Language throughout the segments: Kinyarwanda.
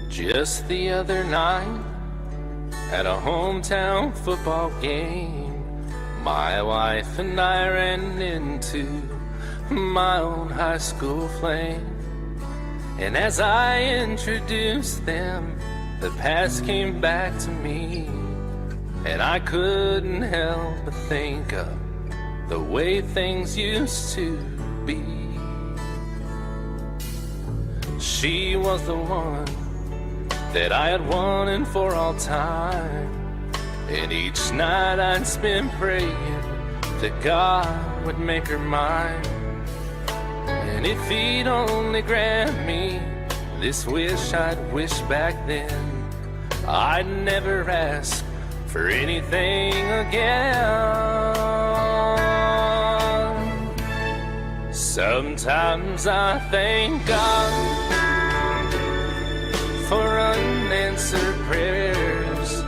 Just the other night, at a hometown football game, my wife and I ran into my old high school flame. And as I introduced them, the past came back to me, and I couldn't help but think of the way things used to be. She was the one that I had wanted for all time, and each night I'd spend praying that God would make her mine. And if he'd only grant me this wish I'd wish back then, I'd never ask for anything again. Sometimes I thank God for unanswered prayers.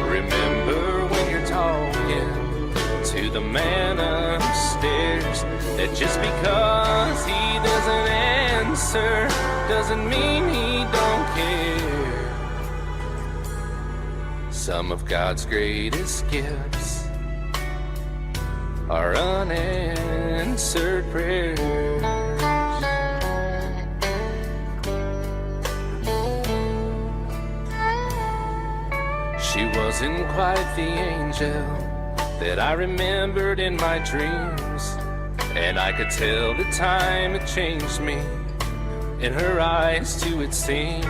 Remember when you're talking to the man upstairs, that just because he doesn't answer doesn't mean he don't care. Some of God's greatest gifts are unanswered prayers. She wasn't quite the angel that I remembered in my dreams, and I could tell the time had changed me. In her eyes too it seemed.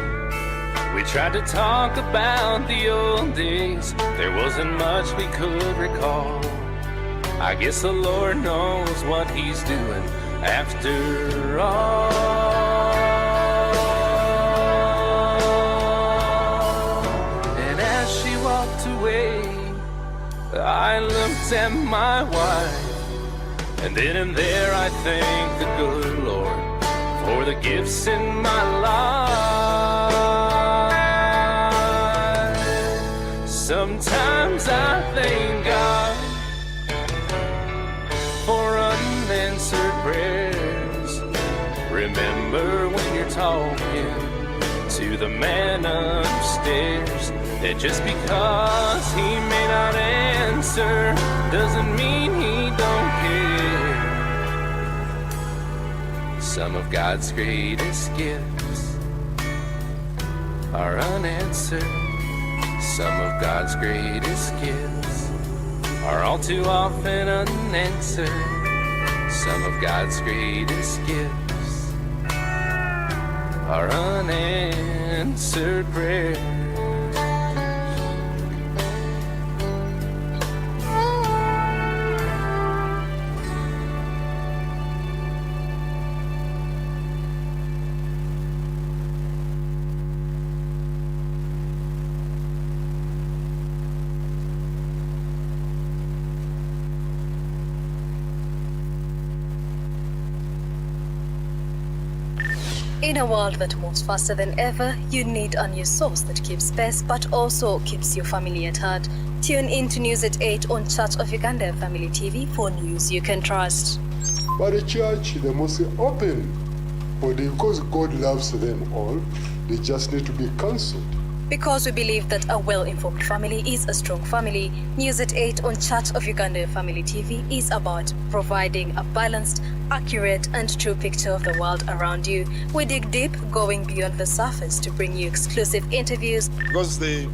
We tried to talk about the old days, there wasn't much we could recall. I guess the Lord knows what he's doing after all. I looked at my wife, and then and there I thanked the good Lord for the gifts in my life. Sometimes I thank God for unanswered prayers. Remember when you're talking to the man upstairs, that just because he may not answer doesn't mean he don't care. Some of God's greatest gifts are unanswered. Some of God's greatest gifts are all too often unanswered. Some of God's greatest gifts are unanswered prayers. In a world that moves faster than ever, you need a news source that keeps pace but also keeps your family at heart. Tune in to News at 8 on Church of Uganda Family TV for news you can trust. But the church, they must be open, because God loves them all, they just need to be counseled. Because we believe that a well-informed family is a strong family, News at 8 on Church of Uganda Family TV is about providing a balanced, accurate and true picture of the world around you. We dig deep, going beyond the surface to bring you exclusive interviews. Because the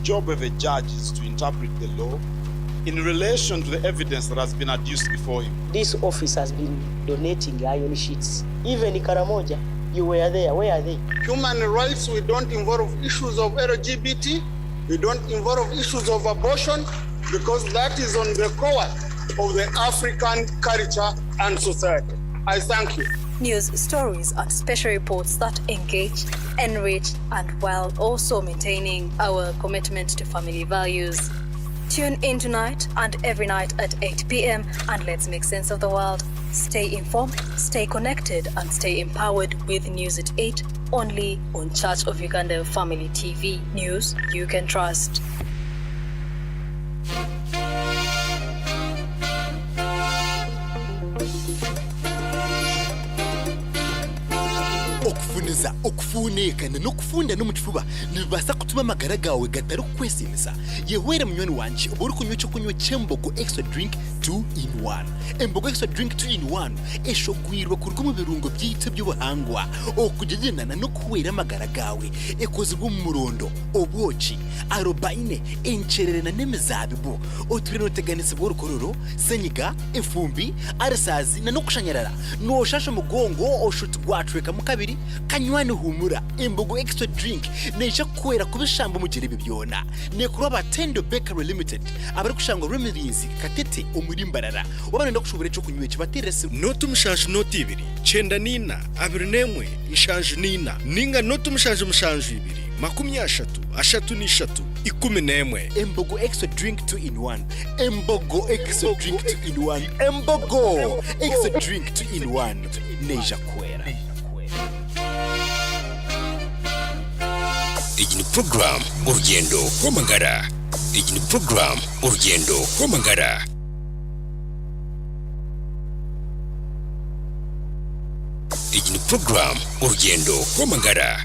job of a judge is to interpret the law in relation to the evidence that has been adduced before him. This office has been donating iron sheets. Even in Karamoja, you were there. Where are they? Human rights, we don't involve issues of LGBT. We don't involve issues of abortion, because that is on the core of the African culture and society. I thank you. News, stories and special reports that engage, enrich and while also maintaining our commitment to family values. Tune in tonight and every night at 8 p.m. and let's make sense of the world. Stay informed, stay connected, and stay empowered with News at 8 only on Church of Uganda Family TV. News you can trust. okufuniza okufuneekana n'okufunda n'omukifuba nibibasa kutuma amagara gawe gatari kukwesimisa yewere munywani wanje oba ori kunywa ekyokunywa ky'embogo extra drink 2 in 1 embogo extra drink 2 in 1 eshogwirwa kuruga mu birungo by'ibiti by'ubuhangwa okugenderana no kuhwera amagara gawe ekozirwa mu murondo obwoki arobaine encerere n'emizabibu oturino teganisibwa urukororo senyiga efumbi arasazi na nokushanyarara noshasha mugongo oshuti gwatweka mu kabiri kanywani humura embogo extra drink neja kwera kubishamba mu kirebe byona ne kuroba Tendo Bakery Limited abari kushanga remedies katete umurimbarara wabana ndakushobora cyo kunywe kibaterese notumushanju notibiri chenda nina abirenemwe inshanju nina ninga notumushanju mushanju ibiri makumi ashatu n'ishatu 11 embogo extra drink 2 in 1 embogo extra drink 2 in 1 embogo extra drink 2 in 1 neja kwera. Iyi ni program Orugyendo Rw'Amagara. Iyi ni program Orugyendo Rw'Amagara. Iyi ni program Orugyendo Rw'Amagara.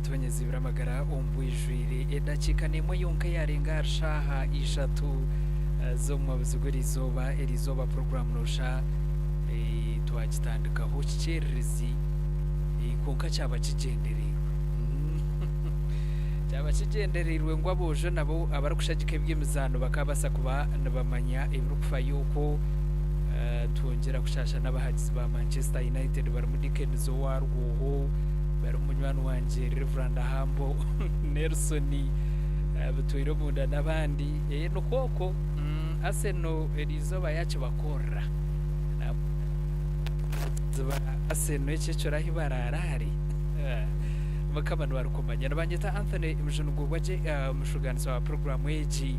twatubanyezi Rw'Amagara ombwijwire edakika nemwe yonka yarenga shaha ishatu zo mu buzuguri zoba erizoba program nosha twagitandikaho kicerezi konka cyaba kigendererwe cyaba kigendererwe ngo aboje nabo abarakushagike by'imizano bakabasa kuba nabamanya ibirukufa yuko twongera kushasha n'abahagizi ba Manchester United bari muri Kenzo warwo bari umunywani wanje Reverend Hambo Nelson butoiro munda nabandi nukoko Arsenal erizoba yacu bakora zuba Arsenal cyecora hibararari bakabana barukomanya nabanyeta Anthony imjunugo waje mushuganisa wa program weji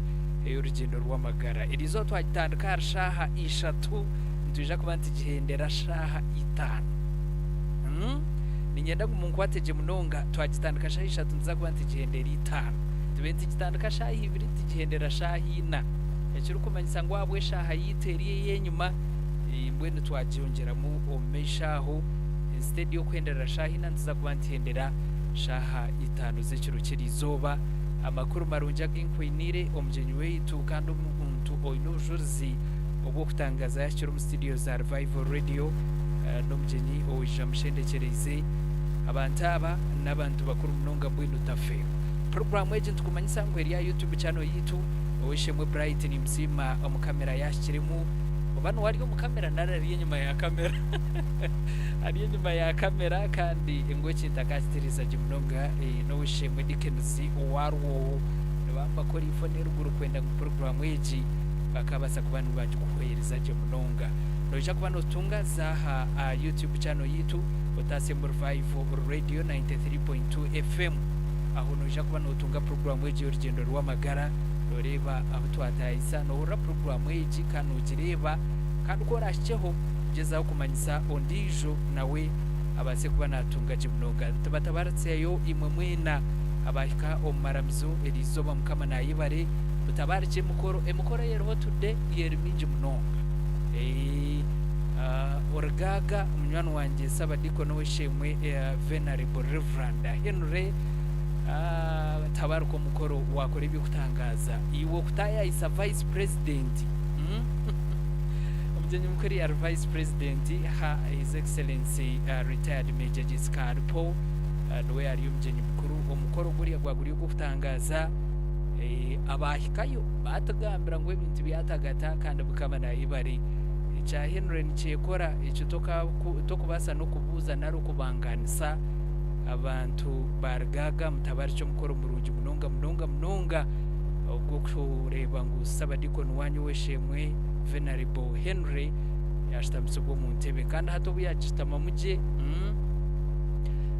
Orugyendo Rw'Amagara erizo twagitandika shaha ishatu tuja kuba ntigihendera shaha itanu ninyenda umuntu wateje munonga twagitandika shaha 3 nza kuba ntigihendera itanu tube ntigitandika shaha 2 tigihendera shaha 4 ekiri kumanyisa ngo abwe shaha yiteriye yenyuma imbwene twagiyongeramo omeshaho instead yo kwendera shaha 4 nza kuba ntihendera shaha 5 z'ekiro kirizoba amakuru marunja bw'inkwinire omugenyi weitu kandi omuntu oyino ubujurizi obwo kutangaza yakiro mu studio za Revival Radio n'omugenyi owija mushendekereze abantu aba n'abantu bakuru munonga bwino tafero program agent kumanyisa ngo ya YouTube channel yitu owishemwe Bright ni mzima mu kamera yashirimo obano wari mu kamera narari nyuma ya kamera ari nyuma ya kamera kandi ingweki ntakastiriza jimunonga n'owishemwe Dickensi owarwo bakora ifone ruguru kwenda mu program eji bakabasa kubantu baje kuhereza jimunonga noja kubano tunga zaha YouTube channel yitu otase mu Revival Radio 93.2 FM aho noja kubano tunga program eji Orugyendo Rw'Amagara noreba aho twatayisa nohora program eji kanugireba kandi ukora ashyeho gezaho kumanyisa ondijo nawe abase kuba natunga jimunonga tabatabaratseyo imwe mwena abahika omaramizo elizoba mukama nayibare mutabarike mukoro yero today yerminje munonga Orugaga munywani wanje sabadiko no shemwe Venerable Reverend Henry tabaruko mukoro wakora ibyo kutangaza iwo kutaya isa vice president umugenyi mukuru ya vice president his excellency retired major Giscard Paul nowe ari umugenyi mukuru omukoro guriya gwaguriye kutangaza abahikayo batagambira ngo ibintu byatagata kandi bukaba nayibari cha Henry nicekora icyo tokubasa no kubuza nari kubanganisa abantu bargaga mutabari cyo mukoro murungi munonga ubwo kureba ngo sabadiko nwanyu weshemwe Venerable Henry yashtamsubwo mu ntebe kandi hato buyagitama muje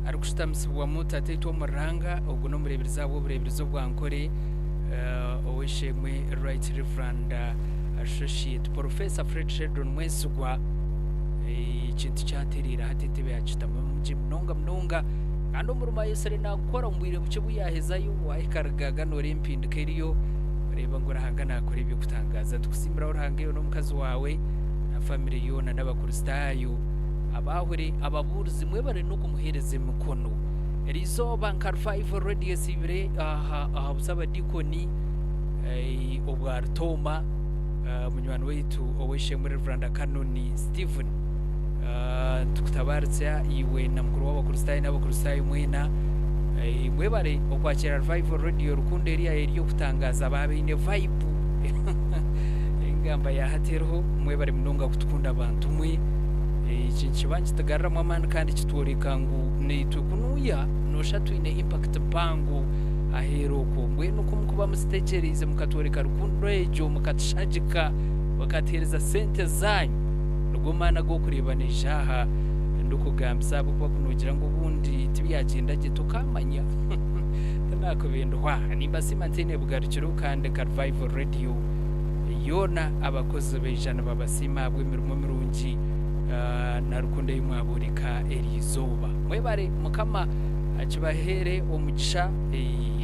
ari kushtamsubwa mu tateto muranga ubwo no murebiriza bo burebirizo bwankore oweshemwe Right Reverend Associate Professor Fred Sheldon Mwesugwa ikintu cyaterira hatitebe yacitama muje munonga kandi umuruma yesere nakora mbwire buce buyahezayo wayikaragaga no rempindikeriyo reba ngo rahangana akora ibyo kutangaza tukusimbira urangeyo no mukazi wawe na family yona n'abakuristayo abahure ababuruzi mwe bare no kumuhereze mukono rizoba Revival Radio sibire aha busaba dikoni obwartoma munywani wetu oweshe muri Reverend Kanoni Stephen tukutabaritsa iwe na mukuru w'abakuristayo n'abakuristayo mwena mwebare okwakira Revival Radio rukundo eriyo kutangaza babe ine vibe ingamba ya hateroho mwebare munonga kutukunda abantu mwe iki kibanje tagarra mwamana kandi kitworeka ngo nitukunuya no shatwine impact bangu ahero ko mwe nuko mukuba mustegereze mukatworeka rukundo ejo mukatshajika bakatereza sente zanyu rugumana go kurebana jaha ndukugambisa bwo kunugira ngo bundi tibyagenda gitukamanya nako bindwa nimba simantene bugarukiro kandi Revival Radio yona abakozi bejana babasima bw'imirimo mirungi na rukundo y'umwaburika erizoba mwebare mukama akibahere omugisha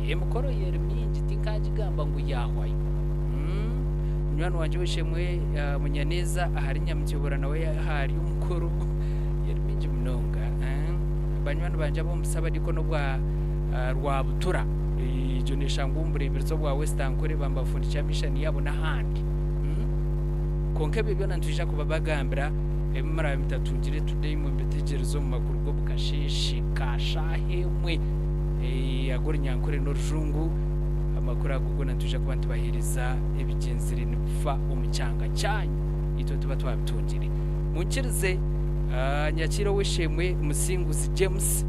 emukoro yermingi tinkagigamba ngo yahwaye munywani wanje weshemwe munyaneza ahari nyamutibura nawe hari umukoro yermingi munonga banywani banje abo musabadiko no bwa Rwabutura ijo nishangumbure ibizo bwa Western kore bambafundisha mission yabo nahandi konkebe byo nantuje kubabagambira emara mitatungire today mu mbitegerezo mu makuru go bukashishi kashahemwe agora nyankore no rujungu amakuru agugo nantuje kubantu bahiriza ebigenzire nipfa umucyanga cyanyu ito tuba twabitungire munkirize nyakiro weshemwe musinguzi James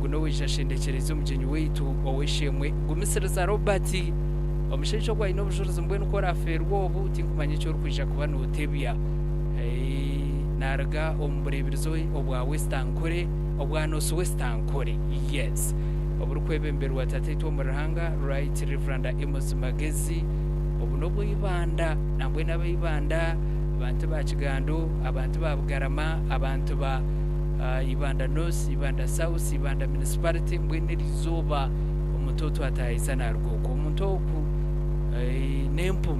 guno wijashendekerezo mugenyi weitu oweshemwe gumisiriza Robert omushejo gwa ino bujuruzi mbwe nuko raferwo obu tinkumanye cyo rukwisha kubana utebya narga omburebirizo obwa Western Kore obwa North Western Kore yes oburukwebembera watateto murahanga Right Reverend Amos Magezi obuno bwibanda nambwe nabibanda abantu ba Kigando, abantu ba Bugarama, abantu ba Ibanda North, Ibanda South, Ibanda Municipality mbwene rizoba umutoto atahisa narwo ko umuntu ku nempu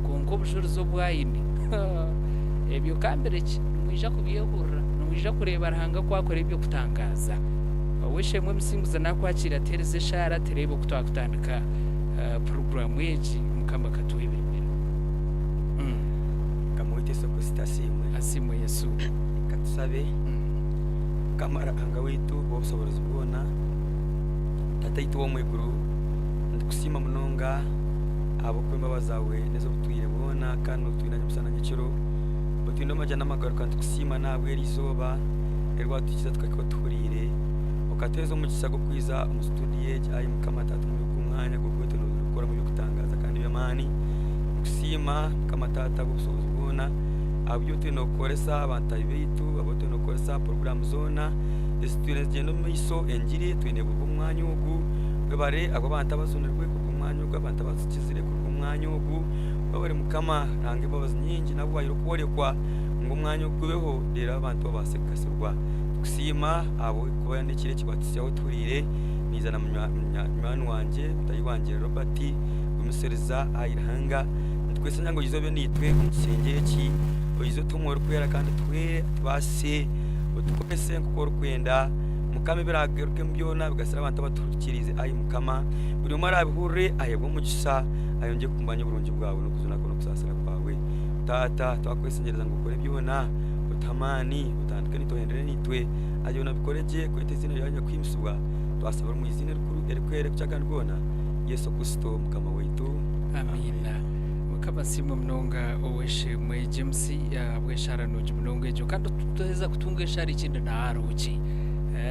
konko bushurizo bwayini ebyo kambere mwija kubiyehura mwija kureba arahanga kwakora ibyo kutangaza wishe mwe msinguza nakwakira tereze shara terebo kutandika program yeji mukamba katwebera kamwite soko sitasimwe asimwe Yesu katusabe kamara anga witu bobusoborozi bwona tataitu wo mweguru ndikusima munonga abo kwemba bazawe nezo butwire bona kandi utwinanye musana nyiciro butwindo majana amagaro kandi kusima nabwe rizoba erwa tukiza twakaturire ukatezo mu kisago kwiza mu studio ayi mukamatatu mu kumwanya gukweto no gukora mu gutangaza kandi byamani kusima kamatata busobozi bona abyo twino koresa abantayi bitu abo twino koresa program zona students gendo miso enjiri twine ku mwanya ugu bwebare abo banta basonerwe ku mwanya ugu abanta bazikizire ku mwanya ugu babari mukama range babazi nyingi nabo bayiro kuborekwa ngo mwanya ugubeho rero abantu basekasirwa kusima abo kuba yandikire kibatsi aho turire nizana mwana wanje utayiwanje Robert umusereza ayiranga twese nyango yizobe nitwe nsengeye ki oyizo tumwe rukwera kandi twe base utukopese kuko rukwenda mukame birageruke mbyona bigasira abantu baturikirize ayi mukama buri mara bihure ayebwo mugisa ayonje kumbanya burungi bwawe no kuzuna ko kusasira kwawe tata twakwesengereza ngo ukore byona utamani utandike nitohendere nitwe ayona bikoreje kwete izina ryanyu kwimisubwa twasaba mu izina rikuru erikwere kucagandwona Yesu Kristo mukama wetu amina mukama simwe mnonga oweshe mwe James bweshara no jumnonga ejo kandi tutoheza kutunga eshari ikindi naruki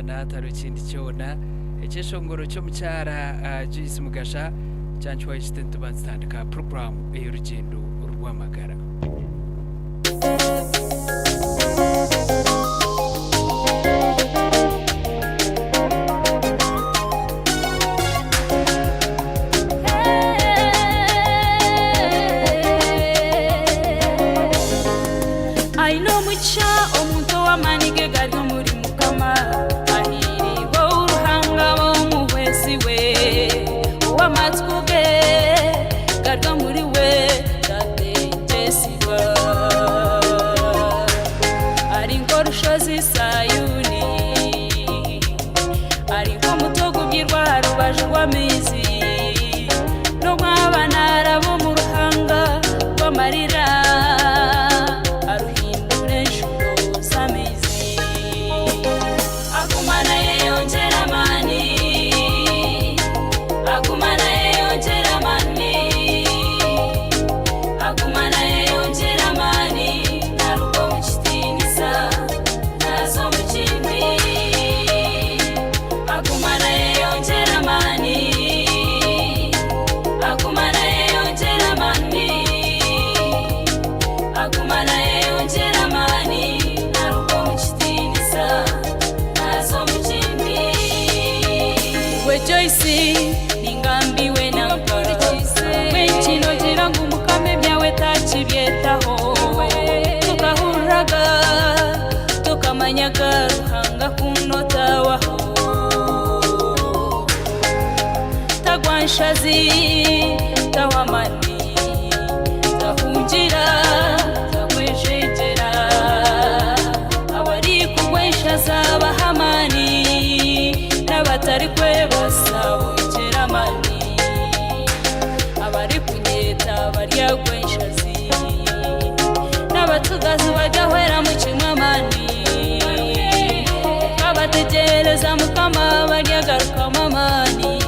na hataro ikindi cyona ekeshongoro cyo mucyara Jisi Mugasha cyanchwa isitente bandika program y'Urugendo Rw'Amagara. Shazi tawamani tahunjira tamwejejera abari kuwesha zabahamani n'abatari kwebasabukira mani abari kunyeta barya gweshazi n'abatugazi bajahwera mu kimamani abategereza mukama barya garuka mamani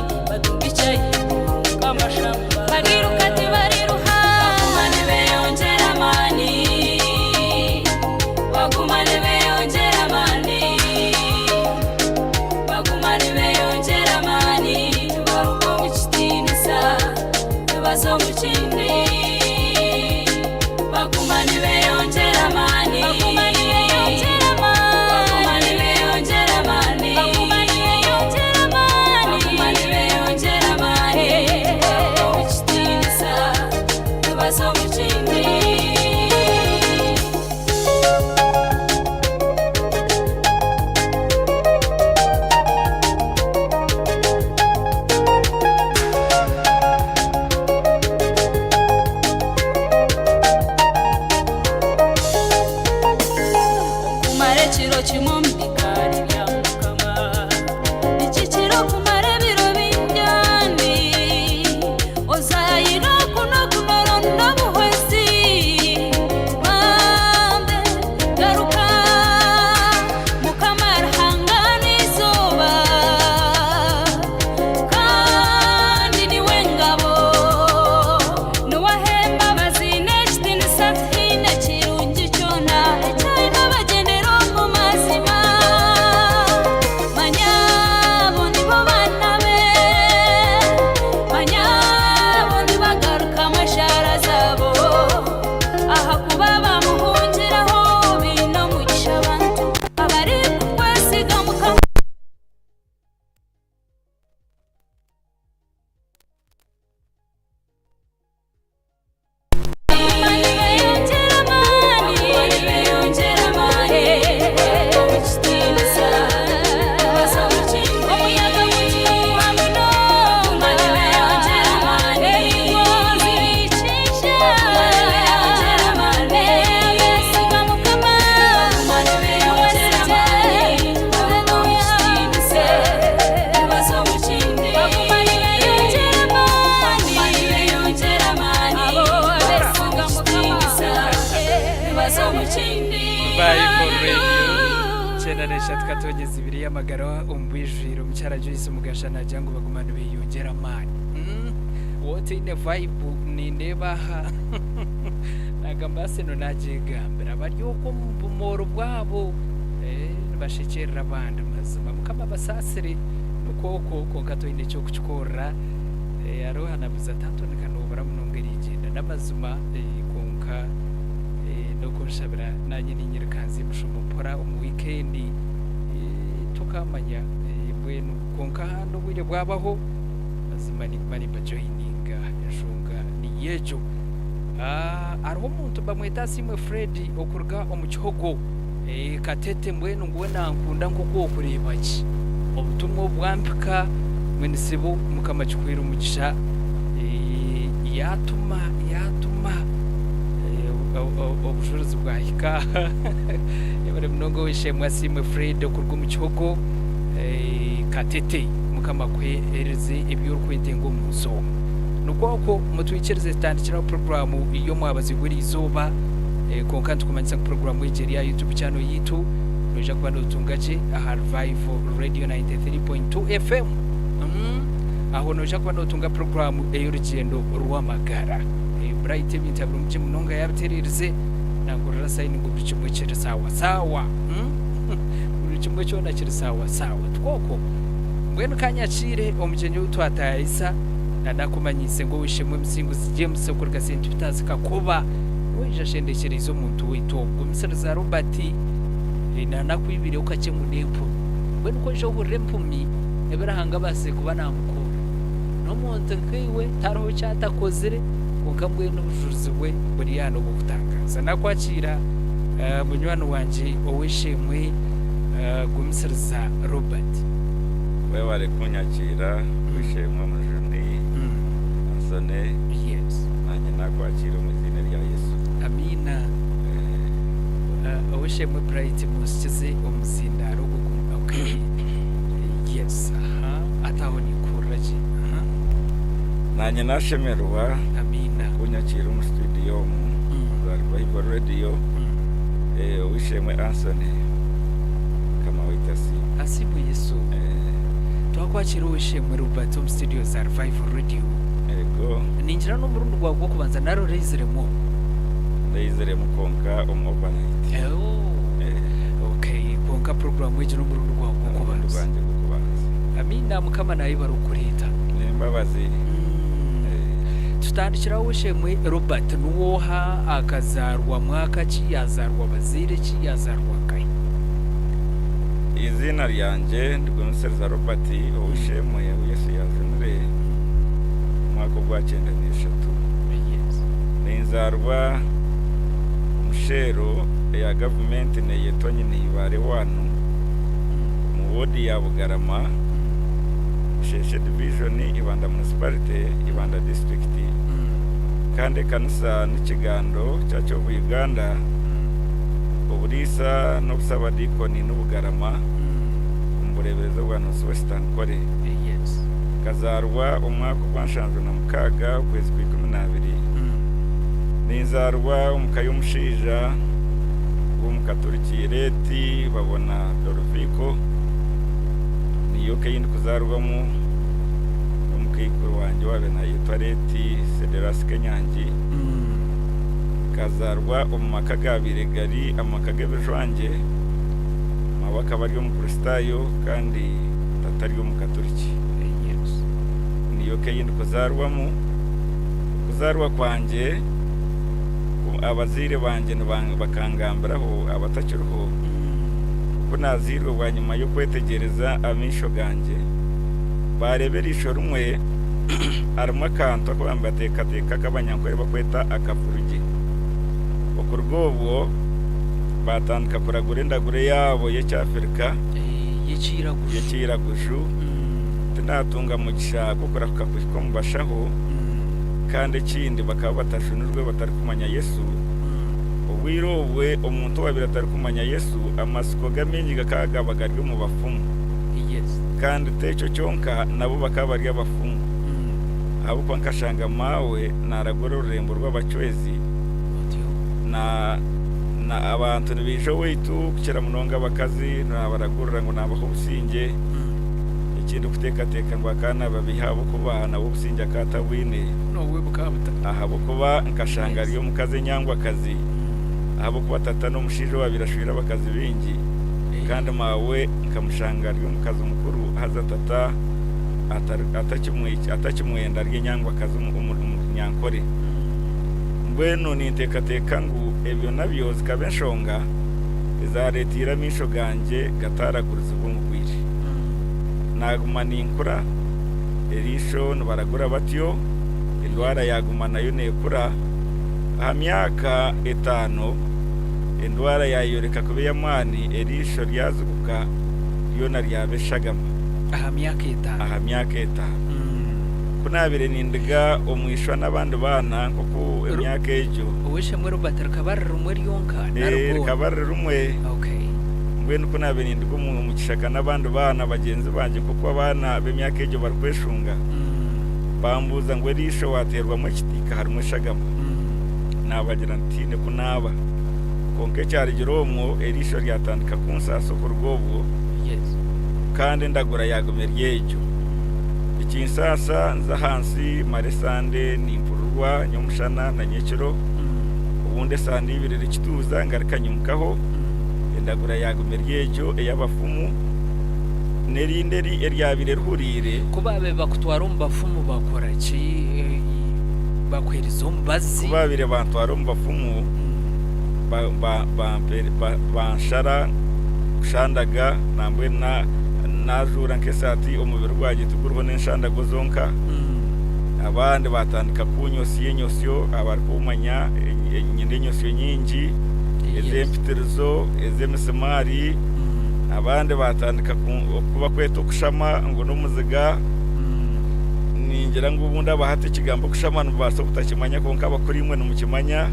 Survival Radio chena nesha tukatogeza ibiri y'amagara umbwijiro mucyara Joyce mugashana jangu bagumana biyongera mani what in a vibe ni nebaha nagambase no najigambira baryoko mu bumoro bwabo bashikira abandi mazima mukama basasire nukoko konkato ine cyo kuchikora arohana bizatatu nikanobara munongeri igenda n'amazima konka no kunshabira nanye ninyirkanzi mushumupora mu weekend tukamanya bwenu konka hano bwire bwabaho mazima ni bari bajoininga inshunga ni yejo ariho umuntu bamwita simwe Freddy okurga omukihogo katete mbwenu ngwe nankunda nkuko kureba ki obutumwa bwambika mwene sibo mukama kikwira umugisha yatuma obujuruzi bwahika yabare mnogo wishemwa simwe Fred okurga omukihogo katete mukama kwereze ibyo kwitengo muzo nukoko mutwikirize tandikira program iyo mwabaziguri izoba konka tukumanyisa program y'Egeria YouTube channel yitu noja kwa notungaje Revival Radio 93.2 FM aho noja kwa notunga program y'Orugyendo Rw'Amagara bright bintabru mje munonga yabuteririze nangurira sayini ngo bicimwe kiri sawa bicimwe cyo na kiri sawa twoko ngweno kanyacire omujenye utwatayisa nadakumanyise ngo wishimwe msinguzi James okurga sente bitazi kakoba wejashendekere izo muntu witobwo Mr. Robert inana kwibire ukace munempo ngweno ko jo burempumi eberahanga base kuba namukuru no muntu kwiwe taraho cyatakozere ukambwe n'ubujuruzi bwe buri yano bukutangaza nakwakira munywano wanje owishimwe Mr. Robert wewe wale kunyakira wishimwe mujuni asone yes nanye nakwakira mu izina rya Yesu amina owishimwe bright musikize omuzindaro gukumva okay yes ataho nikuraje nanye nashemerwa amina kunyakira mu studio mu Revival Radio wishimwe Anthony kama witasi asibu Yesu twakwakira wishimwe Robert mu studio za Revival Radio ego ninjira no murundo gwa kubanza naro rezeremo konka umubanite okay konka program weje no murundo gwa kubanza amina mukama nayo barukureta nimbabazi tutandikira wishimwe Robert nuwoha akazarwa mwaka ki yazarwa bazire ki yazarwa kai izina ryanje ndiko Mr. Robert wishimwe Yesu yazanire mwaka gwa 93 ninzarwa mushero ya government ne yetonye nibare wanu mu wodi ya Bugarama Sheshe division Ibanda municipality Ibanda district kandi kanisa n'ikigando cyacho mu Uganda uburisa no kusaba dikoni n'Ubugarama umbureberezo bwa North Western Kore yes kazarwa umwaka kwanshanjwe na mukaga ukwezi kwa 12 ninzarwa umukayo mushija w'umukatoliki leti babona Dorofiko niyo kayindi kuzarwamo umukikuru wanje wabe na Yutareti Cederas Kenyangi kazarwa umaka gabire gari amakaga bejwanje mabaka bari mu Kristayo kandi tatari mu Katoliki niyo kayindi kuzarwamo kuzarwa kwanje abazire banje bakangambiraho abatakiriho kunazirwe bwa nyuma yo kwetegereza amisho ganje barebera isho rumwe arimo kanto ko bambateka kabanyankore bakweta akafuruge okurwobwo batandika kuragura ndagure yabo ye cyafrika yekiragushu tunatunga mu gishago kuraka kuko mubashaho kandi kindi bakaba batashunurwe batari kumanya Yesu ubwirobwe umuntu wabira atari kumanya Yesu amasiko gamenyi gakagabagaryo mu bafumu yes kandi techo cyonka nabo bakaba bari abafumu abo kwankashanga mawe naragora urembo rw'abacwezi na na abantu nibijo weitu kukira munonga bakazi nabaragurira ngo nabaho businge ikindi kutekateka ngo akana babihabo kubana ubusinge akatabwine no we bukabuta ahabo kuba nkashanga ariyo mukaze nyangwa akazi ahabo kuba tata no mushijo babirashwira bakazi bingi kandi mawe nkamushanga ariyo mukazi mukuru haza tata atakimwenda ariyo nyangwa akazi umunyankore mbweno nitekateka ngo ebyo nabyo zikabenshonga izaretira misho ganje gataraguriza ubungu kwiri naguma ninkura erisho nbaragura batyo indwara yaguma nayo nekura aha myaka 5 indwara yayoreka kube yamani erisho ryazuka yona ryabeshagama aha myaka 5 kunabire nindiga omwishwa nabandi bana nkoko emyaka ejo uwishe mwe Robert kabarira rumwe ryonka narwo kabarira rumwe okay mbwenu kunabire nindiga mu kishaka nabandi bana bagenzi banje kuko abana b'emyaka ejo barkweshunga bambuza ngo erisho waterwa mu kitika harimo shagama nabagira ntine kunaba konke cyari giromo erisho ryatandika kunsaso ku rwobo yes kandi ndagura yagomerye ejo ikinsasa nza hansi maresande nimpurwa nyomushana na nyekiro ubunde sandi ibirere kituza ngarikanyumukaho ndagura yagomerye ejo eyabafumu nerinderi eryabire ruhurire kubabe bakutwara umbafumu bakora ki bakwerizo mbazi kubabire bantwara umbafumu banshara kushandaga nambwe najura nkesati umubiri gwaje tugurho n'enshandago zonka abandi batandika kunyosyo abarkumanya nyinde nyosyo nyingi ezempitirizo ezemisumari abandi batandika kuba kweto kushama ngo n'umuziga ningira ngo ubundi abahate kigambo kushama nubaso kutakimanya konka bakurimwe n'umukimanya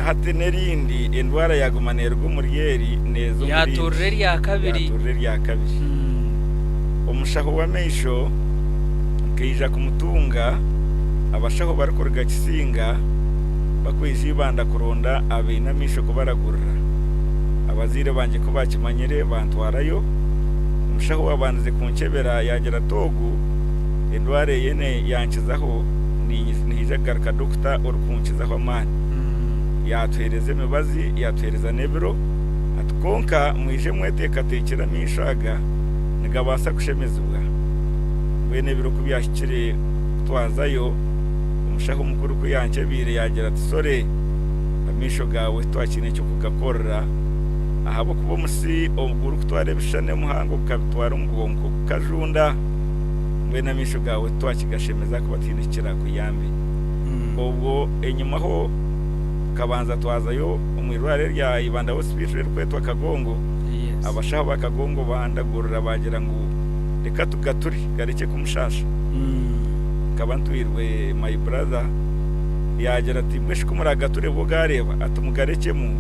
hati nerindi indwara yagumanerwa umuryeri nezo yaturre ya kabiri umushaho wa meisho kija kumutunga abashaho barakorga kisinga bakwizibanda kuronda abinamisho kubaragurira abazire banje ko bakimanyire bantwarayo umushaho wabanze kunkebera yagera togu indware yene yankizaho nije garka doctor orukunkizaho amani yatwereze mibazi yatwereza nebiro atkonka mwije mwetekatekera mishaga nigabasa kushemezwa bene biro kubyashikire twazayo umushaho mukuru kuyankebire yagera tsore amisho gawe twakine cyo kugakorera ahabo kubo musi omuguru kutware bishane muhango kabitwara umugongo kajunda bene amisho gawe twakigashemeza kubatinekira kuyambi ubwo enyuma ho kabanza twazayo umwirware rya ibanda hospital kwetwa kagongo abashaho bakagongo bandagurira bagira ngo reka tugaturi gareke kumushasha kabantwirwe my brother yagera ati mweshi kumuragature bogareba atumugarekemu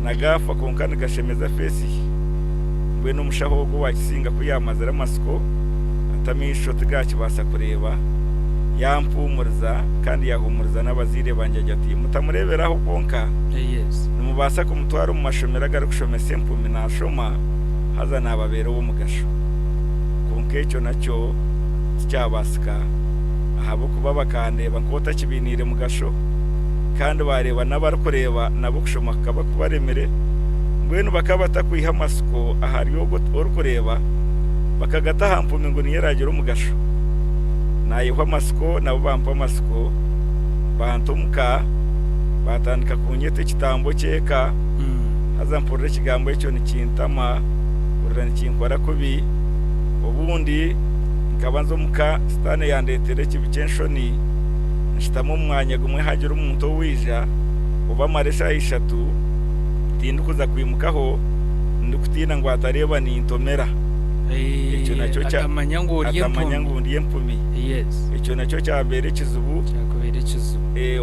nagafa konkana gashemeza face bwe no mushaho go wakisinga kuyamazira masiko atamisho tigakibasa kureba yampumuriza kandi yahumuriza n'abazire banje ati mutamureberaho konka numubasa kumutwara mu mashomera gari kushomesa impumi nashoma haza nababera wo mugasho konke cyo nacyo cyabasika ahabo kuba bakandeba nkota kibinire mugasho kandi bareba n'abarukureba nabo kushoma kaba kubaremere mbwenu bakabata kwiha masiko ahari yo orukureba bakagata hampumi ngo niyeragira umugasho nayiho amasiko nabo bampa amasiko bantumuka batandika kunyete kitambo cyeka hazampurira kigambo cyo nikintama urana kinkora kubi ubundi nkabanzo muka stane yandetere kibicenshoni nshitamo umwanya gumwe hagira umuntu wija uba maresha 3 tindukuza kwimukaho ndukutina ngo atareba ni intomera icyo nacyo atamanya ngo uriye mpumi icyo nacyo cyabere kizubu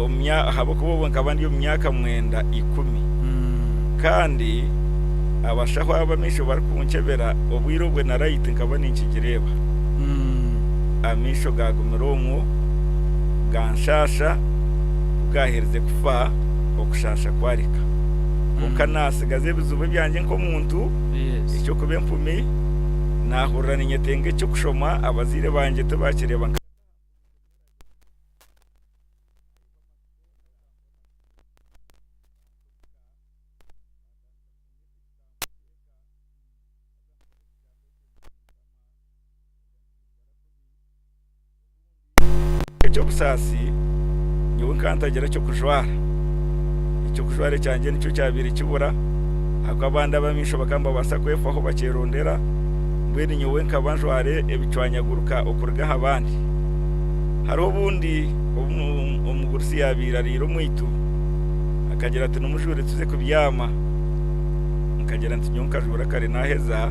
umya habo kubo nkabandi yo myaka 10 kandi abashaho abamisho barikunkebera obwirobwe na right nkabani nkigireba amisho gagumiromo ganshasha bwahereze kufa okushasha kwarika ukanasigaze bizuba byanjye nko muntu icyo kuba impumi nahurira n'inyetenge cyo kushoma abazire banjye tubakireba cyo busasi nyewe nkantagera cyo kujwara icyo kujwara cyanjye nicyo cyabiri kibura akabanda bamisho bakamba basakwefa aho bakerondera mbere nyewe nkabanjware ebicwanyaguruka okurga abandi hariho bundi umugurisi yabira rero mwitu akagira ati numujure tuze kubyama akagira ati nyonka jura kare naheza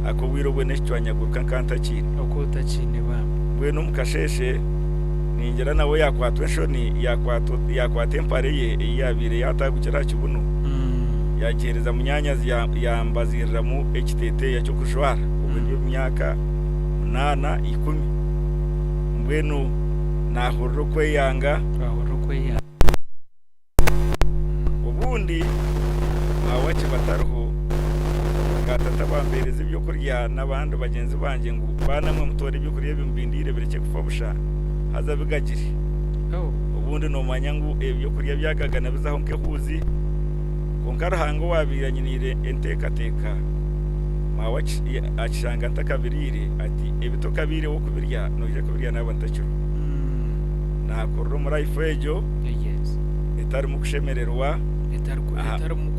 akobwirobwe n'icwanyaguruka nkantakine okutakine ba mbwe numukasheshe ningera nawe yakwatwe shoni yakwate mpare ye yabire yatagukira kibuno yagereza mu nyanya yambazirira mu ekitete ya cyo kujwara ubu niyo myaka 8 10 mbwenu nahurro kweyanga ubundi awache bataruho gatata bambereza ibyo kurya n'abandi bagenzi banje ngo banamwe mutore ibyo kurya bimbindire bireke gufabusha haza bigagiri ubundi no manyangu ibyo kurya byagagana bizaho nkehuzi konkarahango wabiranyinire entekateka mawachi achanga ntakabirire ati ebito kabire wo kubirya noje kubirya n'abantacho nakorro muri ifejo etari mu kushemererwa etari mu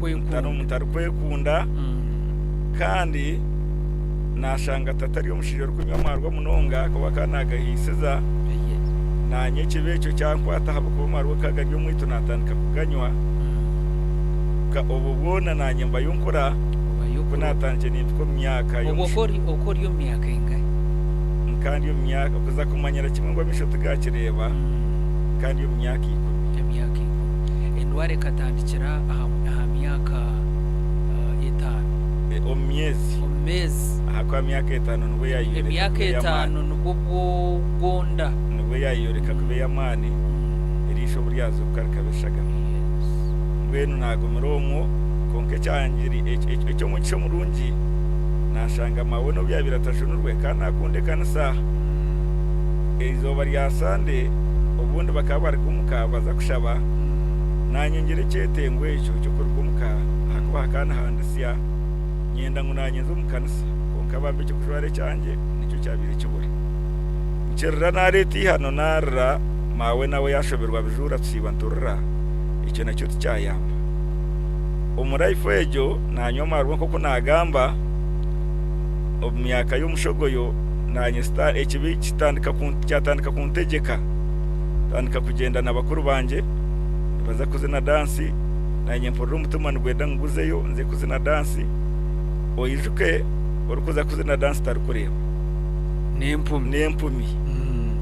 kwekunda kandi nashanga tatari yo mushije rukunywa marwa munonga ko bakanagahisiza nanye kibecho cyankwata habako marwa kagaryo mwitu natandika kuganywa ka obubona nanye mbayunkura ubayuko natanje nitko myaka yo okori yo myaka inga kandi yo myaka kuza kumanyira kimwe ngo misho tugakireba kandi yo myaka endware katandikira aha myaka 5 omyezi akwa myaka 5 nubwo yayoreka myaka 5 nubwo gonda nubwo yayoreka kube yamani irisho buryazo karikabeshaga mbwenu nago muromo konke cyangiri icyo mu cyo murungi nashanga mawe no byabiratajunurwe kana kunde kana saha izoba rya sande ubundi bakaba bari kumukabaza kushaba nanyongere cyetengwe icyo cyo kurumuka hakaba kana handisiya nyenda ngunanyenzo mukanisa konka bambe cyo kujware cyanjye nicyo cyabiri kibura ucerera nareti hano narra mawe nawe yashoberwa bijura tsiba nturra icyo nacyo cyayamba umuraifu ejo nanyomarwa koko nagamba omyaka y'umushogoyo nanye star ekibi cyatandika kuntegeka tandika kugenda nabakuru banje baza kuzina dansi nanye mporo umutima ngweda nguzeyo nze kuzina dansi oyijuke orukuza kuzina dansi tarukureba nempumi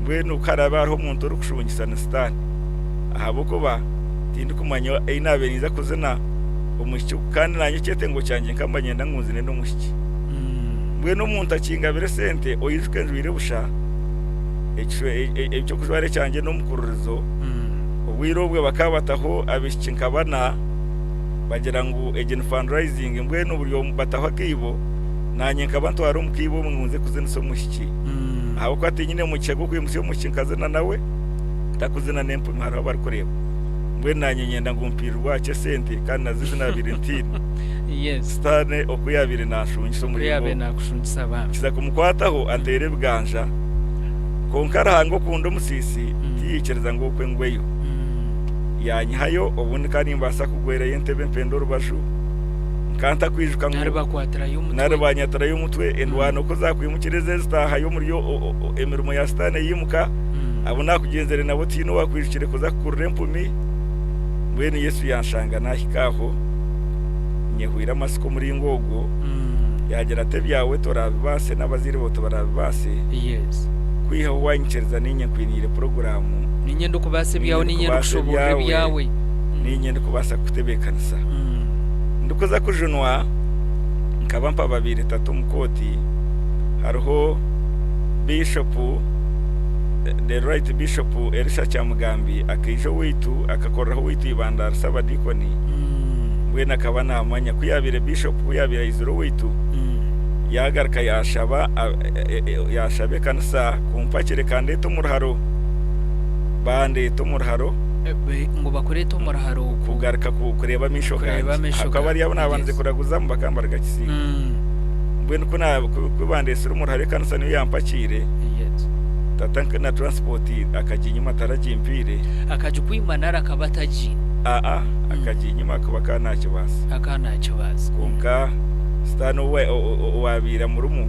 bwenu karabaho umuntu rukushungisa na star ahaboko ba tindi kumanya inabeniza kuzina umushiki kandi nanye cyete ngo cyanjye nkambanyenda nkunzine no mushiki bwenu umuntu akingabire sente oyijuke njwire busha ecyo kujware cyanjye no mukururizo ubwirobwe bakabataho abishiki nkabana bagira ngo agent fundraising mbwenu buryo bataho kibo nanye nkabantu ari umukibo mwenze kuzina so mushiki aho ko atinyine mu cyego kwimusiyo mushikazana nawe takuzina nempu mwara bari kureba mbwe nanye nyenda ngumpirwa cye sente kandi nazizina Valentine stane okuyabire nashungiso muri yabe nakushungisa abantu kiza kumukwataho atere bwanja konkara hango kundo musisi tiyikereza ngo kwe ngweyo yanyihayo ubundi kandi mbasa kugwera yentebe mpendo rubashu kanta kwijuka ngo narabanyatara y'umutwe endwano ko zakwimukireze zitaha yo muri yo emirimo ya stane yimuka abona kugenzere nabo tino wakwijukire kuza kurre mpumi bwene Yesu yanshanga nahikaho nyehwira amasiko muri ngogo yagera atebyawe torabibase n'abazire bo barabibase kwiha wanyikereza ninye kwinire programu ninye ndukubase byawe ninye ndushoboye byawe ninye ndukubasa kutebekanisa ndukoza kujunwa nkabampa 2-3 mukoti hariho bishop the right bishop Elisha Chamugambi akijo witu akakoraho witu ibandara sabadikoni we nakaba namanya kuyabire bishop kuyabira izuru witu yagarka yashabe kanisa kumpakire kandi tumurharo bande tumurharo ngo bakore tumurharo kugarka kureba misho kandi akaba ari yabona abanze kuraguza mbakambaraga kisi mbwene kuna kubande suru murhare kanisa niyo yampakire tatanka na transport akajinyuma tarajimpire akajukuimanara kabataji akajinyuma kuba ntacyo basi konka stano we wabira murumu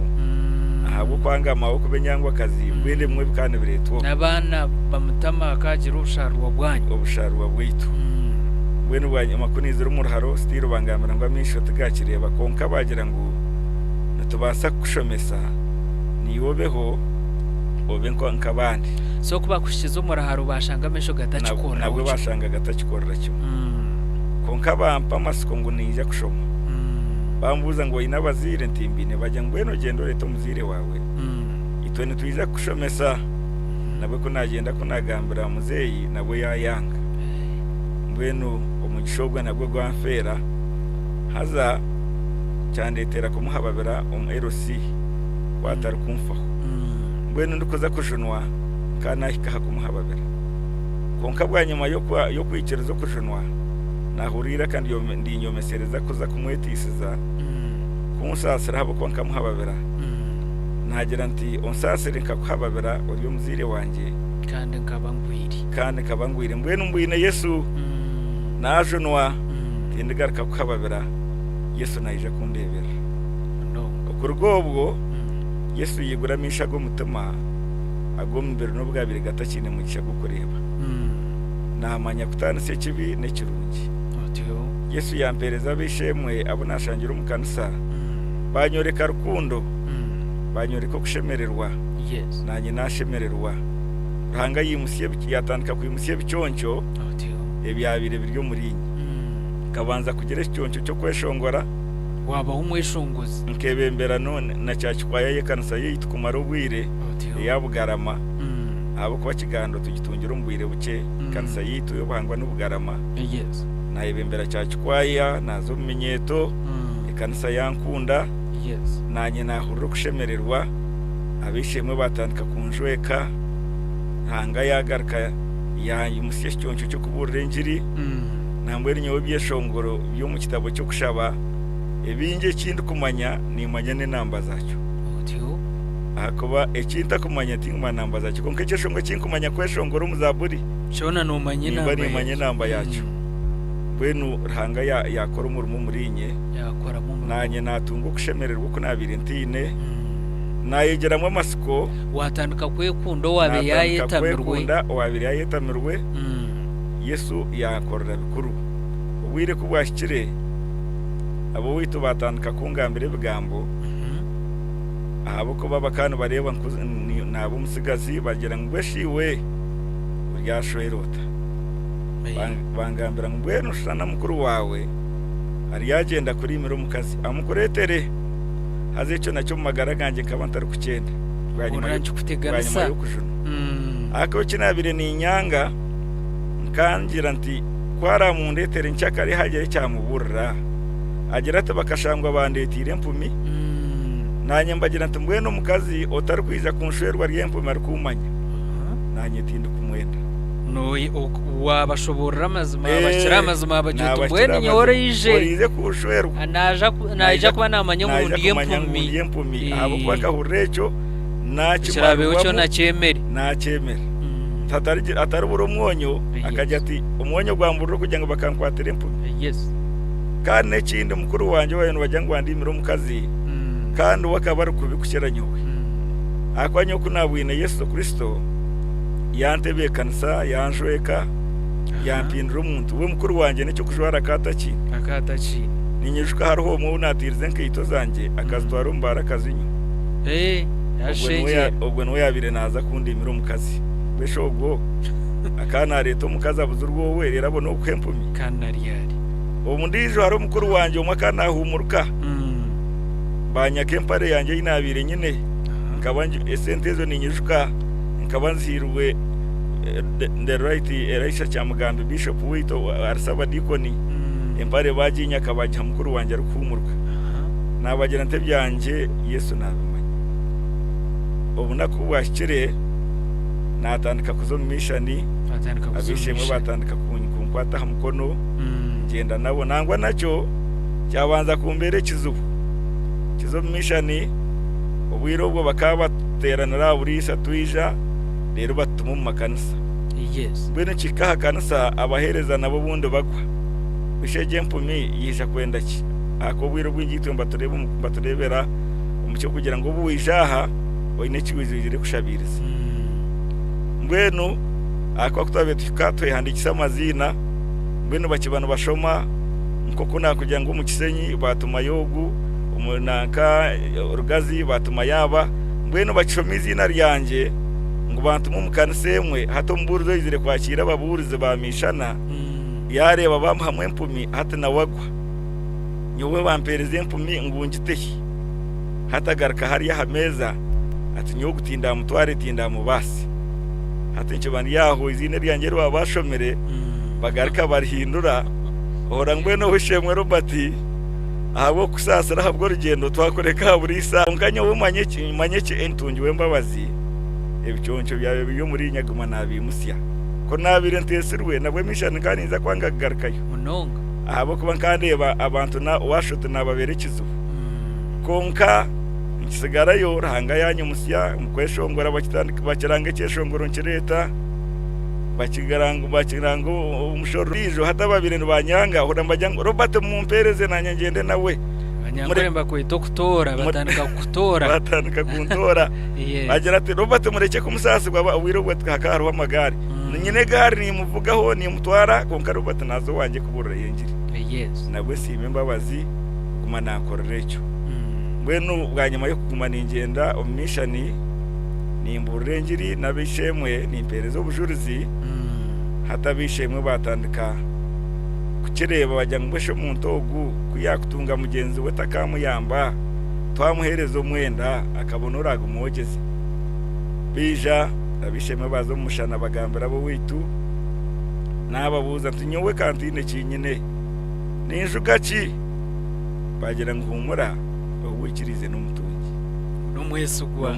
ahubwo kwanga amaboko benyangwa akazi mbwende mwe bikane biretwo nabana bamutama akagira ubusharwa bwitu mbwene ubanye makunizira umurharo stiro bangamira ngo amisho tugakireba konka bagira ngo natubasa kushomesa niyobeho obe nkabandi so kuba kushizo umurharo bashanga mesho gatachikora nabwo bashanga gatachikora cyo konka bampa masiko ngo nija kushoma bambuza ngo inabazire ntimbine bajya ngweno gendo leto muzire wawe itwe nitwiza kushomesa nabwo kunagenda kunagambira muzeyi nabwo yayanga ngweno omugishobwa nabwo gwamfera haza cyandetera kumuhababira LC watari kumfaho ngweno ndikoza kujunwa kana hikaha kumuhababira konka bwa nyuma yo kwikirizo kujunwa nahurira kandi ndi nyomesereza kuza kumwetisiza kumusasira habo konka muhababira nagira nti onsasire nkakuhababira uri muzire wanje kandi nkabangwire mbwene mbwine Yesu najunwa tindigaruka kuhababira Yesu naije kundebera kurugobwo Yesu yiguramisha go mutuma agombere n'ubwabire gatakine mu gisha gukoreba namanya kutanise kibi n'ikirungi Yesu yampereza bishemwe abo nashangira umukanisa banyoreka rukundo banyoreka kushemererwa nanye nashemererwa ruhanga yimusiye yatandika kuyimusiye bicyoncho ebyabire biryo murinyi kabanza kugera icyoncho cyo kweshongora waba umweshongozi nkebembera none na cyakikwaya yekanisa yitkumara ubwire yabugarama abo kuba kigando tugitungira umbwire buke kanisa yitu yo bangwa n'ubugarama nayebembera cyakikwaya nazo bimenyeto ikanisa yankunda nanye nahurura kushemererwa abishemwe batandika kunjweka hanga yagarka yayimusiye cyoncho cyo kuburira injiri nambwere nyowe byeshongoro byo mu kitabo cyo kushaba ebinge kindi kumanya nimanya n'inamba zacyo akuba ekinta kumanya tinguma namba zacyo konke cyeshongo kinkumanya kweshongoro muzaburi shona no manye namba yacyo bwenu rhanga yakora umurimo murinye yakora mu nanye natungo kushemererwa ko nabiri ntine nayegeramo amasiko watandika kwekundo wabe yayetamirwe Yesu yakorera bikuru ubwire kubwashikire abo witu batandika kungambire bigambo abo ko babakano bareba nabo musigazi bagira ngo beshiwe uryashoherota bangambira ngo bwenu shana mukuru wawe ari yagenda kuri miro mukazi amukuretere hazico nacyo magara ganje kabantari kugenda bwanyuma yo kujuna ako kinabire ni nyanga nkangira nti kwara mu ndetere ncyakari hagere cyamuburra agira ati bakashangwa bandetire mpumi nanye mbagira nti mbweno mukazi otari kwiza kunshwerwa ryempumi ari kumanya nanye tindi kumwenda noyi wabashoborera amazima abakira amazima abajuto mbwene nyore yije kushwerwa naja kuba namanya ngo yempumi abo bakahurecho nakirabeho cyo nakemere atari buri umwonyo akajya ati umwonyo gwamburura kugira ngo bakankwatire impumi kandi n'ikindi mukuru wanjye wayo bajya ngo bandimire umukazi kandi wakaba ari kubikukira nyowe akwanya ko nabwine Yesu Kristo yantebeye kanisa yanjweka yampindura umuntu we mukuru wanjye nicyo kujwara akataki ninyishwa hariho mu natirize nkito zanjye akazitwara umbara akazinyo ubwo nwe yabire naza kundimira umukazi beshogo akana leta umukazi abuze urwowe rero abona ukwempumi kanariyari ubu ndijo hari umukuru wanjye umwe akanahumuruka banyakempare yanjye y'inabire nyine nkabanje esentezo ninyishuka nkabanzirwe the right Elisha Cyamugambe Bishop wito arsaba dikoni empare baginya kabajya mukuru wanje rukumurwa nabagira nte byanje Yesu nabimanye ubu nakubashikire natandika kuzo mishani abishimwe batandika kunkwata hamukono ngenda nabo nangwa nacyo cyabanza kumbere kizubu kizo mishani ubwiro bwo bakaba bateranira buri satwija rero batuma mu makanisa yes bwene kikaha kanisa abahereza nabo bundi bagwa bisheje mpumi yisha kwenda ki akobwiro bw'ingitwe mbaturebera umucyo kugira ngo buwijaha oyine kiwizire kushabiriza mbwenu akwakutabye tukatwe handikisa amazina mbwenu bakibano bashoma nkoko nakugira ngo mu Kisenyi batuma yogu umunaka rugazi batuma yaba mbwenu bakishoma izina ryanje ngo bantuma mu kanisemwe hato mburuzo yizire kwakira ababurize bamishana yareba bamuhamwe mpumi hata nawagwa nyowe bampereze mpumi ngungitehi hatagaruka hariya hameza ati nyo gutinda mutware tinda mu basi hata icyo bandi yaho izine ryanjye rwabashomere bagaruka barihindura ora ngwe no hushemwe Robert ahabo kusasara habwo rugendo twakoreka buri saa unkanyo manyeki entungiwe mbabazi ebicyoncho byawe byo muri nyaguma nabimusya ko nabire ntesirwe nabwe mishani kandi nza kwangagarukayo munonga ahabo kuba kandeba abantu na washote nababerekizo konka nkisigarayo rahanga yanyu musya mukweshongora bakitandika bakiranga cyeshongoro nkireta bakirango umushoro rijo hata babire banyanga hora mbajyango Robert mumpereze nanye ngende nawe muremba kwito kutora batandika kuntora bagira ati Robert mureke kumusasi baba wirobwe twaka Rw'Amagara nyine gari ni muvugaho ni mutwara konka Robert nazo wanje kubura yengiri yes nabwe sime mbabazi kuma nakorerecho bwenu bwanyuma yo kuguma ningenda omishani nimburengiri nabishemwe nimperezo bujurizi hata bishemwe batandika kukireba bajya ngwesho mu ntogu kuyakutunga mugenzi we takamuyamba twamuherezo mwenda akabona uraga umwogezi bija nabishemwe bazo mushana bagambira bo witu nababuza tunyowe kantine kinyine ninjuga ki bagira ngumura wikirize n'umutungi n'umwesugwa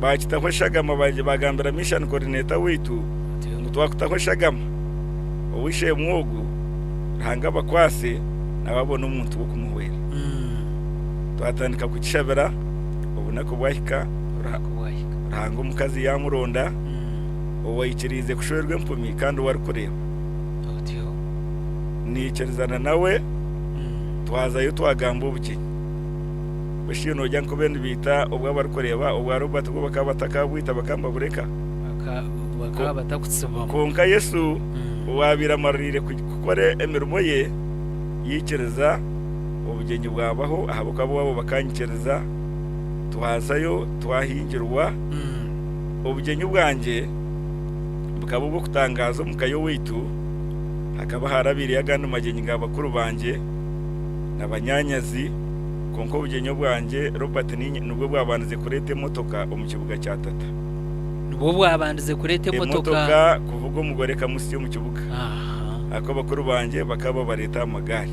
bakitaho shagama baje bagambira mission coordinator witu ngo twakutaho shagama uwishe mwogu hanga bakwase nababona umuntu wo kumuhwera twatandika kukishabera ubona ko bwahika hanga umukazi yamuronda uwayikirize kushorerwe mpumi kandi wari kureba nikirizana nawe twazayo twagamba ubuki bashino jya nkobende bita ubwo bari kureba ubwa Robert bwo bakabataka bwita bakamba bureka bakabatakutsuba konka Yesu wabira marire kukore emirimo ye yikiriza ubugenyi bwabaho ahabuka bo bakanyikiriza twazayo twahingirwa ubugenyi bwanje bukaba bwo kutangaza mukayo witu hakaba harabiri yagana magenyi ngabakuru banje nabanyanyazi konko bugenyo bwanje Robert nubwo bwabanze kurete motoka mu kibuga cya Tata nubwo bwabanze kurete motoka kuvuga umugore kamusi mu kibuga ako bakuru banje bakaba bareta amagari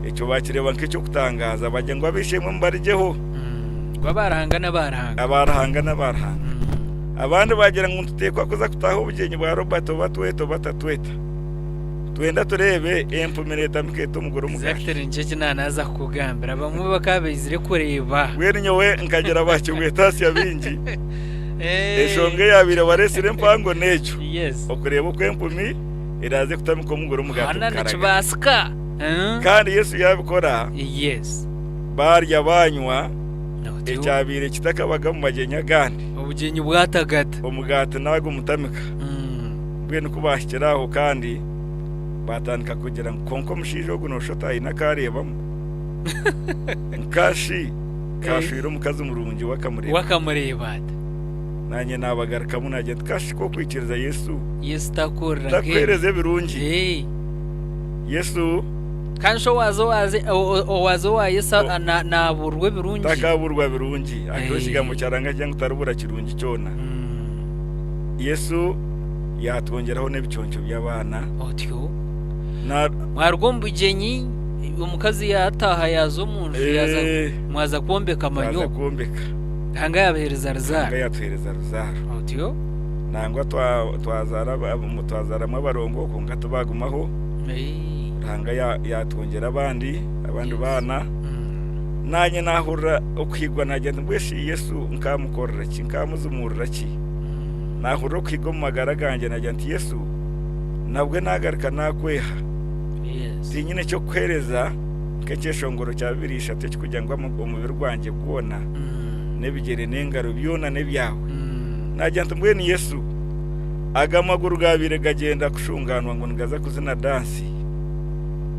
icyo bakireba nk'icyo kutangaza bajya ngo abishimwe mbarijeho babaranga n'abarahanga abandi bagira ngo tutekwa kuza kutaho ubugenyi bwa Robert batatweta twenda turebe empumereta miketo mugoro mugashi exactly nje nanaza kugambira bamwe bakabizire kureba wene nyowe nkagera bakigwetasi yabingi eshonge yabire baresire mpango necho yes okureba uko empumi iraze kutamiko mugoro mugato karaga kibaska kandi Yesu yabikora yes barya banywa ecyabire kitakabaga mu magenya gandi ubugenyi bwatagata umugati nawe gumutamika bwene kubashikiraho kandi batandika kugira ngo konko mushijo guno shota inakareba kashi kashiro mukazi murungi wakamureba nanye nabagaruka munajye kashi ko kwikiriza Yesu takorra takwereze birungi Yesu kansho wazo wayesa naburwe birungi takaburwa birungi akoshiga mu cyaranga cyangwa utarubura kirungi cyona Yesu yatwongeraho nebicyoncho by'abana mwarwo mbugenyi umukazi yataha yazo munju yaza mwaza kuombeka amanyo kuombeka hanga yabahereza rozari hanga yatuhereza rozari otyo nangwa twazara abarongo kunga tubagumaho hanga yatwongera abandi bana nanye nahura ukwigwa nagenda mbweshi Yesu nkamukorera ki nkamuzumurira ki nahura ukwigwa mu magara ganjye nagenda Yesu nabwe nagaruka nakweha nyine cyo kwereza kekeshongoro cya 23 kugira ngo umubiri rwanjye bwona nebigere n'engaro byona nebyawe najya mbwe ni Yesu agamaguru gabire gagenda kushunganwa ngo ngaza kuzina dansi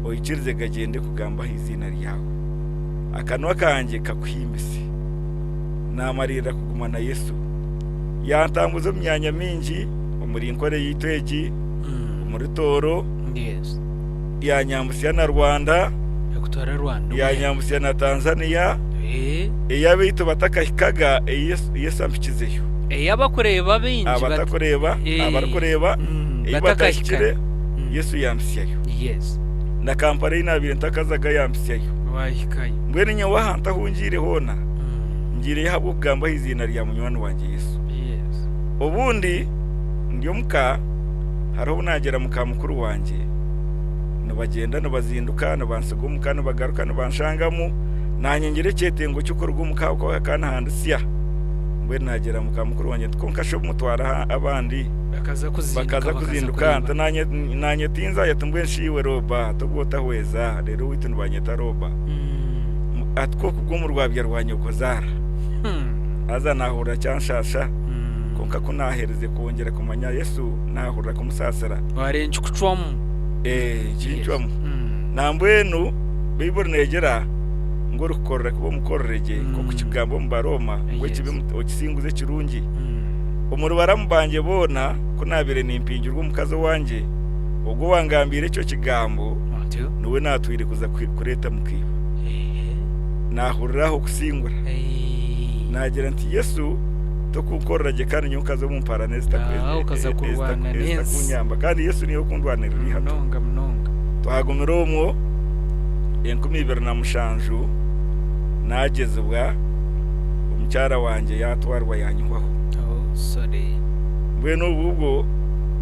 oyikirize gagende kugamba izina ryawe akanwa kanje kakwimbise namarira kugumana Yesu yantambuzo myanya mingi umurinkore yitweji umuritoro ya Nyambusiya na Rwanda yakutwara Rwanda ya Nyambusiya na Tanzania eyabitu batakahikaga Yesu ampikizeyo eyabakureba bingi abatakureba abarakureba batakahikire Yesu yamsiyayo na Kampala inabire ntakazaga yamsiyayo wahikaye mbwene nyawa hanta hungire hona ngire habwo kugamba izina rya munywani wanje Yesu ubundi ndiyo muka hariho nagera muka mukuru wanje bagenda nabazinduka nabansiga umukano bagaruka nabanshangamu nanyengere cyetengo cyukorwa umukako akana handisiya mbwe nagera mukamukuru wanje tkonkasho mutwara abandi bakaza kuzinduka nanye tinza yatumbwe nshiwe roba tugota hweza rero witu banyeta roba atko kugumur rwabya rwanye kozara aza nahura cyanshasha konka kunahereze kongera kumanya Yesu nahura kumusasara warenje kucwamu jinjwamu nambwenu Bible negera ngo rukorera kubo mukorerege ko kukigambo mbaroma ngo kibe okisinguze kirungi umuru baramubanje bona kunabire nimpingirwa umukazo wanje ubwo wangambire cyo kigambo nuwe natwire kuza kureta mukiba nahuriraho kusingura nagira nti Yesu tokukorerage kandi nyukazo mu paranezi takweze ukaza kurwana neza kunyamba kandi Yesu niyo kundwanirira mnonga twagumiromo 2027 nagezebwa umucyara wanje yatwarwa yanywaho sorry mbweno ubwo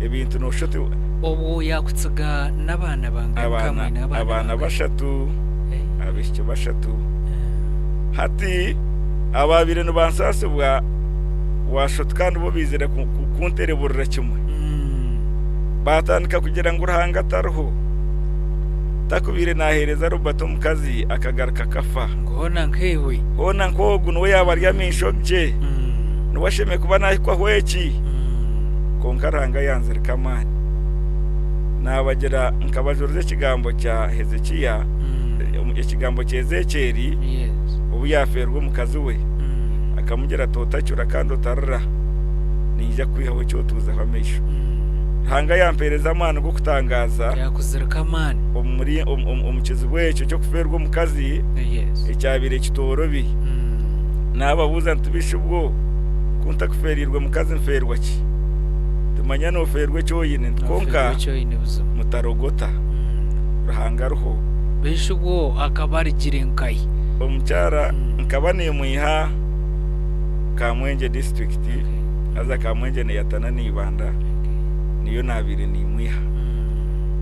ebintu no shote obu yakutsuga nabana bangana abana bashatu abishyo bashatu hati ababire no bansasubwa washot kandi bo bizira kuntereburira kimwe batandika kugira ngo urahanga taruho takubire nahereza Robert mukazi akagaruka kafa ngona nkewe hona nkogu no yabarya minshogje no washeme kuba nahikwa hweki konkaranga yanzira kamani nabagera nkabajurze kigambo cya Hezekiya ikigambo cyezekeri ubu yaferwa mukazi we akamugera totacyura kandi utarra ninjya kwihawe cyo tuza hamisho hanga yampereza amana go kutangaza yakuzirika amana umuri umukizi wecyo cyo kuferwa mukazi icyabire kitorobi nababuza ntubishe ubwo kunta kuferirwa mukazi mferwa ki tumanya no ferwe cyo yine konka mutarogota rahanga ruho bishe ubwo akabari girenkai umucyara nkabane muiha Kamwenje district aza Kamwenje ne yatana nibanda niyo nabire ni mwiha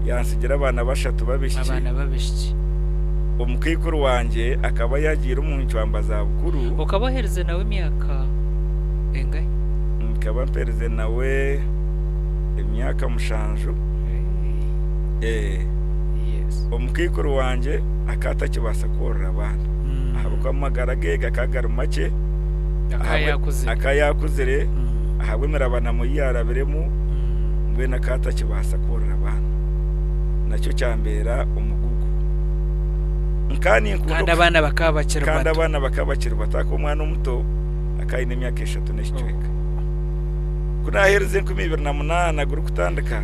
yansigira abana bashatu babishiki umukikuru wanje akaba yagira umuntu wambaza bukuru ukabahereze nawe imyaka engahe nkaba mpereze nawe imyaka mushanju umukikuru wanje akata kibasa korora abana ahabuka amagara gega kagara make akayakuzire ahabwemera abana mu yarabiremu mbwe nakata kibasa korora abana nacyo cyambera umugugu kandi abana bakabakira batako umwana umuto akayine imyaka 3 n'icweka kunahereze 2028 guru kutandika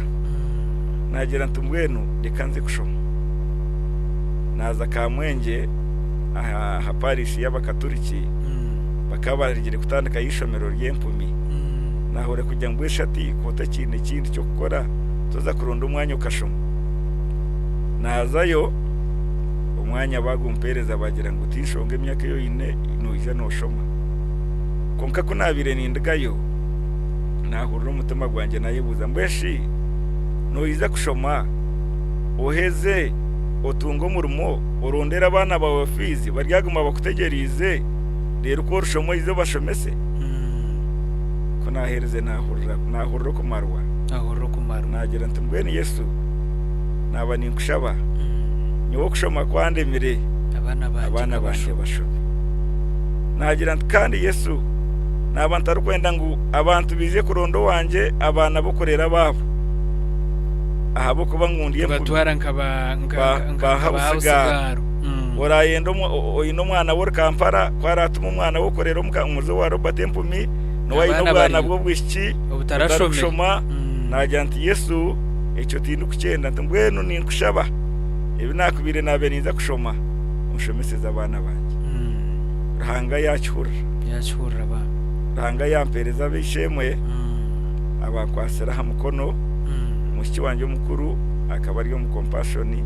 nagira ntumbwenu rikanze kushoma naza Kamwenje aha Paris y'abakaturiki bakabarigire kutandika yishomero ry'empumi nahore kujya ngweshati kota kindi cyo gukora tuza kurunda umwanya ukashoma nazayo umwanya bagumpereza bagira ngo utishonga imyaka yo ine nuja noshoma konka kunabire nindigayo nahurura umutima gwanjye nayibuza mbweshi nuyiza kushoma oheze otungo murumo urondera abana bawe fizi baryaguma bakutegerize rero ko rushomo izo bashomese ko nahereze nahurura kumarwa nagira nti mbweni Yesu naba ninkushaba niwo kushoma kwandemire abana banje bashome nagira nti kandi Yesu naba ntarukwenda ngo abantu bize kurondo wanje abana bokorera babo ahabo kuba ngundiye batwara nk'abahabusigaro orayendo oyino mwana wo Kampala kwaratuma umwana wo korera umuzo wa Robert Empumi no wayino bwana bwo bwishiki utarashoma nagira nti Yesu icyo tindu kucyenda mbwenu ninkushaba ibi nakubire nabe niza kushoma ushomeseza abana banje rahanga yachura ba rahanga yampereza bishemwe abakwasera hamukono mushiki wanje mukuru akaba ari mu compassion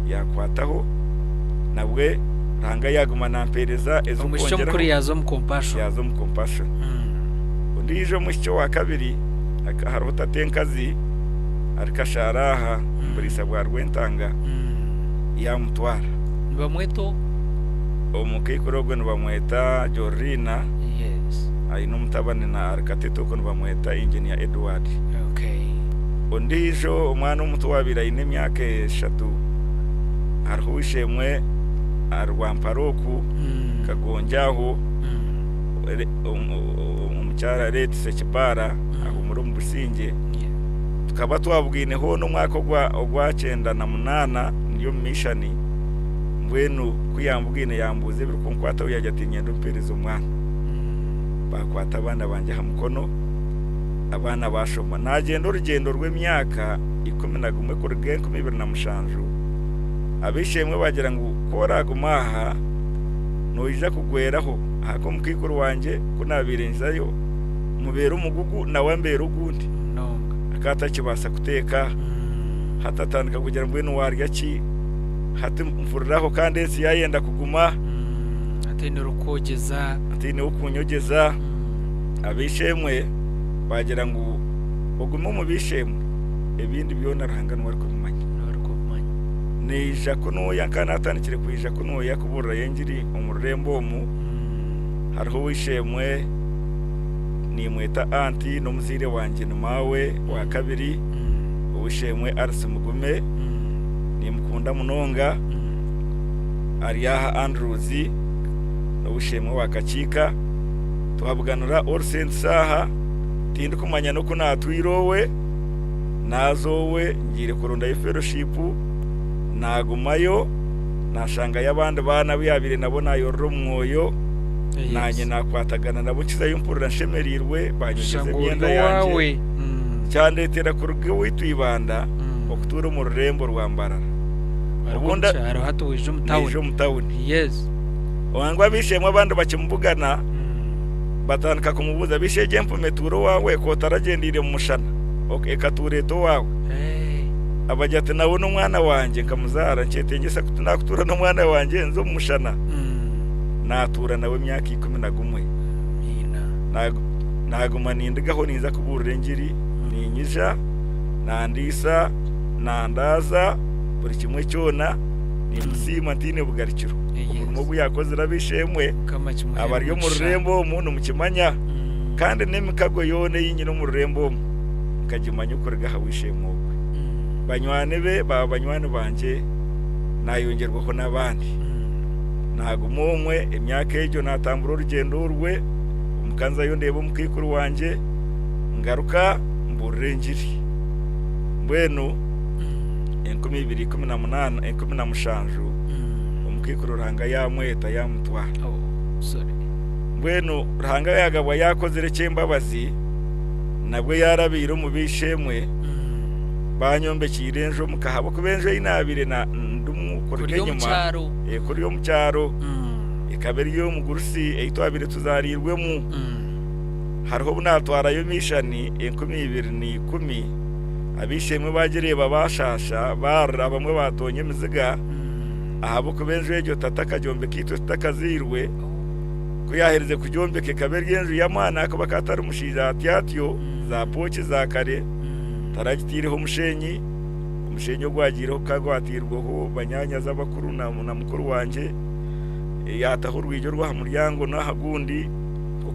yakwataho nabwe rahanga yaguma nampereza ezo kongera mushiki mukuru yazo mu compassion undijo mushiki wa kabiri akaharuta tatenkazi arikasharaha mburisa bwa Rwentanga yamutwara bamweto omukikorogo nibamweta Jorina ayino mutabane na arkateto ko nibamweta engineer Edward ondijo umwana umutwabira ine myaka 3 arhushemwe arwamparoku kagonjaho umucyara leta sekibara aho muri Businge tukaba twabwineho no mwaka ogwa 98 niyo mishani mbwenu kuyambwine yambuze biri kunkwata uyajyatinye ndumpereza umwana bakwata abana banje hamukono abana bashoma nagenda urugendo rw'imyaka 11 kuri 2007 abishemwe bagira ngo koragumaha noija kugweraho hako mukikuru wanje kunabirenzayo mubera umugugu nawe mbera ugundi akata kibasa kuteka hatatandika kugira mbwenu warya ki hati mfuriraho kandi ensi yayenda kuguma atene rukogeza atene ukunyogeza abishemwe bagira ngo ugume mu bishemwe ebindi byona rahanganwa ariko mumanya neja kuno yankana atanikire kwijja kuno yakubura yengiri umurembo mu hariho wishemwe ni mweta anti no muzire wanje namawe wa kabiri wishemwe arse mugume ni mukunda munonga ariyaha Andrewzi no wishemwe wakachika tuhabuganura Orsent saha tindi kumanya no kunatwirowe nazowe ngire kurunda fellowship nagumayo nashanga yabandi bana byabire nabo nayorro mwoyo nanye nakwatagana nabo kiza yumpurira nshemerirwe banyugeze myenda yanje cyane tera kuruge witwibanda okutura mu rurembo Rw'Amagara ubunda aro hatuje mutawuni yes wangwa bishemwe abandi bakimubugana batanka kumubuza bisheje mpumeturo wawe ko taragendire mu mushana okay katureto wawe abajyate nabona umwana wanje nkamuzara ncetengesa kutunakutura no mwana wanje nzo mushana natura nawe myaka 11 naguma nindigaho niza kuburira ngiri ninyija nandisa nandaza buri kimwe cyona nimusima ntine bugarikiro umurimo buyakoze rabishemwe abaryo mu rurembo umuntu mukimanya kandi nemikago yone yinyino mu rurembo kajimanya ukuriga hawishemwe banywane be banywane banje nayongerwaho nabandi nagumumwe imyaka ejo natambura urugendo rwe umukanza yo ndebo mukikuru wanje ngaruka mburengiri mbwenu 2018 umukikuru ranga yamweta yamutwa mbwenu ranga yagabwa yakoze rekembabazi nabwo yarabira mu bishemwe banyombe kirenjo mukahabo kubenje inabire na ndumu kurike nyuma kuri yo mucyaro ikaberi yo mugurusi eitwabire tuzarirwemu hariho bunatwara yo mishani 2010 abishemwe bagereba bashasha bara bamwe batonye imiziga ahabo kubenje iryo tata kajombe kito takazirwe kuyahereze kujombe ke kaberyenju yamana akaba katari umushiza atyatyo za poche za kare taragitireho umushenyi ogwagireho kagwatirwaho banyanya z'abakuru na mukuru wanje yataho rwijyo rwa muryango nahagundi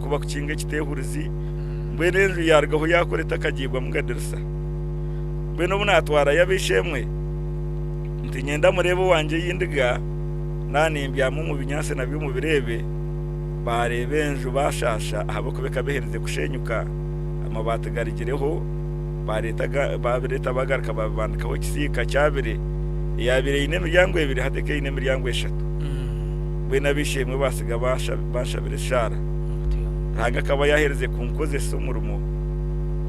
kuba kukinga kitehurizi mbwenenju yargaho yakoreta kagibwa mugadersa bweno bunatwara yabishemwe ntinyenda murebo wanje yindiga nanimbyamo mu binyase nabyo mu birebe barebenju bashasha ahabo kubeka behereze kushenyuka amabati garigireho bareta bagaraka babandikaho kisika cyabire yabire ine miryango ibiri hateke ine miryango eshatu bwe nabishemwe basiga bashabire shara hanga kaba yahereze kunkoze sumurumo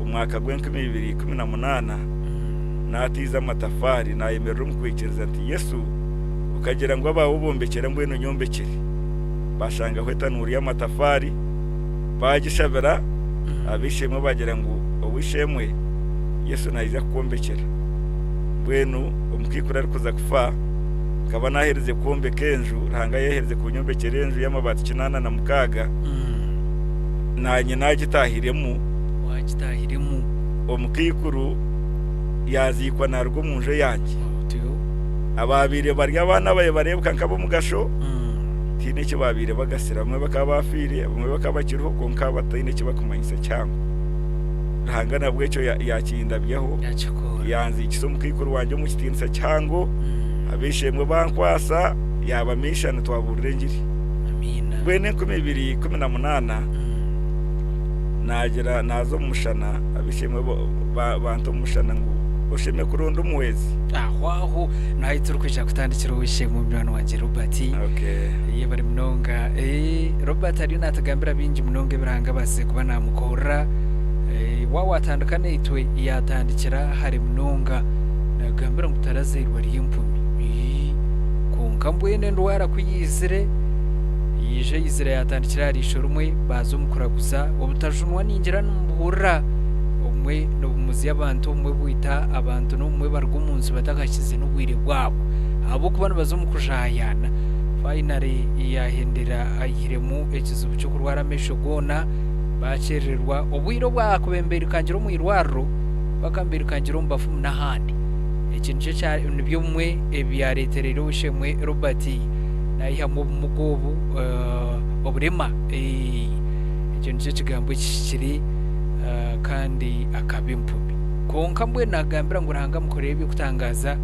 umwaka gwenke 2018 natiza amatafari nayemerera umukwikiriza ati Yesu ukagira ngo abawubombekera mbweno nyombekere bashanga hwetanuri y'amatafari bagishabira abishemwe bagira ngo ubishemwe Yesu nayiza kukombekera bwenu umukikura ari kuza kufa kaba nahereze kombe kenju ranga yehereze kunyombekera enju y'amabati kinana na mukaga nanye nagitahiremu wagitahiremu umukikuru yazikwa narwo munje yanjye ababire barya abana baye barebuka nkabo mugasho tine cyo babire bagasira bamwe bakabafire bamwe bakabakiriho konka batine cyo bakumanyisa cyangwa hangana bweco yakindabyeho yanzi ikiso mukikuru wanje mu kitinsa cyango abishemwe bankwasa yabamisha ntwaburire ngiri amina bwene 2018 nagira nazo mushana abishemwe bantu mushana ngo usheme kurundo umwezi ahwaho nahituru kwija kutandikira ubishemwe mwana wanje Robert okay bari mnonga Robert ari natagambira bingi mnonge biranga base kuba namukora wawatandukane itwe yatandikira hari mnonga nagambira ngutarazerwa riyimpumi konka mbwene ndwara kuyizire yije yizire yatandikira ari ishorumwe bazo mukuraguza obutajunwa ningira n'umbuhura umwe no bumuzi y'abantu umwe bwita abantu no umwe bargumunsi batakakize n'ubwire bwabo abo kubana bazo mukujayana finally yahendera ayiremu ekizubu cyo kurwara mesho gona bacererwa ubwiro bwakubembera kanjiro mu irwaro bakambira kanjiro mbafu nahandi ikintu cyo cyari nibyo mwe ebyareterero ushemwe Robert nayiha mu mugobo oburema ikintu cyo kigambo kikiri kandi akabimpumi konka mbwe nagambira ngo ranga mukoreye byo kutangaza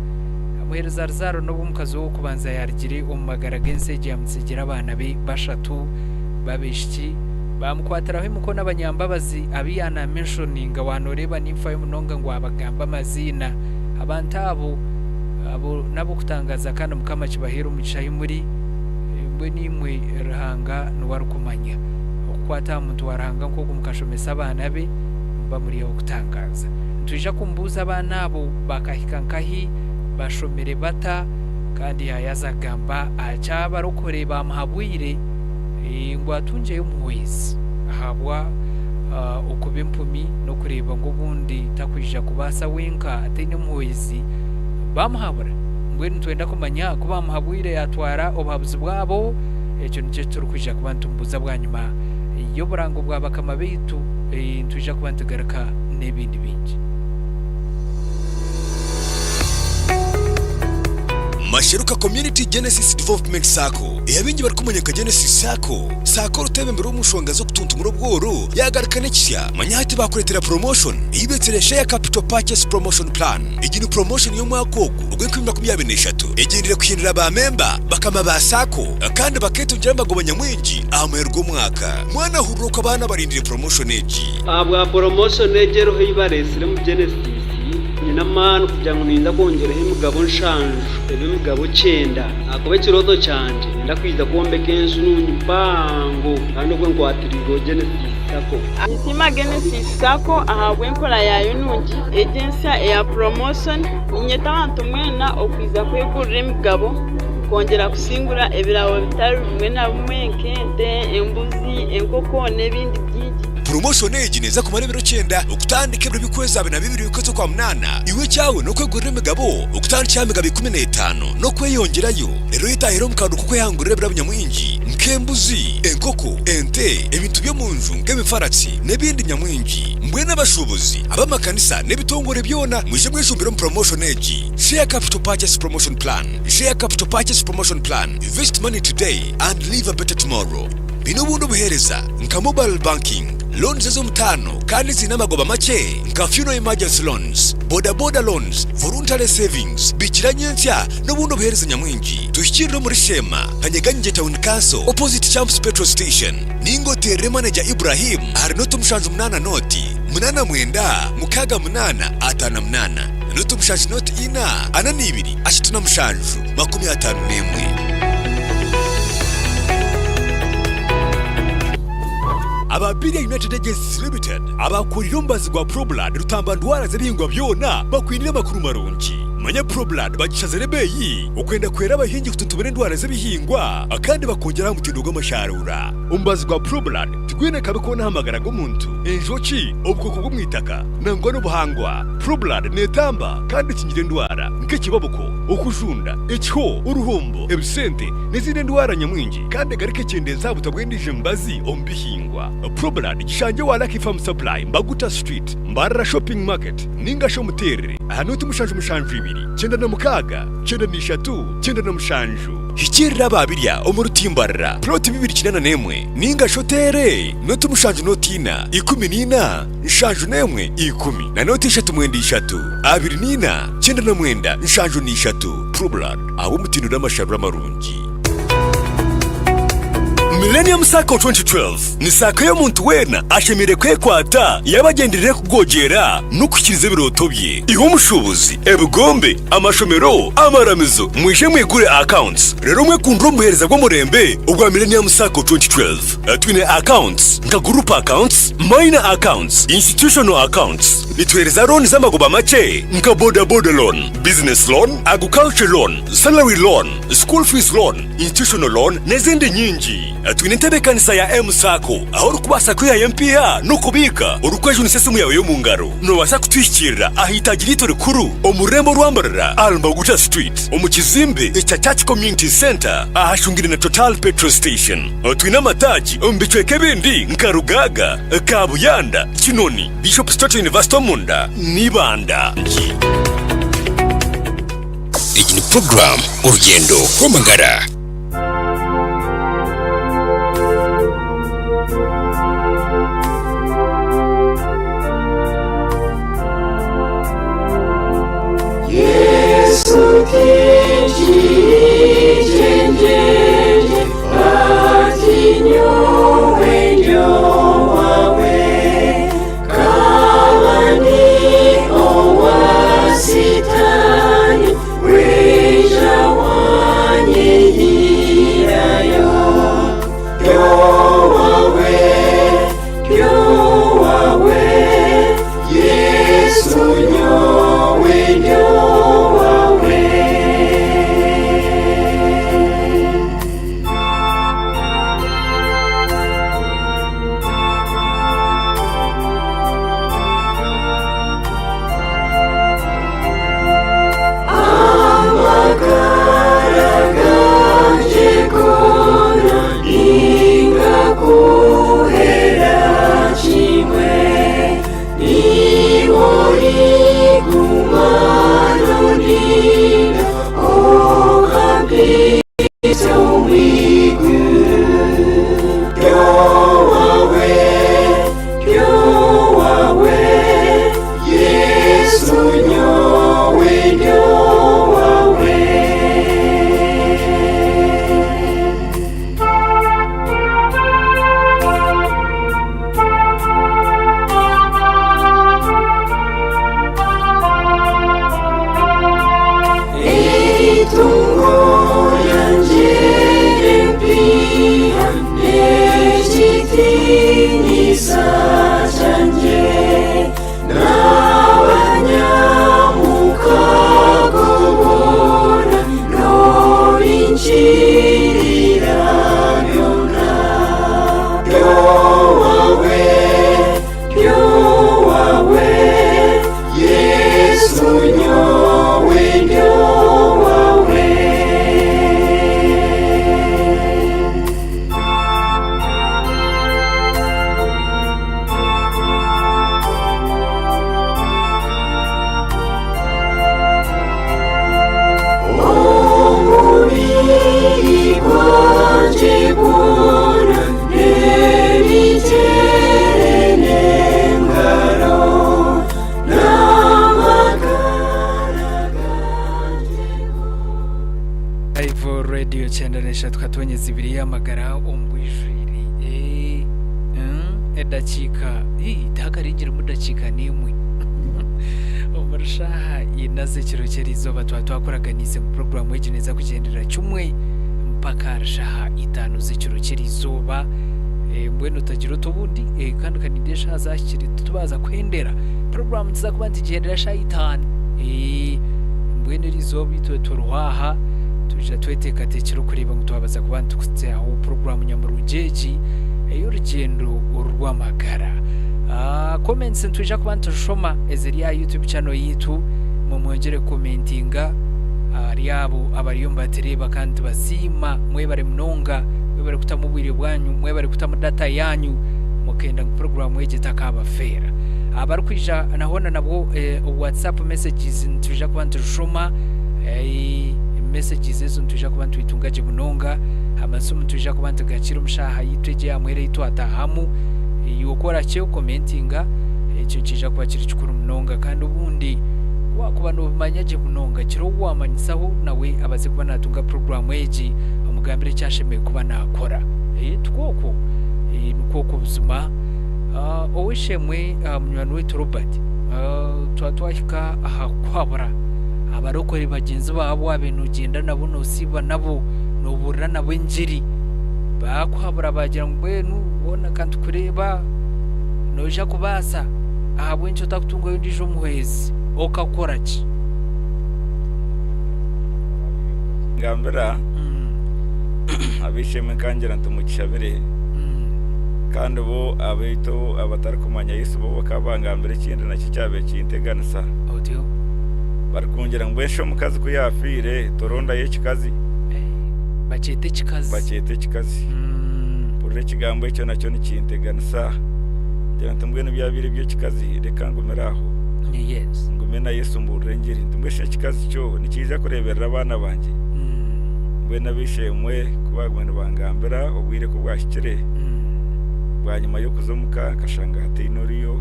amuhereza zaro no bumukazo wo kubanza yarigire Omagara gense jamusigira abana be bashatu babishiki bamukwataraho imuko n'abanyambabazi abiyana mentioning abanoreba n'imfa y'umunonga ngo abagamba amazina abantu abo nabo kutangaza kandi mukama kibahera umucayi muri mbwe nimwe rahanga n'uwarukumanya okukwata umuntu waranga nko kumukashomesa abana be bamuri yo kutangaza tuje kumbuza abana abo bakahikankahi bashomere bata kandi yazagamba acyaba rokore bamuhabwire ngo atunje y'umuhwezi ahabwa ukubimpumi no kureba ngo bundi takwija kubasa wenka atene muhwezi bamuhabura ngwe ntwenda kumanya kuba muhabwire yatwara obabuzi bwabo ecyo nje turukwija kubantu mbuza bwanyuma iyo burango bwabakama bitu ntuje kubantugaraka n'ibindi bingi Masheruka Community Genesis Development Sacco yabingi bari kumanyaka Genesis Sacco rutebe mbere umushonga zo kutunta muri bworo yagarukane kisya manyati bakuretera promotion ibetsere share capital purchase promotion plan igini promotion yo mwakogo ubwo 2023 egendere kwinira ba member bakama ba Sacco kandi baketungira mbagobanya mwingi amergo mwaka mwana huruka abana barindire promotion eji abwa promotion ejero hibaresire mu Genesis nyinamana kugira ngo ninda kongera imugabo nshanje ebimugabo 9 akobe kiroto cyanje ndakwiza kuombe kenzu n'umbango kandi ubwo ngwatirirwa Genesis Sacco Nisima Genesis Sacco ahabwe nkora yayo nungi agency ya promotion nyeta abantu mwena okwiza kwegurira imugabo kongera kusingura ebirawo bitari bimwe na bimwe nkente embuzi enkoko n'ebindi byingi promotion egi neza ku marebero 9 ukutandika ibiro bikweza 22 bikoze kwa munana iwe cyawe no kwegurira imigabo ukutandika imigabo 15 no kweyongerayo rero yitahira mu kantu kuko yangurira by'abanyamwingi nkembuzi enkoko ente ebintu byo munzu nk'emifaratsi n'ebindi nyamwingi mbwe n'abashobozi abamakanisa n'ebitongore byona muje mwishumbira mu promotion egi share capital purchase promotion plan invest money today and live a better tomorrow bino bundu buhereza nka mobile banking loans zo mutano kandi zinamagoba make nka funeral emergency loans boda loans voluntary savings bikiranye ntya no bundu buhereza nyamwingi dushyirira muri shema hanyeganye town council opposite Champs petrol station ningo tere manager Ibrahim ari no tumushanje 8 noti 89 mukaga 8 atana 8 no tumushanje noti ina ana 2 ashituna mushanju 51 Ababiria United Agencies Limited abakurira umbazi gwa ProBlood rutamba ndwara z'ibihingwa byona bakwinira makuru marungi manya ProBlood bagishaze rebeyi ukwenda kwera abahingi kututubere ndwara z'ibihingwa akandi bakongera umutindo gw'amasharura umbazi gwa ProBlood tugwine kabikona hamagara g'umuntu enjoki ubwoko bwo mwitaka nangwa n'ubuhangwa ProBlood netamba kandi kingire ndwara nk'ikibaboko ukujunda ikiho uruhombo ebisente n'izindi ndwara nyamwingi kandi garike cyendeza butabwendije mbazi ombihingwa ProBlood gishanje wa Lucky Farm Supply Mbaguta Street Mbarara Shopping Market ningasho muterere ahantu tumushanje umushanju 2 cyenda na mukaga cyenda ni 3 cyenda na mushanju hikirira babirya omurutimbarara plot 2 ningasho tere no tumushanju notina 10 nshanju nemwe 10 na noti 3 2 cyenda na mwenda nshanju ni 3 ProBlood abo mutino n'amasharura marungi Millennium Circle 2012 ni saka yo muntu wena ashemire kwekwata yabagenderere kugogera no kukiriza biroto bye iho mushobozi ebugombe amashomero amaramizo mwishe mwigure accounts rero mwe kundro muhereza gwo murembe ubwa Millennium Circle 2012 twine accounts nka group accounts minor accounts institutional accounts nitwereza loan z'amagoba make nka boda loan business loan agriculture loan salary loan school fees loan institutional loan nezindi nyingi twine tebekanisa ya M-Sako aho rukubasa kuya MPA no kubika urukweje unisesimu yawe yo mu ngaro no basa kutwishikirira ahitagira itore kuru omurembo Rw'Amagara Almbaguta Street omukizimbe cha Church Community Center ahashungire na Total Petrol Station twine amataji ombicweke bindi nkarugaga kabuyanda Kinoni Bishop State University Munda nibanda iyi ni program Orugyendo Rw'Amagara Sitani, weja wanye zibiri y'amagara ombwijiri edakika itakaringira mudakika nimwe umurushaha inaze kiro cyerizo twakoraganize mu program y'egeneza kugendera cyumwe mpaka rashaha itanu z'ikiro cyerizoba mbwenu utagira utubundi kandi kanidesha hazakiri tubaza kwendera program tuzakubanza igendera sha itanu mbwenu rizoba turuhaha tuje tweteka tekero kureba ngo tubabaza kubanza kutse aho program nyamurugeji y'Urugendo Rw'Amagara. Comments tuje kubanza shoma ezeri ya YouTube channel yitu mumwongere commentinga ryabo abariyomba tereba kandi basima mwebare mnonga mwebare kutamubwire bwanyu mwebare kutamu data yanyu mukenda program yeje takabafera abari kwija nahona nabo WhatsApp messages tuje kubanza shoma messages ezo tuje kubanza itungaje munonga amasomo tuje kubanza gaciro mshaha yitweje amwere yitu atahamu yokora cyo commentinga icyo kija kuba kiri cyukuru munonga kandi ubundi wakuba no manyaje munonga kiro wamanyisaho nawe abaze kuba natunga program yeji umugambire cyashemeye kuba nakora twoko nuko buzima owishemwe munywano wetu Robert twatwahika aha kwabura abarokore bagenzi babo abintu genda nabo nosiba nabo noburana nabo injiri bakwabura bagira ngo benu bona kandi kureba noja kubasa ahabwe nco takutunga yondijo muhezi okakoraki ngambira abishemwe kangira ntumukishabire kandi bo abito abatari kumanya Yesu bo bakabangambira ikindi nacyo cyabe kinteganisa audio barikongera ngo esho mukazi ko yafire toronda y'ikikazi bacete kikazi pure kigambo icyo nacyo nikinteganisa ngira ntumbwe n'byabire byo kikazi reka ngumeraho yes ngumena Yesu mburengeri ntumbeshe kikazi cyo nikiza kureberera abana banje bwe nabishemwe kubagwena bangambira ubwire ko bwashikire bwanyuma yo kuzomuka kashanga hatinoriyo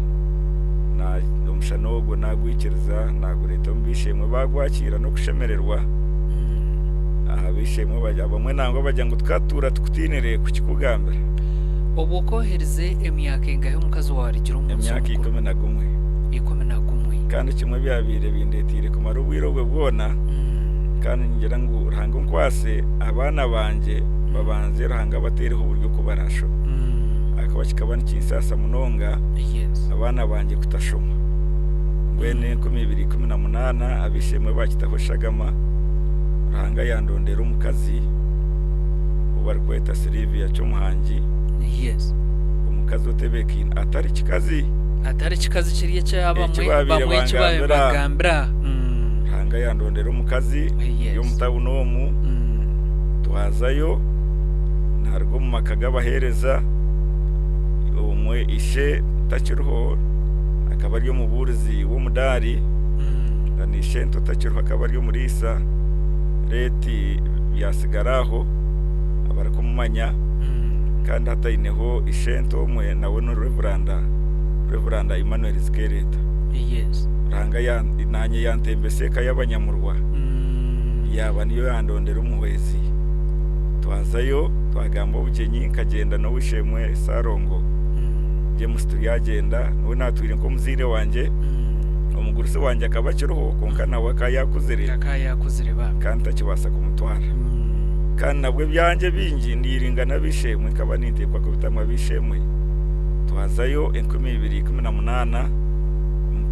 na umushanogo nagwikiriza nagureta mbishemwe bagwakira no kushemererwa abishemwe bajya bamwe nango bajya ngo twatura tukutinire ku kikugambira obukohereze emyaka ingahe mukazi warigiro umunsi emyaka 11 kandi kimwe byabire bindetire kumara ubwiro bwe bwona kandi ngira ngo rango nkwase abana banje babanze ranga batereho uburyo kubarasho akaba kikabana kinsasa munonga abana banje kutashoma gwene 2018 abishemwe bakitaho shagama ranga yandondera umukazi ubari kweta Silvia cyo muhangi umukazi utebeki atari kikazi kiriye cyabamwe bagambira ranga yandondera umukazi yo mutabunomu twazayo narwo mu makaga bahereza umwe ishe takiruho akaba ari yo muburizi wo mudari anishe ntotakiruho akaba ari yo murisa leti yasigaraho abarakumumanya kandi hatayineho ishento umwe nawe no Reverend Emmanuel Skeleta ranga inanye yantembeseka y'abanyamurwa yaba niyo yandondera umuhwezi twazayo twagamba ubugenyi kagenda no wishemwe Sarongo je musturi yagenda no natwire ko muzire wanje umuguruse wanje akabakiruho konkana wakayakuzire ba kandi takibasa kumutwara kandi nabwe byanje bingi ndiringana bishemwe kaba nintekwa ko bitamwa bishemwe twazayo 2018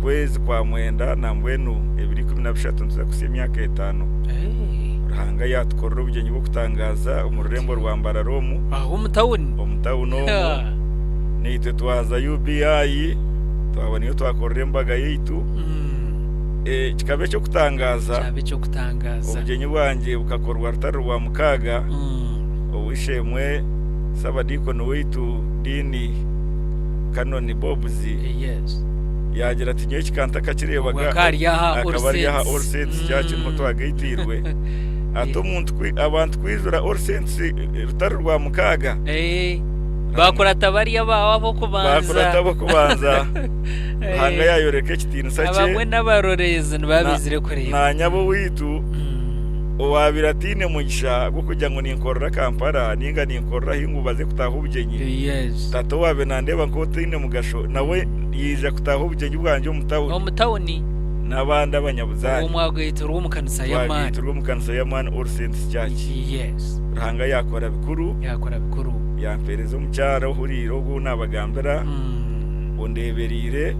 kwezi kwa mwenda na mbwenu 2013 ntuza kusiya myaka 5 ranga yatkorera ubugenyi bwo kutangaza umurembo rwambara Romu aho umutawuno nite twaza UBI twabona iyo twakorera imbaga yitu kikabe cyo kutangaza ubugenyi bwanjye bukakorwa rutaro rwa mukaga ubishemwe sabadiko no witu dini kanoni bobzi yagira ati nyo kikanta kakirebaga akabari yaha Orsense cyacu moto agayitirwe atomuntu abantu kwizura Orsense rutaro rwa mukaga bakora tabariya babo kubanza hanga yayoreke kitinu sace abamwe n'abarorezi babizire kureba na nyabo witu owabiratine mugisha gwo kujya ngo ninkorera Kampala ninga ninkorera hingubaze kutaha ubyenyi yes tato wabe nandeba ko tine mugasho nawe yija kutaha ubyenyi bwanje umutawuni n'abandi abanyabuzari umwagahita rwo mukanisa ya man or Saint Church yes Ruhanga yakora bikuru yampereza umucyaro huriro gwo nabagambera ondeberire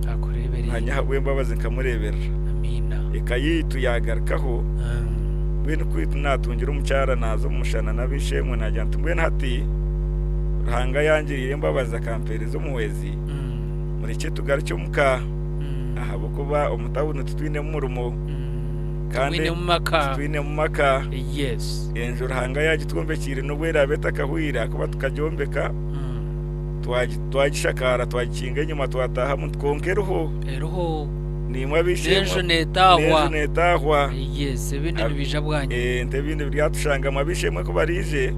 hanya habwemba baze nkamurebera amina ekayitu yagarkaho bwene kwitu natungira umucyara nazo mushana nabishemwe najya ntubwene hati Ruhanga yangirire mbabaza kampereza umuwezi muri cyo tugarcyo muka ahabo kuba umutawuni tutwine mu murumo kandi twine mu maka yes enjo Ruhanga yagitwombekire no bwera beta kahwira kuba tukajyombeka twagishakara twagikinga nyuma twataha mu twonkeruho nimwe bishemwe netahwa yes ibindi bibija bwanye ndebindi byatushanga amabishemwe ko barije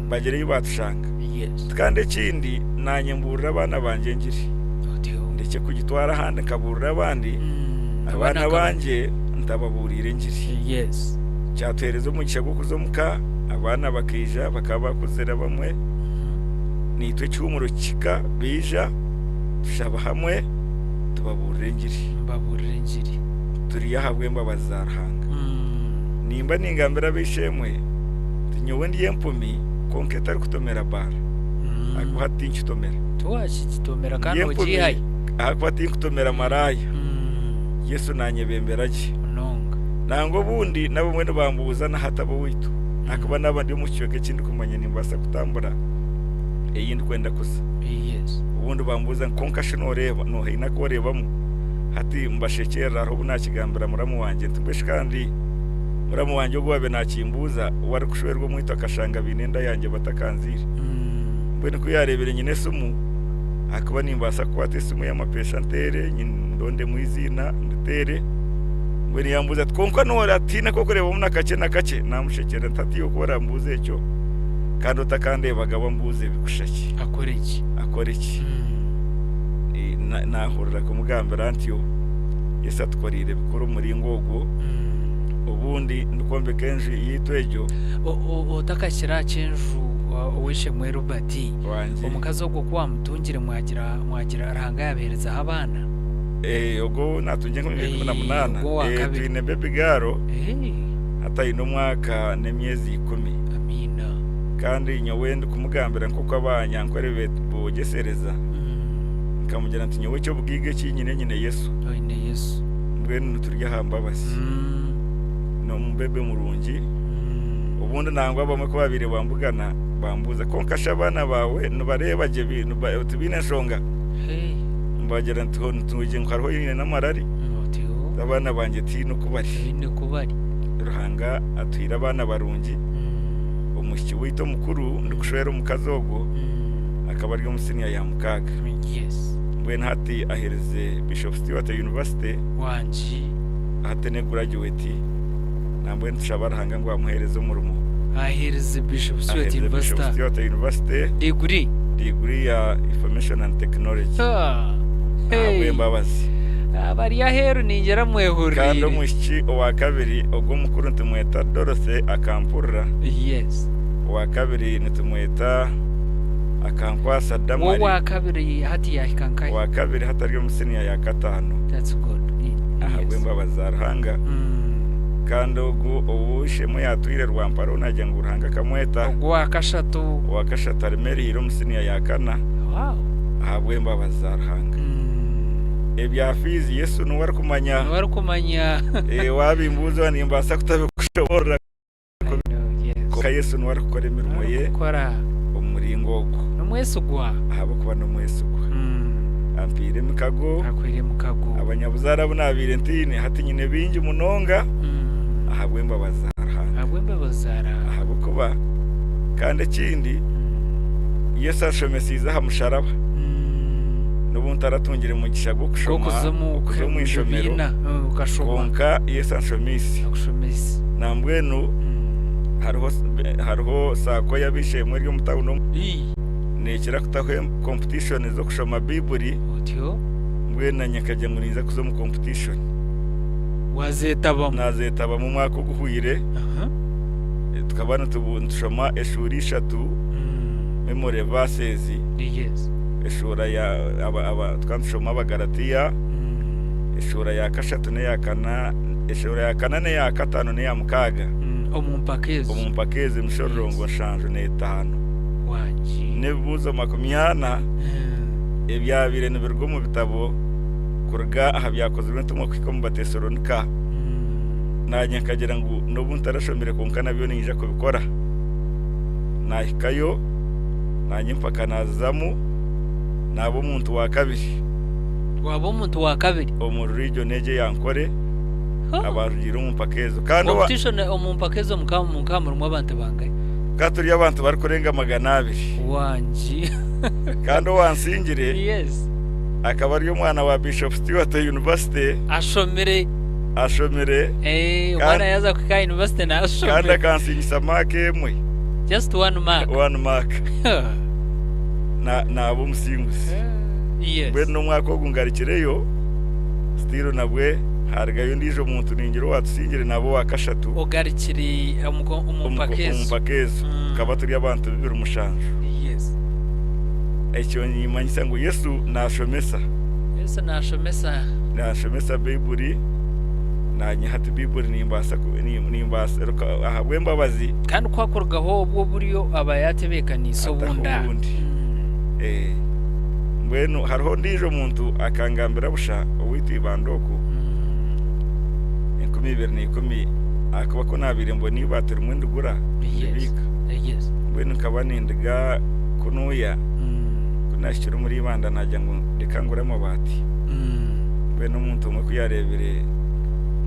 bagere yubatushanga yes kandi kindi nanye mburira abana banje ngiri ndeke kugitwara hande kaburira abandi abana banje ndababurire ngiri yes cyatwereza mu cyago kuzomuka abana bakija bakaba kuzera bamwe nitwe cyumuro kika bija tushaba hamwe tubaburire ngiri turi yahabwe mbabaza Ruhanga nimba ningambira bishemwe tinyowe ndiye mpumi konketa ari kutomera bara akuhati nkitomera tuwashi kitomera kandi ugihaye akuhati kutomera maraya Yesu nanyebemberaje nango bundi nabo mwene bambuza na hatabo witu akuba nabandi mu cyoke kindi kumanya nimbasa kutambura eyindi kwenda kusa yes ubundi bambuza konkashino reba no hina ko rebamo hati mbashekera aho bunakigambira muramu wanje ntubeshe kandi muramu wanje gwo babe nakimbuza wari kushwerwa mwita akashanga binenda yanjye batakanzira mbene ko yarebere nyine sumu akuba nimbasa kwate sumu ya mapeshantere ndonde mwizina nditere mbene yambuza tkonka nora atina ko kureba mu nakace namushekera ntatiyo ko barambuze cyo kandi utakande bagabo mbuze bikushaki akore iki nahurira kumugambira antiyo Yesu atkorire bikuru muri ngogo ubundi ndukombe kenji yitwejo utakashira cenju wishe mwe Robert umukazi wo kwa mutungire mwagira Ruhanga yabereza abana ogo natunje nko 2008 twine baby garo hata ino mwaka nemyezi 10 amina kandi nyowe ndikumugambira nko kwabanya nkore bogesereza kamugera ati nyowe cyo bwige kinyine Yesu mbwene turya hambabasi no mbebe murungi ubundi nangwa bamwe ko babire bambugana bambuza ko nkasha abana bawe nubareba je bintu tubine shonga mbagera ntuje nkariho yine namarari abana banje tino kubari Ruhanga atwira abana barungi umushyi wito mukuru ndikushwera umukazogo akaba ari umusinya ya mukaga yes mbwene hati ahereze Bishop Stewart University wanji hatene graduate nambwe nshabara hanga ngo amuhereze umurumo ahereze Bishop Stewart University degree ya Information and Technology hey mbabazi abari yaheru ningera mwehurire kandi umushyi wa kabiri ogwo mukuru ntumweta Dorothy akampurra yes wa kabiri nitumweta akankwa Sadamari wa kabiri hati ya kankai wa kabiri hatari umusinya ya gatano that's good ahabwe mbabaza Ruhanga kandi ubushemo yatwire Rwamparo najya ngo Ruhanga kamweta wa kashatu arimeri hiro umusinya ya kana ahabwe mbabaza Ruhanga ebya fizi Yesu nuwari kumanya wabimbuza nimbasa kutabikushobora ko Yesu nuwari gukora imirimo ye umuringoko nomwesugwa ahabo kuba nomwesugwa ampire mukago abanyabuzara bunabire ntine hati nyine bingi munonga ahabwe mbabaza ahabo kuba kandi kindi Yesu ashomesiza hamusharaba n'ubuntu aratungire mu gishago kushoma mu ishomero konka Yesu ashomisi nambwenu hariho sako yabishemwe ryo mutawuno nekira kutahwe competition zo kushoma Bible mbwena nyakajya nguriza kuzo mu competition wazetaba nazeta mu mwaka guhuire tukabana tushoma eshuri 3 memory verses yes eshura ya aba twanshoma abagalatiya eshura ya kashatu ne yakana eshura ya kana ne ya katano ne ya mukaga omumpakeze mshorongo nshanju ne 5 wanji nebuzo makumyana ebyabire nibirgo mu bitabo kurga aha byakozwe ntumwe kwiko Batesalonika nanye kagira ngo n'ubuntu arashomere kunkana byo ninja kubikora nahikayo nanye mpaka nazamu nabo muntu wa kabiri wabo muntu wa kabiri omurijo neje yankore abarugira umumpakezo kandi competition umumpakezo mukamurumwa abantu bangaye katuri abantu bari kurenga 200 wanji kandi wansingire yes akaba ari umwana wa Bishop Stewart University ashomere umwana yaza ku university na ashomere kandi akansinyisa mark emwe just one mark na abo musinguzi yes bwe no mwaka ogungarikireyo stilo nabwe hargayo ndijo muntu ningiro watusingire nabo wakashatu ogarikiri umumpakezo kaba turi abantu bibiri umushanju yes ekyo nyimanyisa ngo Yesu nashomesa Bible nanye hati Bible nimbasa aha bwembabazi kandi kwakorgaho ubwo buriyo abayatebekaniso bunda mbwenu hariho ndijo muntu akangambira busha owiti ibandoko 2010 akaba ko nabire mbo nibatira umwenda ugura bibika yes mbwenu kaba nindiga kunuya kunashira muri ibanda najya ngo rikangura amabati mbwenu umuntu umwe kuyarebere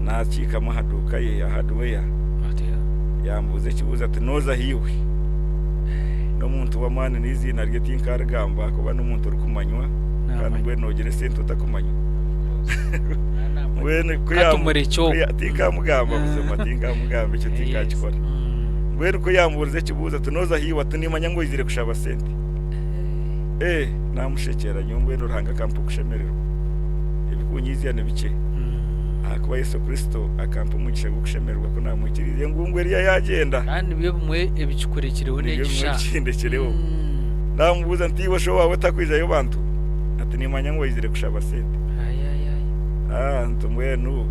nakika mahaduka ye ya hardware yambuze kibuza ati noza hiwe no muntu wa mane n'izina rye tinkaragamba kuba no muntu rukumanywa kandi mbwenu ogere sente utakumanywa mbwenu tinkamugamba buzima tinkamugamba icyo tinkakikora mbwenu ko yamburize kibuza ati noza hiwe ati nimanya ngo izire kushaba sente namushekera nyumbwenu ruhanga kampu kushemererwa ibikunyiziya nebike akuba Yesu Kristo akampa umugisha gwo kushemererwa ko namukiriye ngungwe riya yagenda kandi biyo bumwe ebicikurekireho negisha kindekereho ndamubuza ntiwe sho wawe takwijayo bantu ati nimanya ngo izire kushaba sente ntumwenu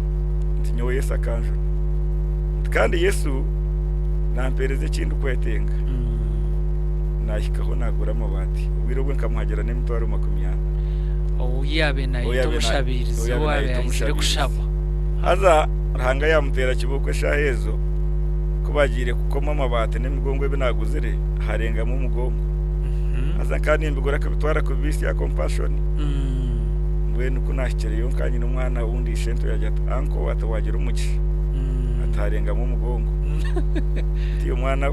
ntinyowe Yesu akanje kandi Yesu nampereze kindu kwetenga nahikaho nagura amabati ubirobwe nkamuhagera n'emitwaro 20 yabe nayo tumushabirize wabe yazire kushaba haza ranga yamutera kiboko shahezo kubagire kukoma amabati n'emigongo binaguzire harengamo umugongo haza kandi imbigora kabitwara ku bisi ya compassion mbwenu kunashikiriyo kanye n'umwana wundi shento yajya anko atawagira umuki atarengamo umugongo tiyo mwana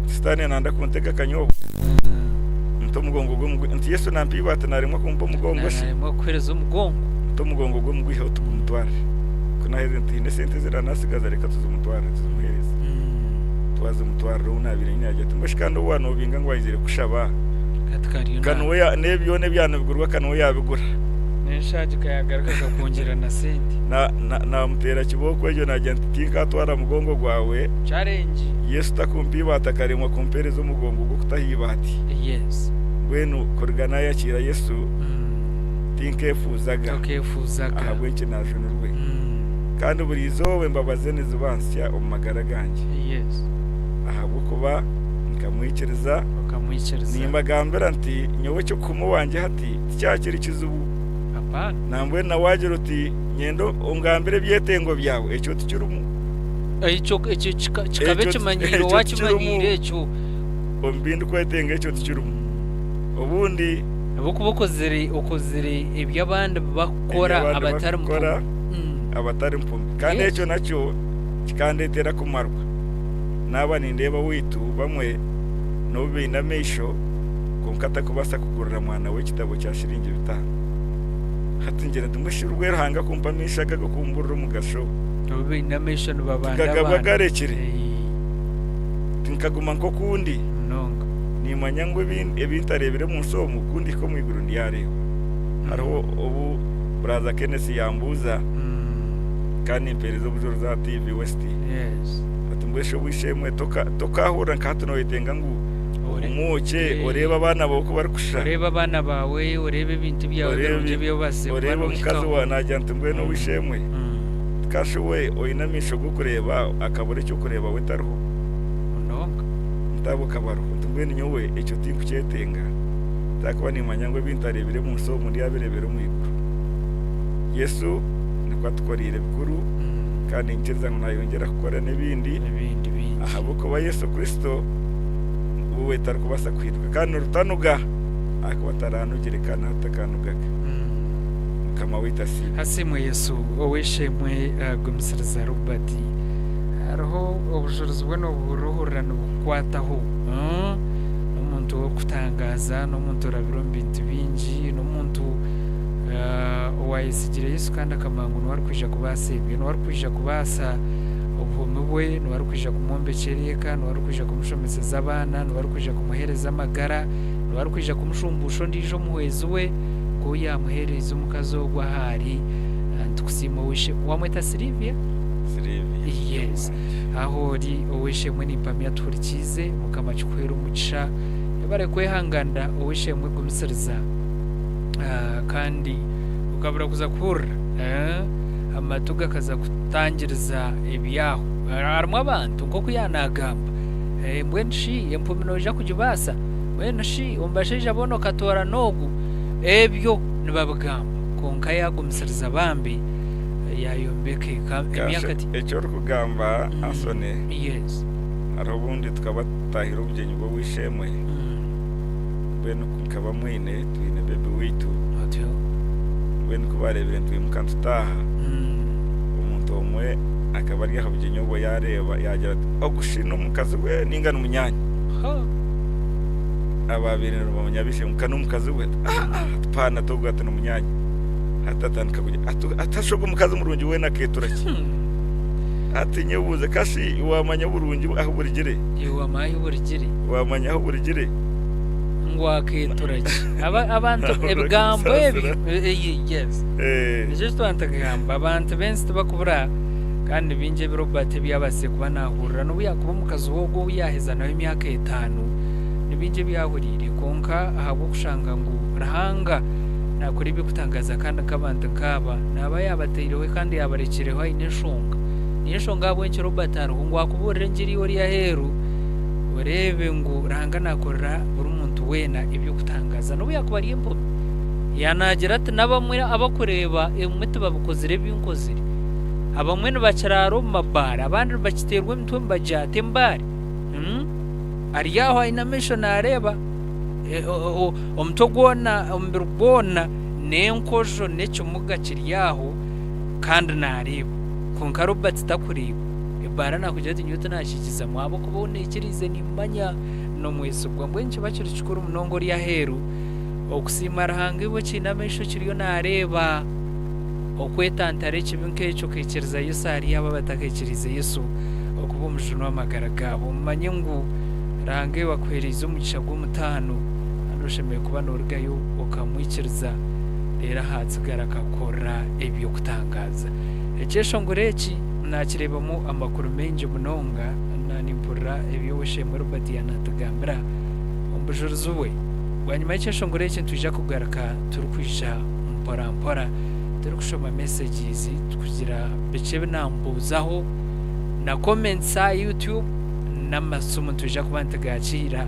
stane nanda kuntega kanyobo mugongo gwo nti Yesu nampibata narimwe kumpa umugongo shi narimwe kwereza umugongo mugongo gwo mugwiho tukumutwara kuna heze ntine sente zira nasigaza reka tuzumutwara tuzumuhereza twaze umutwara unabire nyajya tumashikando wana ubinga ngo wayizire kushaba kanwe ya nebyone byana bigurwa kanwe yabigura neshaje kayagaruka kongera na sente na mutera kiboko ejo najya ntinka twara mugongo gwawe challenge Yesu takumpibata karimwe kumpereza umugongo gwo kutahibati yes bwenu kurigana yakira Yesu tinkefuzaga ahabwe kinajunurwe kandi burizowe mbabaze nizubansya omumagara ganje yes ahabwe kuba nkamwikiriza nimbagambira nti nyowe cyo kumuwanje hati cyakiri kizubu apana nambwe nawagira uti nyendo ungambire byetengo byawe ecyo tikirumu icyo kikabe kimanyiro wakimanyire ecyo ombindi kwetenga ecyo tikirumu ubundi ukozere iby'abandi bakora abatari mpumbi kandi ecyo nacyo kikandetera kumarwa naba nindeba witu bamwe nobina mesho kunkata kubasa kugurira mwana we kitabo cya shiringi bitanu hatingera ndumushirwe hanga kumpa mishaga gukumburira umugasho nobina mesho babanda gagabarekire tinkaguma nko kundi nonga nimanya ngo ebintarebere mu nsomo kundi ko mwiguru ndiyareba hariho ubu braza Kenneth yambuza kandi imperezo bujoro za TV West yes atumbweshe wishemwe tokahura nkatu no itenga ngu umuke ureba abana bawe ko bari kushira ureba abana bawe urebe ibintu byawe birunje byo base ureba mukazi wa najya ntumbwe no wishemwe kashowe oyinamisho gukureba akabure cyo kureba wetariho nonga ndabo kabaro ntumbwe nyowe icyo tinku cyetenga takuba ni manyangwe bintarebere mu so muri yaberebere mu iguru Yesu niko atkorire bikuru kandi nkiza ngo nayongera gukora n'ibindi ahabo ko ba Yesu Kristo uwe tar kubasa kwitwa kandi rutanuga akabataranugirikana hatakanugaga kama witasi hasimwe Yesu oweshemwe gumisiriza Robert hariho ubujurizi bwo buruhurana bukwataho n'umuntu wo kutangaza n'umuntu urabiromba ibintu bingi n'umuntu wayisigire Yesu kandi akamangu n'uwari kwija kubasebwe n'uwari kwija kubasa ubuhumi bwe n'uwari kwija kumwombekereka n'uwari kwija kumushomeseza abana n'uwari kwija kumuhereza amagara n'uwari kwija kumushumbusho ndijo muhwezi we ko yamuhereza umukazi wo gwahari tukusima wishe wamweta Silvia yes aho uri oweshemwe n'impamya turikize mukamachikwera umugisha yabare kwehanganda oweshemwe gumisiriza kandi ukabura kuza kura amatuga kaza kutangiriza ebyaho harimo abantu nko kuyanagamba mbwenshi empuminoja kujubasa wenshi umbasheje abono katora nogu ebyo nibabugamba konka yagumisiriza bambi yayombeke emyakati ecyo rukugamba asone yes arabundi tukabatahira ubyenyi bwo wishemwe beno kukaba mwine twine bebe witu atyo beno kubarebere twimukantu taha umuntu omwe akaba ari habyenyi bwo yareba yagira ogushino mukazi we ningana umunyanya ababiri n'abanyabishe mukano mukazi we pana togata n'umunyanya atatandika kujya atashoga umukazi murungi we naketuraki ati nyebuze kashi wamanya burungi aho burigire wamanya burigire wamanya aho burigire ngwaketuraki abantu ebigambo yes just twantagamba abantu benshi bakubura kandi binje Robert byabase kuba nahurira no buyakuba mukazi wogo yaheza nawe imyaka 5 nibinje byahurire konka ahabo kushanga ngo rahanga nakora ibi kutangaza kandi akabantu nkaba naba yabaterewe kandi yabarekereho ineshonga abo nki Robert arungu akuburire ngiri ori yaheru urebe ngo ranga nakora buri muntu wena ibyo kutangaza no yakubari impo yanagira ati nabamwe abakureba umwe babukozire by'inkozire abamwe bacararo mabara abandi bakiterwe mutwe mbajate mbari ari yaho ina missionary areba omutogona ombirubona nenkojo necyumuga kiryaho kandi nareba konka Robert takureba ibara nakujya tinyuta nashikiza mwabo kubone ikirize nimanya no mwisubwa mbwenci bakiri chikuru munongo ri yaheru okusimara hange bo kinamesho kiriyo nareba okwetantare kibinkecho kekiriza Yesu ari yaba batakekiriza Yesu okuba umujuno w'amagara gabo manye ngo range bakwereza umugisha gw'umutano anoshemeye kuba n'urugayo ukamwikiriza rero hatsigara kakora ebyo kutangaza ekesho ngureki nakirebamo amakuru menje munonga nanimpura ebyo weshemwe Robert yanatugambira umbujuruzi we wanyuma y'ekesho ngureki tuje kugaruka turukwisha mpora turi kushoma messages kugira bice binambuzaho na comments ya YouTube n'amasomo tuje kubantagacira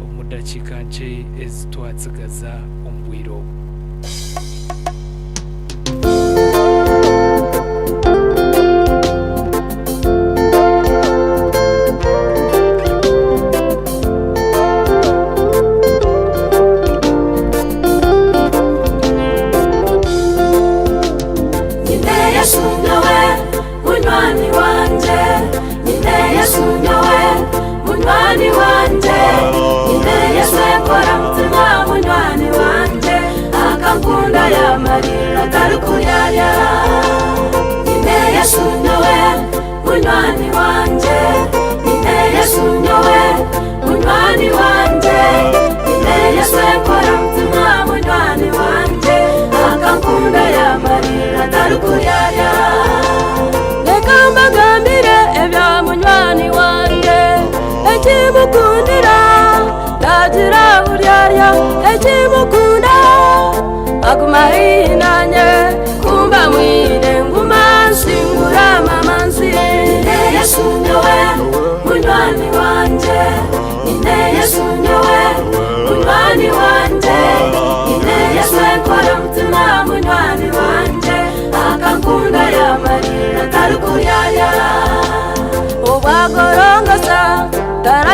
umudakika nje ezitwatsigaza umbwiro Nekamba gambire ebya munywani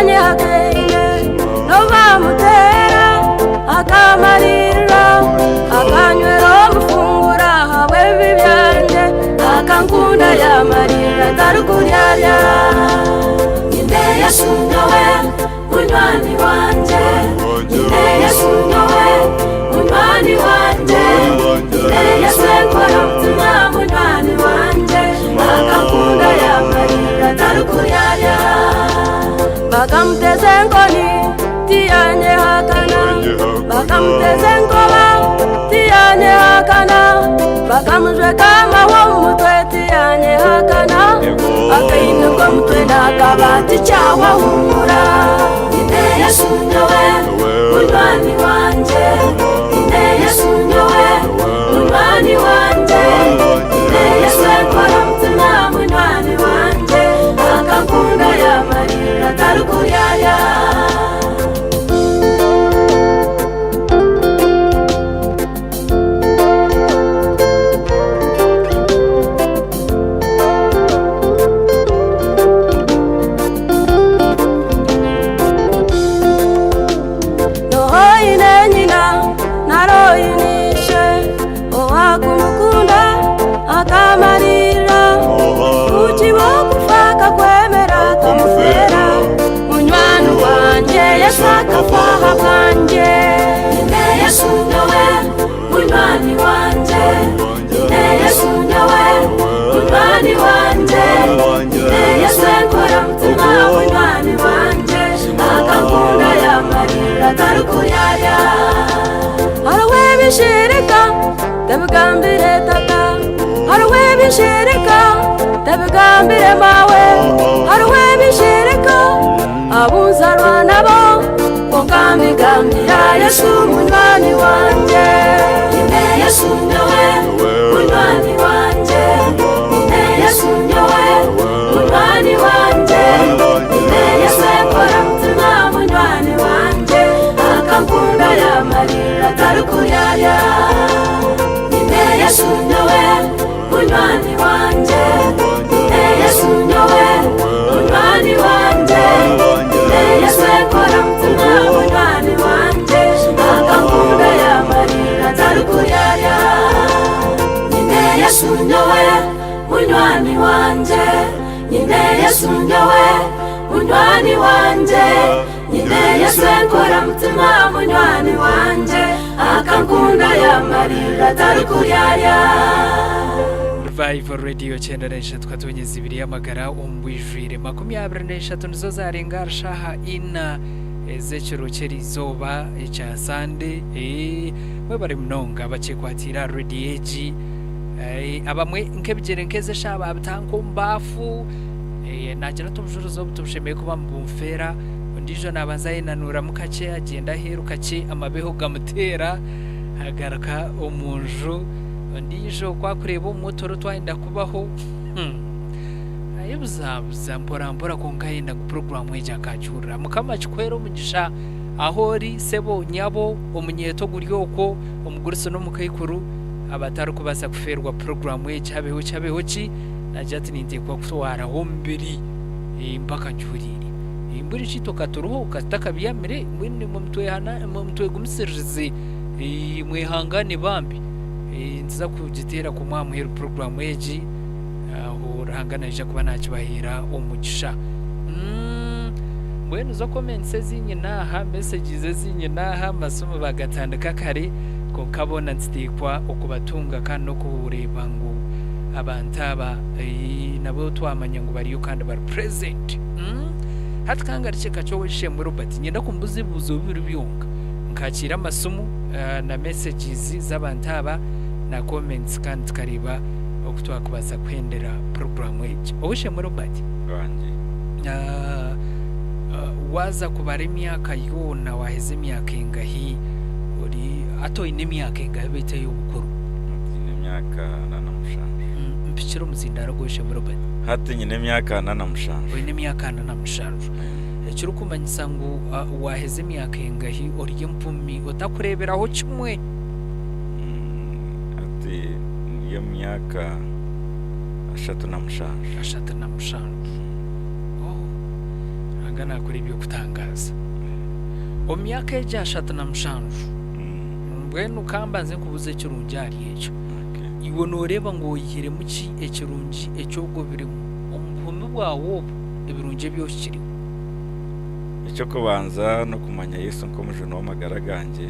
tiyanye hakenge no bamutera akamarira akanywera gufungura hawe bibyanjye akankunda yamarira tarukuryarya inde Yesu nyowe munywani wanje inde Yesu nyowe munywani wanje inde Yesu nkora mutima munywani wanje akankunda yamarira tarukuryarya bakamuteze nkoni tiyanye hakana bakamuteze nkoba tiyanye hakana bakamujwe kama wo mutwe tiyanye hakana akayinuka mutwe nakabati cyawa humura inde Yesu nyowe munywani wanje inde Yesu nyowe munywani wanje inde Yesu nkora mutima munywani wanje akankunda yamarira tarukuryarya tabigambire tata haruwe bishirika tabigambire mawe haruwe bishirika abuzarwa nabo kokambigambira Yesu munywani wanje inde Yesu nyowe munywani wanje inde Yesu nyowe munywani wanje inde Yesu nkora mutima munywani wanje akankunda yamarira tarukuryarya Yesu nyowe munywani wanje inde Yesu nyowe munywani wanje inde Yesu nkora mutima munywani wanje akankunda yamarira tarukuryarya inde Yesu nyowe munywani wanje inde Yesu nyowe munywani wanje inde Yesu nkora mutima munywani wanje akankunda yamarira tarukuryarya Revival Radio chenda n'eshatu katonyeza ibiri y'amagara umbwijire 23 nizo zarenga arshaha ina ezekirokera izoba ecya sande we bari mnonga bachekwatira radiage abamwe nkebigere nkeze shaba abatanko mbafu nagira tumujuruzo butushemeye kuba mbumfera ndijo nabanzaye nanura mukace agenda heruka ce amabeho gamutera hagaraka umunju ndijo kwa kureba umutoro twenda kubaho ayibuzabuza mbora konkayenda ku program weja kacura mukama chikwero mugisha ahori sebo nyabo omunyeto guryoko omuguriso no mukayikuru abataru kubasa kuferwa program weja habeho ki najati ninde kwa kutwara hombiri impaka njuriri imburi chito katuruho katakabiyamire mwene mumtwe gumsirize mwihangane bambi nza kugitera ku mwamuhera program weji aho rahangana ija kuba nakibahira umugisha mwene zo comments zinye naha messages zinye naha masomo bagatandika kare ko kabona ntstikwa okubatunga kandi no kureba ngo abantaba nabo twamanya ngo bari kandi bari present hatkanga riceka cyo wishe mu Robert nyenda kumbuzi buzo birubiyonga nkakira amasomo na messages z'abantaba na comments kandi kariba okutwa kubaza kwendera program weje wishe mu Robert wanje waza kubara imyaka yona waheze imyaka ingahi uri ato ine myaka ingahi bita y'ubukuru ine myaka nanamushanje mpikiro muzindaro gwishe mu Robert hati nyine myaka nanamushanje ine myaka nanamushanje ekiro kumanyisa ngo waheze imyaka ingahi uri mpumi utakureberaho kimwe ati iyo myaka ashatu namushanje ruhanga nakora ibyo kutangaza omyaka ejashatu na mushanju mbwenu kambanze nkubuze kirungi ari ekyo iwe noreba ngo yihire muki ekirungi ekyogo birimo omuhumi bwawo ebirungi byose kiriho icyo kubanza no kumanya Yesu nko mujuna w'amagara ganjye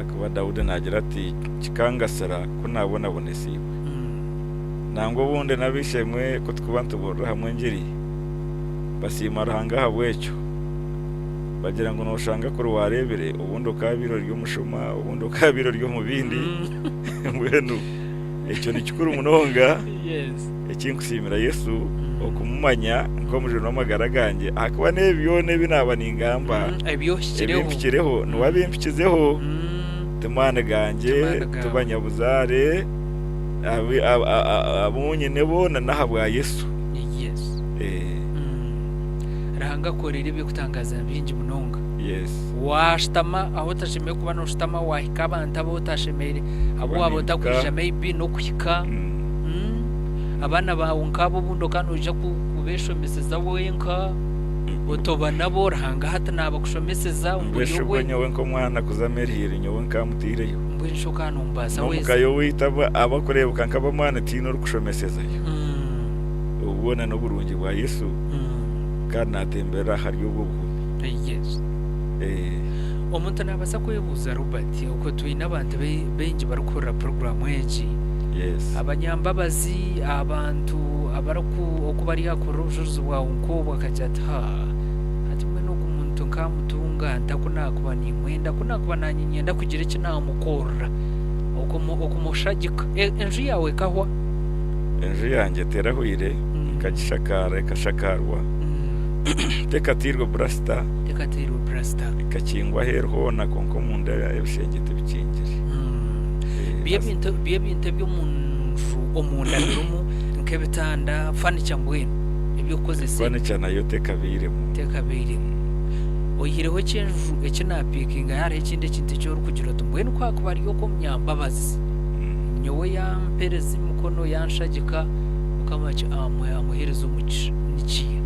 akaba Dawudi nagira ati kikangasara ko nabona bonesiwe nangwa bundi nabishemwe ko tkubantu borra hamwe ngiri basima ruhanga habwecyo bagira ngo noshanga ko warebere ubundi ukabiro ry'umushuma ubundi ukabiro ryo mu bindi mbwenu icyo ni kikuru munonga ekinkusimira Yesu okumumanya nko mujuna w'amagara ganjye akaba nebyone binaba ningamba ebyoshyireho nuwabimpikizeho tumane ganjye tubanyabuzare abunyine bona nahabwa Yesu rahanga korera ibyo kutangaza byinji munonga washitama aho tashemeye kuba no shitama wahika abantu abo tashemeye abo abo takwisha maybe no kuhika abana bawe nkabo bundo kandi uje kubeshomeseza wenka otoba nabo rahanga hata naba kushomeseza ubwo nyowe nko mwana kuzamerihira nyowe nkamutireyo mbwisho kana umbaza wese mukayo witaba abakorebuka nkaba mwana tino rukushomesezayo ubona no burungi bwa Yesu kandi natembera hari ubwo buhumi omuntu nabasa kwebuza Robert uko twina abantu bengi barukora program eji abanyambabazi abantu abaraku okubari yakora ujuzu bwa unko bakajata ati mwe no kumuntu nkamutunga ndakunakuba ni mwenda kunakuba nanyinyenda kugira iki namukora okumushagika enju yawe kahwa enju yanjye terahwire kagishakara ikashakarwa tekatirwa brasta ikakingwa herho na konko munda ebishengete bikingire biye bintu byo munju omunda birumu nkebitanda furniture mbwenu ibyo kozese furniture nayo tekabiremo oyireho cyenju ekinapikinga yari ekindi kintu cyo rukugira tumbwenu kwa kubari yo ko myambabazi nyowe yampereza mukono yanshagika ukamacha amuhereza umuci nikiye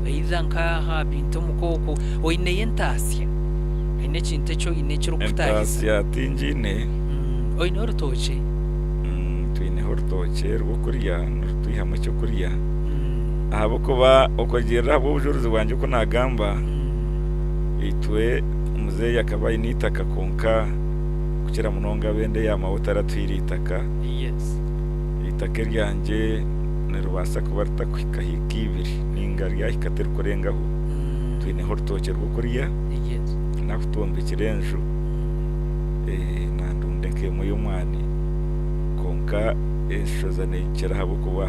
either nkaha bintu mukoko oine yentasya ine kintu cyo ine cyo rukutahisa entasya tingine oine orutoche twine horutoche rwo kuriya ntuyihamwe cyo kuriya ahabo kuba okogera abo bujuruzi bwanje ko nagamba itwe muzeyi akaba initaka konka kukira munonga bende yamawutara twiritaka itake ryanje nerubasa kuba ritakwikahika ibiri ninga ryahikatera kurengaho twine horutoche rwo kuriya nakutombe kirenju nandunde nkemo y'umwani konka eshoza nekera habo kuba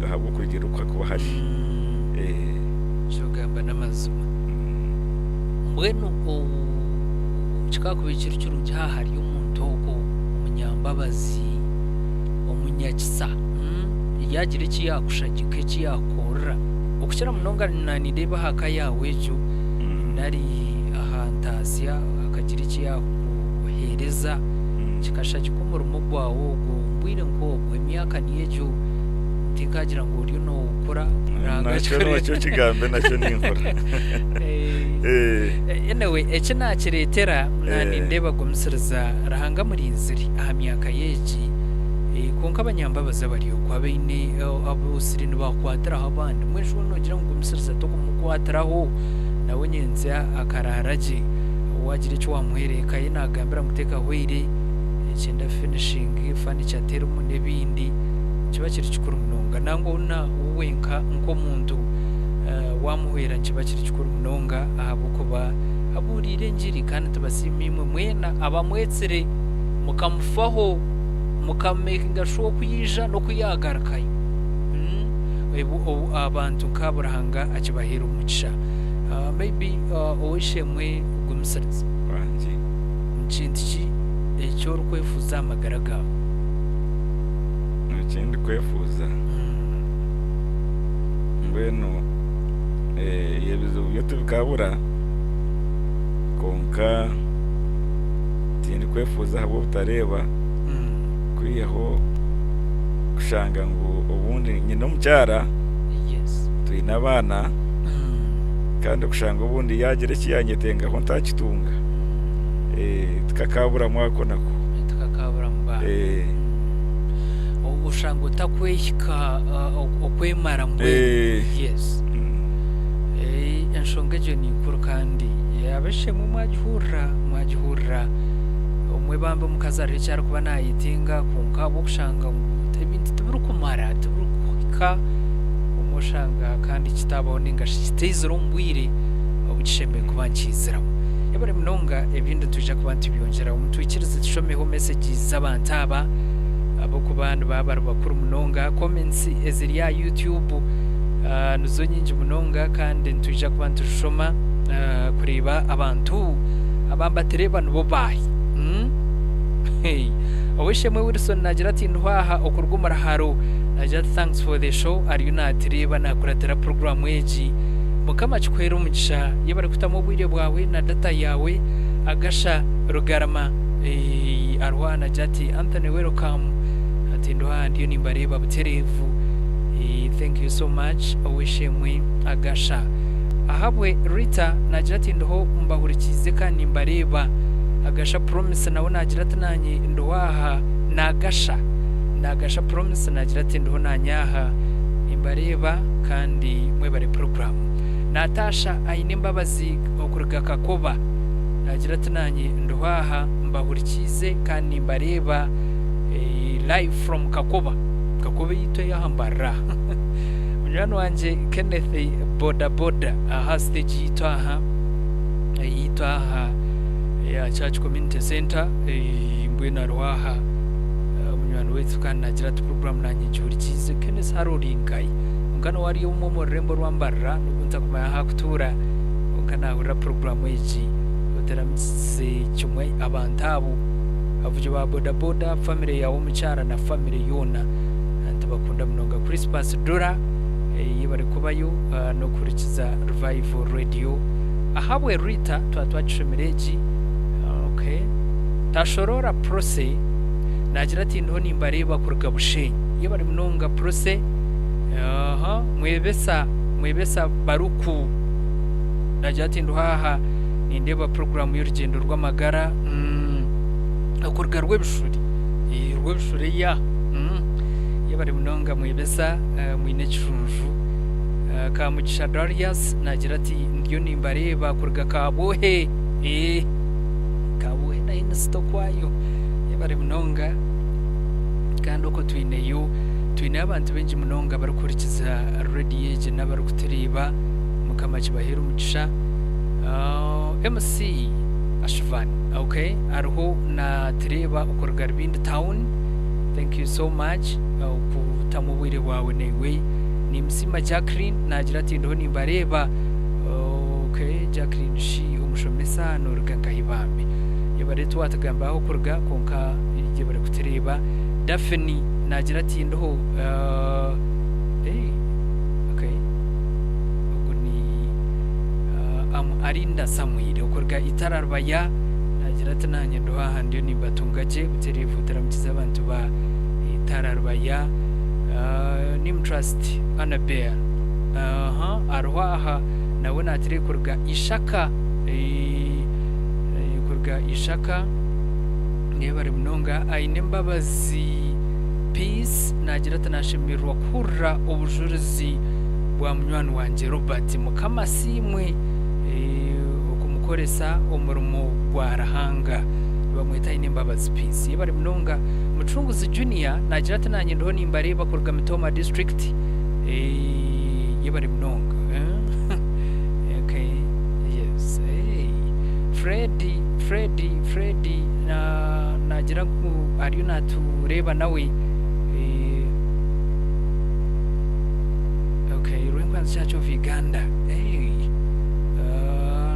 habo kugira uko kuba hari shogamba namazuma mbwenu chikakubikira kirungi hahari umuntu oko umunyambabazi umunyakisa yagira iki yakushagika iki yakora ukukira munonga nanireba haka yawe cyo nari ahantasya akagira iki yakuhereza kikashaki kumurumo gwawo mbwire ngo emyaka niyejo tikagira ngo uri no ukora ranga cyo kigambe nacyo ninkora anyway ekina kiretera nani ndeba gumsiriza rahanga muri inziri aha myaka yeji konka abanyambabaza bariyo kwa bene abo sirini bakwatira abandi mwesho nogira ngo gumsiriza to kumukwatiraho nawe nyenze akararaje wagira icyo wamuhereka inagambira muteka hwire cyenda finishing furniture termo nebindi kiba kiri kikuru munonga nango na uwenka nko muntu wamuhera kiba kiri kikuru munonga ahabo kuba aburire njiri kandi tubasimimwe mwena abamwetsere mukamufaho mukamekinga sho kuyija no kuyagarakaye abantu kaburahanga akibahera umugisha maybe owishemwe gumsiriza wanjye nchindiki ecyo rukwefuza amagara gawe ikindi kwefuza mbwenu yebizo byo tubikabura konka tindi kwefuza habo butareba kwiyaho kushanga ngo ubundi nyina mucyara tuyina abana kandi kushanga ubundi yagire kiyanyetenga ho ntakitunga tukakabura mwako nako tukakabura mba ushanga utakwehika okwemara mbwe yes enshongeje ni nkuru kandi yabeshe mu mwagihura umwe bambe mukazarire cyari kuba nayitinga kunkabo kushanga ibintu tubirukumara tubirukuka umushanga kandi kitabaho ningashi kitezero mbwire ubishemeye kubankizira yabare mnonga ebindi tuje kubantu byongera umutwikirize tushomeho messages z'abantu abo ku bantu baba bakuru mnonga comments eziri ya YouTube nuzo nyinji munonga kandi ntuje kubantu shoma kureba abantu abambatereba nubo bayi hey awishemwe Wilson nagira ati ntwaha okurugumara haro nagira thanks for the show are you not reba nakuratera program weji mukama chikwera umugisha yebare kutamo bwire bwawe na data yawe agasha rugarama arwana jati Anthony welcome ati ntwaha ndiyo nimbareba buterevu thank you so much awishemwe agasha ahabwe Rita nagira ati ndo mbahurikize kandi mbareba agasha promise nawe nagira ati nanye ndwaha nagasha promise nagira ati ndo nanyaha imbareba kandi mwebare program Natasha aine mbabazi okuruga kakoba nagira ati nanye ndwaha mbahurikize kandi mbareba live from kakoba yito yahambara mujano wanje Kenneth boda aha stage yitwaha ya Church Community Center mbwena rwaha munyano wetu kandi nagira ati program nanye njurikize Kenneth haroringai ungano wari mu rembo rwambara nubunza kumaya hakutura ungana ura program eji uteramise chumwe abantabu avuje ba boda family yawo mucyara na family yona bakunda mnonga Christmas Dora yibare kubayo no kurikiza Revival Radio ahabwe Rita twatwacishemereji okay tashorora prose nagira ati ndo nimbareba kuruga bushenyi yibare mnonga prose mwebesa baruku nagira ati ndo haha nindeba program y'Urugendo Rw'Amagara akuruga rw'ebishuri ya yabari munonga mwibesa mwine chunju kamugisha Darius nagira ati ndiyo nimbareba kuruga kabohe kabohe na insto kwayo yabari munonga kandi uko twine abantu benji munonga barukurikiza radio age n'abarukutereba mukama kibahera umugisha MC Ashvan okay arho na tereba ukuruga Rw'Amagara town thank you so much kutamubwire wawe newe ni msima Jacqueline nagira ati ndo nimbareba okay Jacqueline shi umushomesa no ruganga hibambe yabare twatagamba aho kurga konka ije bare kutereba Daphne nagira ati ndo okay ubuni arinda Samuel ukurga itararbaya nagira ati nanye ndo hahandi nimbatungaje buterevu teramukiza abantu ba itararbaya nimtrust Annabelle arwaha nawe natire kurga ishaka nebare mnonga aine mbabazi peace nagira ati nashimirwa kurra ubujurizi bwa munywani wanje Robert mukama simwe okumukoresa umurimo gwa rahanga bamwita ine mbabazi peace yebare mnonga mucunguzi Junior nagira ati nanye ndo nimbareba kurga Mitoma district yebare mnonga okay yes Freddy nagira ku ari natureba nawe okay Rwanda Church of Uganda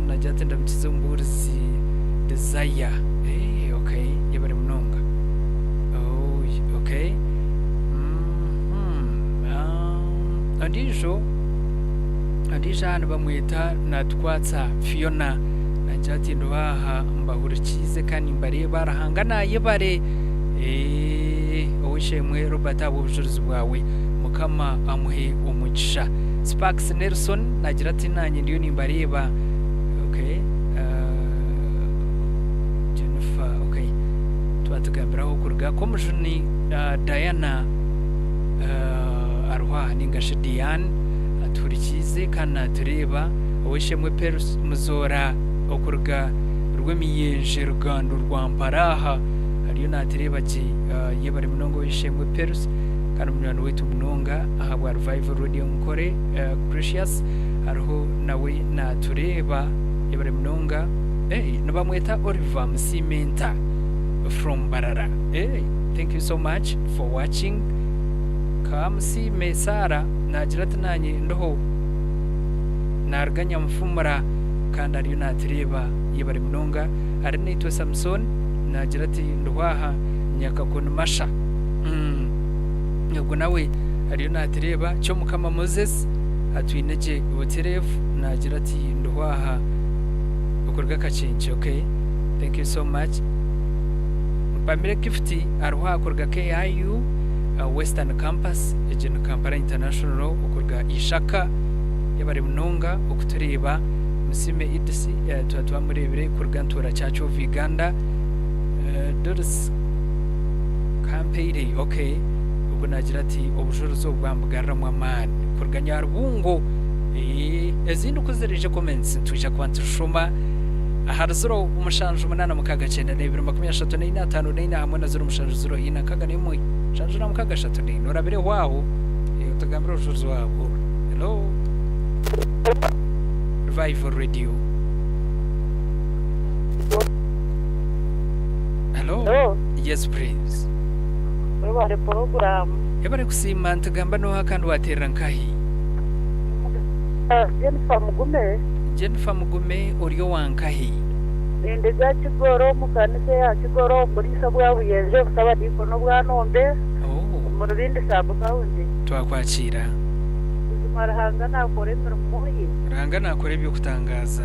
nagira ati ndamkize umburisi desire okay yebare mnonga okay andisha hano bamwita natwatsa Fiona nagira ati ndo haha mbahurikize kandi mbareba rahanga naye bare owishemwe Robert abo bujuruzi bwawe mukama amuhe umugisha. Sparks Nelson nagira ati nanjye ndiyo nimbareba. Okay, Jennifer, okay, twatugambiraho kuruga ko mujuni Diana arwa ningashe Diane aturikize kana tureba oweshemwe Perus muzora okuruga rw'emiyenje rugando rwamparaha ariyo natireba ki yebare munongo weshemwe Perus kana munwana wetu munonga aha bwa Revival Radio Nkore Precious ariho nawe natureba yebare munonga nabamweta Oliver Msimenta from Barara. Thank you so much for watching. Kamsi Mesara nagira ati nanye ndoho narganya mfumara kandi ariyo natireba yebare munonga ari nitwe Samson nagira ati ndwaha nyakakona masha ubwo nawe ariyo natireba cyo mukama Moses atwineje ubuterevu nagira ati ndwaha ukorwa kacinci. Okay, thank you so much. Pamela Gifty arwa akorga KIU Western Campus ejeno Kampala International ukorga ishaka yabari munonga okutureba musime idisi twatwa murebere kurgantura cyacho Viganda Doris campaign. Okay, ubwo nagira ati obujuruzo bwambugara mu amani kurganya rubungo ezindi kuzereje comments tuje kwantushuma aharzuro umushanju munana mukaga 9:35 hamwe na zero umushanju 0 kaga nimwe shanju na mukaga 3 norabire wawo utagambira ujuruzo wabo. Hello Revival Radio. Hello. Yes please. Wale program yabare kusima ntagamba no hakandi watera nkahi Jennifer Mugume oriyo wankahi inde za Kigoro mukanise ya Kigoro muri sabwa buyenje busaba diko no bwa nombe mu rubindi sabu kawundi twakwakira marahanga nakore mirumuyi ranga nakore byo kutangaza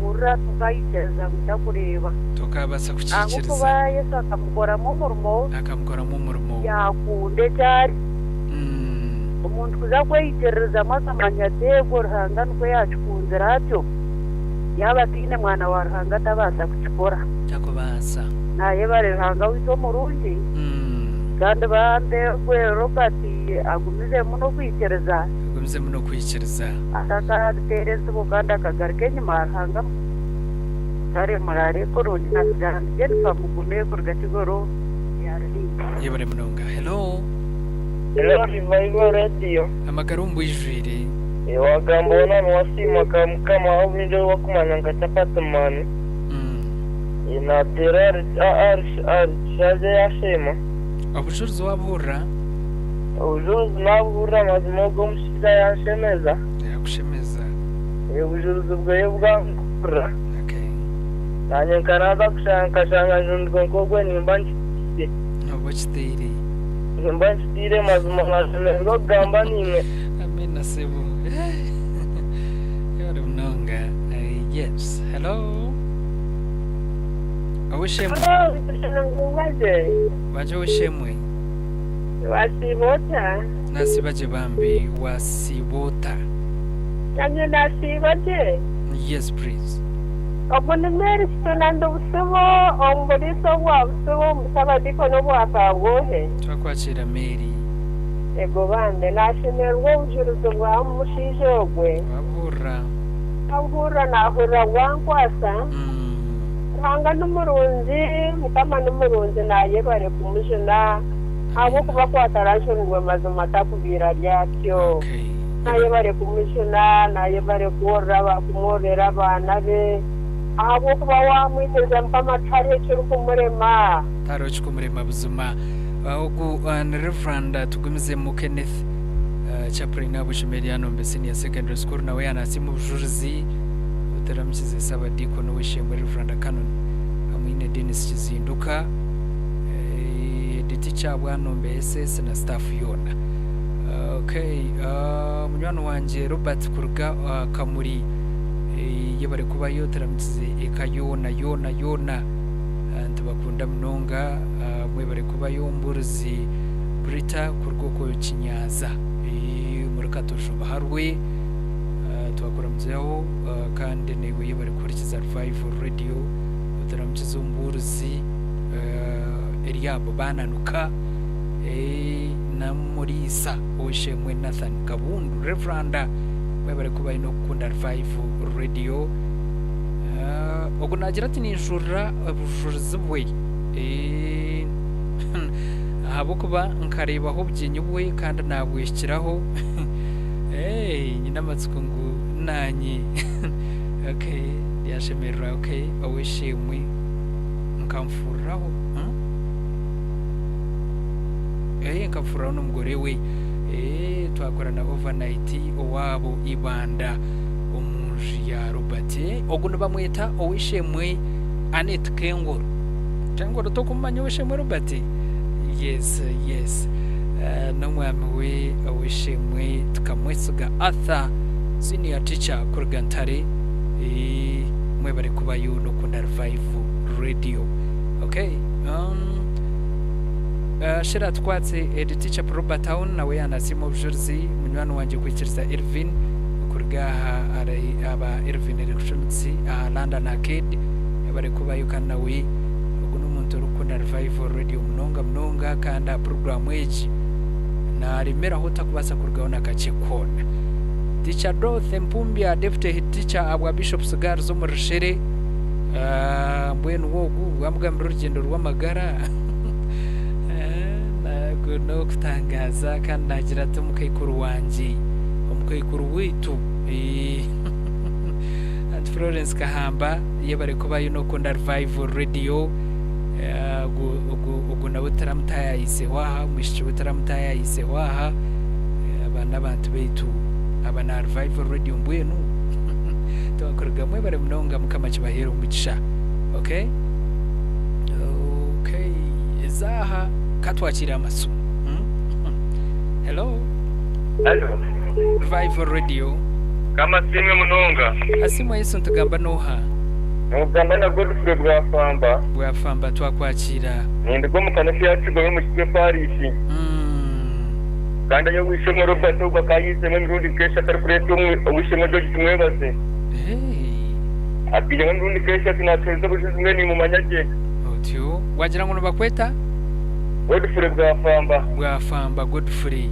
ura tukayiteza kutakureba tukabasa kucikiriza aho kubaye sakamukora mu murimo yakunde cyari umuntu kuza kweyitereza masamanya tego ruhanga nuko yacukunze ratyo yaba tine mwana wa ruhanga tabasa kuchikora cyakobasa naye bare ruhanga wito murundi kandi bande kwe Robert agumize muno kwitereza ataka tereza buganda kagarike nyuma ruhanga kare marare korundi nasijana Jennifer Mugume kurga Kigoro yebare munonga. Hello Revival Radio. Amagarumbu ijwire. Wagambo na wasima kama au ndio wakumanya ngachapata mani. Ina terar shaje yashema. Abujuruzo wabura. Ujuruzo nabura mazimogo mshida yashemeza. Yakushemeza. Ujuruzo bwaye bwangura. Okay. Nanye kanaza kushanga jungo ngogwe nimbanchi. Obachitiri. Mbantire mazuma ngashemeza gamba nimwe. Amina sebo. Yari mnonga. Yes. Hello. Awishemwe. Baje wishemwe. Wasibota. Nasibaje bambi wasibota. Kanye nasibaje. Yes please. Obone meri stonando busobo omboliso wa busobo musabadiko no bwapangohe. Twakwakira Mary. Ego bande nashemerwa ujuruzo bwa mushijogwe. Abura nahura wankwasa. Hanga n'umurunzi mukama n'umurunzi naye bare kumujuna abo kuba kwatarashonwe mazuma takubira ryakyo. Naye bare kumujuna naye bare kuora kumorera abana be abo kuba wamwiteza mpama tare cyo kumurema taro cyo kumurema buzuma ogu Reverend tugumize mu Kenneth chaplain abushimeriano mbesini ya secondary school nawe yanasimu bujuruzi utaramukize sabadiko no wishemwe Reverend Canon amwine Dennis Kizinduka teacher bwanombe SS na staff yona. Okay, munywano wanje Robert Kuruga Kamuri yebare kuba yotaramukize ekayona yona ntibakunda mnonga mwebare kuba yomburuzi Brita ku rwoko kinyaza muri katojuba harwe twakuramzeho kandi niwe bari kurikiza Revival Radio utaramkiza umburuzi Eliabo bananuka na Murisa Oshemwe Nathan Kabundu Reverenda bari kuba ino kunda Revival Radio okunagira ati ninjura abujuzi bwe habo kuba nkareba aho byinyubwe kandi nabwishikiraho nyina matsuko ngo nanyi okay yashemera okay awishimwe nkamfuraho nkamfuraho n'umugore we twakorana overnight owabo ibanda omunji ya Robert oguno bamwita owishemwe Anet Kengor cyangwa tokumanya owishemwe Robert yes n'umwami we owishemwe tukamwesuga Arthur senior teacher kurgantare mwe bari kuba yuno kunda Revival Radio okay shira twatse teacher Robert Town nawe yanasimo bujurzi munywano wanje kwikiriza Irvin kurgaha ari aba Irvin Electronics London Arcade bari kuba yukana we uguno muntu rukunda Revival Radio mnonga kanda program eji na rimera hota kubasa kurgaona kachekona teacher Dorothy Mpumbya deputy teacher abwa Bishop Sugar zo murishere mbwenu wogu wamugamba Rw'Amagara Rw'Amagara no kutangaza kandi nagira ati umukayikuru wanje umukayikuru witu and Florence Kahamba yebare kuba yuno kunda Revival Radio ugu na butaramutaya isewaha mwishiwe butaramutaya isewaha abana bantu betu abana Revival Radio mbwenu twakorga mwe bare mnonga mukamachi bahero umugisha okay izaha katwakira amaso hello Revival Radio kama simwe munonga asimwe Yesu ntugamba noha mugamba na Godfrey bwafamba twakwakira nindiko mukanafi yacigo mu kipe Paris kandi yo wishimwe Robert ubwo kayizemo mirundi kesha calculate wishimwe George Tumwebaze abije mirundi kesha tinateza bujizwe ni mu manyage otyo wagira ngo bakweta Godfrey bwafamba Godfrey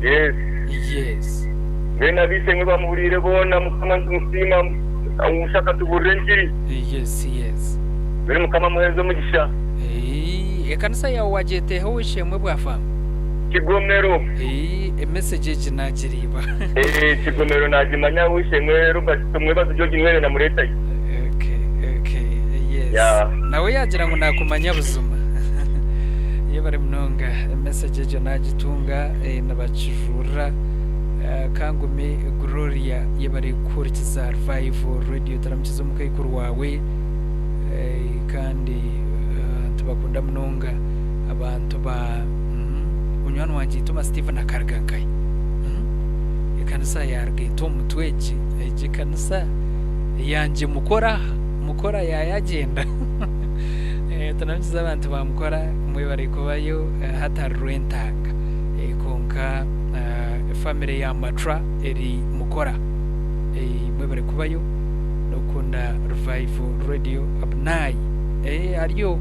yes bena bise bamuburire bona mukama musima ushaka tuburengiri yes bere mukama muhezo mugisha ekanisa yawe wajeteho wishimwe bwafamba Kigomero message jinagiriba Kigomero najimanya wishimwe Robert Tumwebaze George Nwere na mureta okay yes nawe yagira ngo nakumanya buzuma yebare mnonga message janagitunga nabachijura kangumi Gloria yebare kurikiza Revival Radio taramkiza mukayikuru wawe kandi tubakunda mnonga abantu ba unywano wanje Thomas Stephen akargangai ikanisa yarge Tom Tweji ikanisa yanje mukora yayagenda tunamkiza abantu bamukora mwe bari kubayo hatarwentanga konka family ya Matra eri mukora mwe bari kubayo nokunda Revival Radio abnai ariyo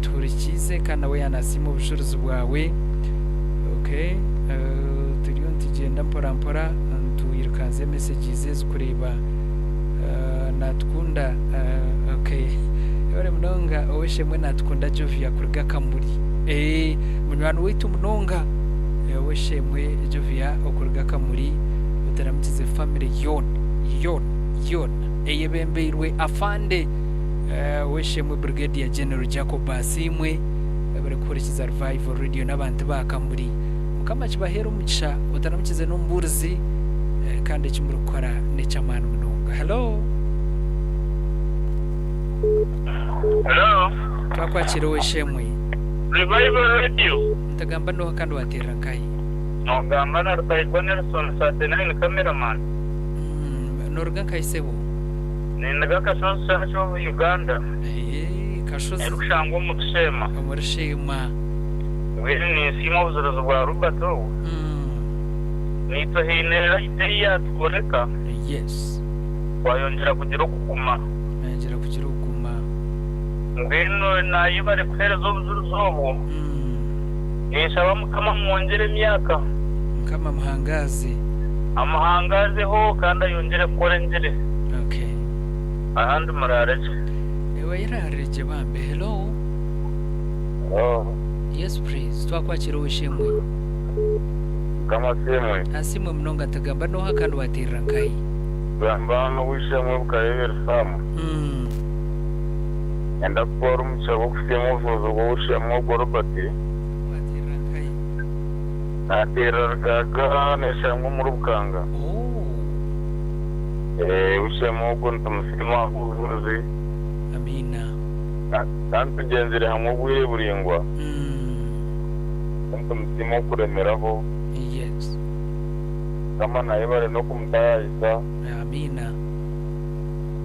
turikize kandi we yanasimo ubushobozi bwawe okay turiyo tugenda mpora tuyirukanze messages zikureba natkunda okay yore mnonga oweshemwe natkunda Jovia kurga kamuri munywano witu mnonga oweshemwe Jovia okurga kamuri utaramkize family yon eyebembeirwe afande weshemwe Brigadier General Jacob Basimwe bari kurikiza Revival Radio n'abantu bakamuri mukamachi bahera umugisha utaramkize n'umburuzi kandi kimurukora n'ecamana munonga hello twakwakira weshemwe Revival Radio ntagamba no kandi watera nkai ngamba na Rw'Amagara Nelson Satenine cameraman norga kaisebo nindaga kasonsa cyo Uganda kashozi erushangwa mu Rushema we Bene sima ubuzuruzi bwa Robert owo. Nito hinera iteye yatuboneka. Yes. Wayongera kugira okuguma. Yongera kugira okuguma. Ngwino nayo bari kuhereza ubuzuruzi obwo. Yesaba mukama mwongere emyaka. Mukama muhangaze. Amuhangazeho kandi ayongere korengere. Okay. Ahandi murareje. Ewe yarareje bambe. Hello. Oh. Yes please. Twakwakira ushimwe. Kama simwe. Asimwe mnonga tagamba no hakano watirira nkai. Gamba no wishemwe bukayebera samu. Enda kwa umucabo kufite muvuzo go ushemwe go Robert. Watirira nkai. Natira gaga neshamwe mu rubukanga. Ushemwe go ntamusima uvuze. Amina. Kandi tugenzere hamwe bwiye buringwa. Ntamusima kuremeraho. Yes. Kama naye bare no kumutayisa. Amina.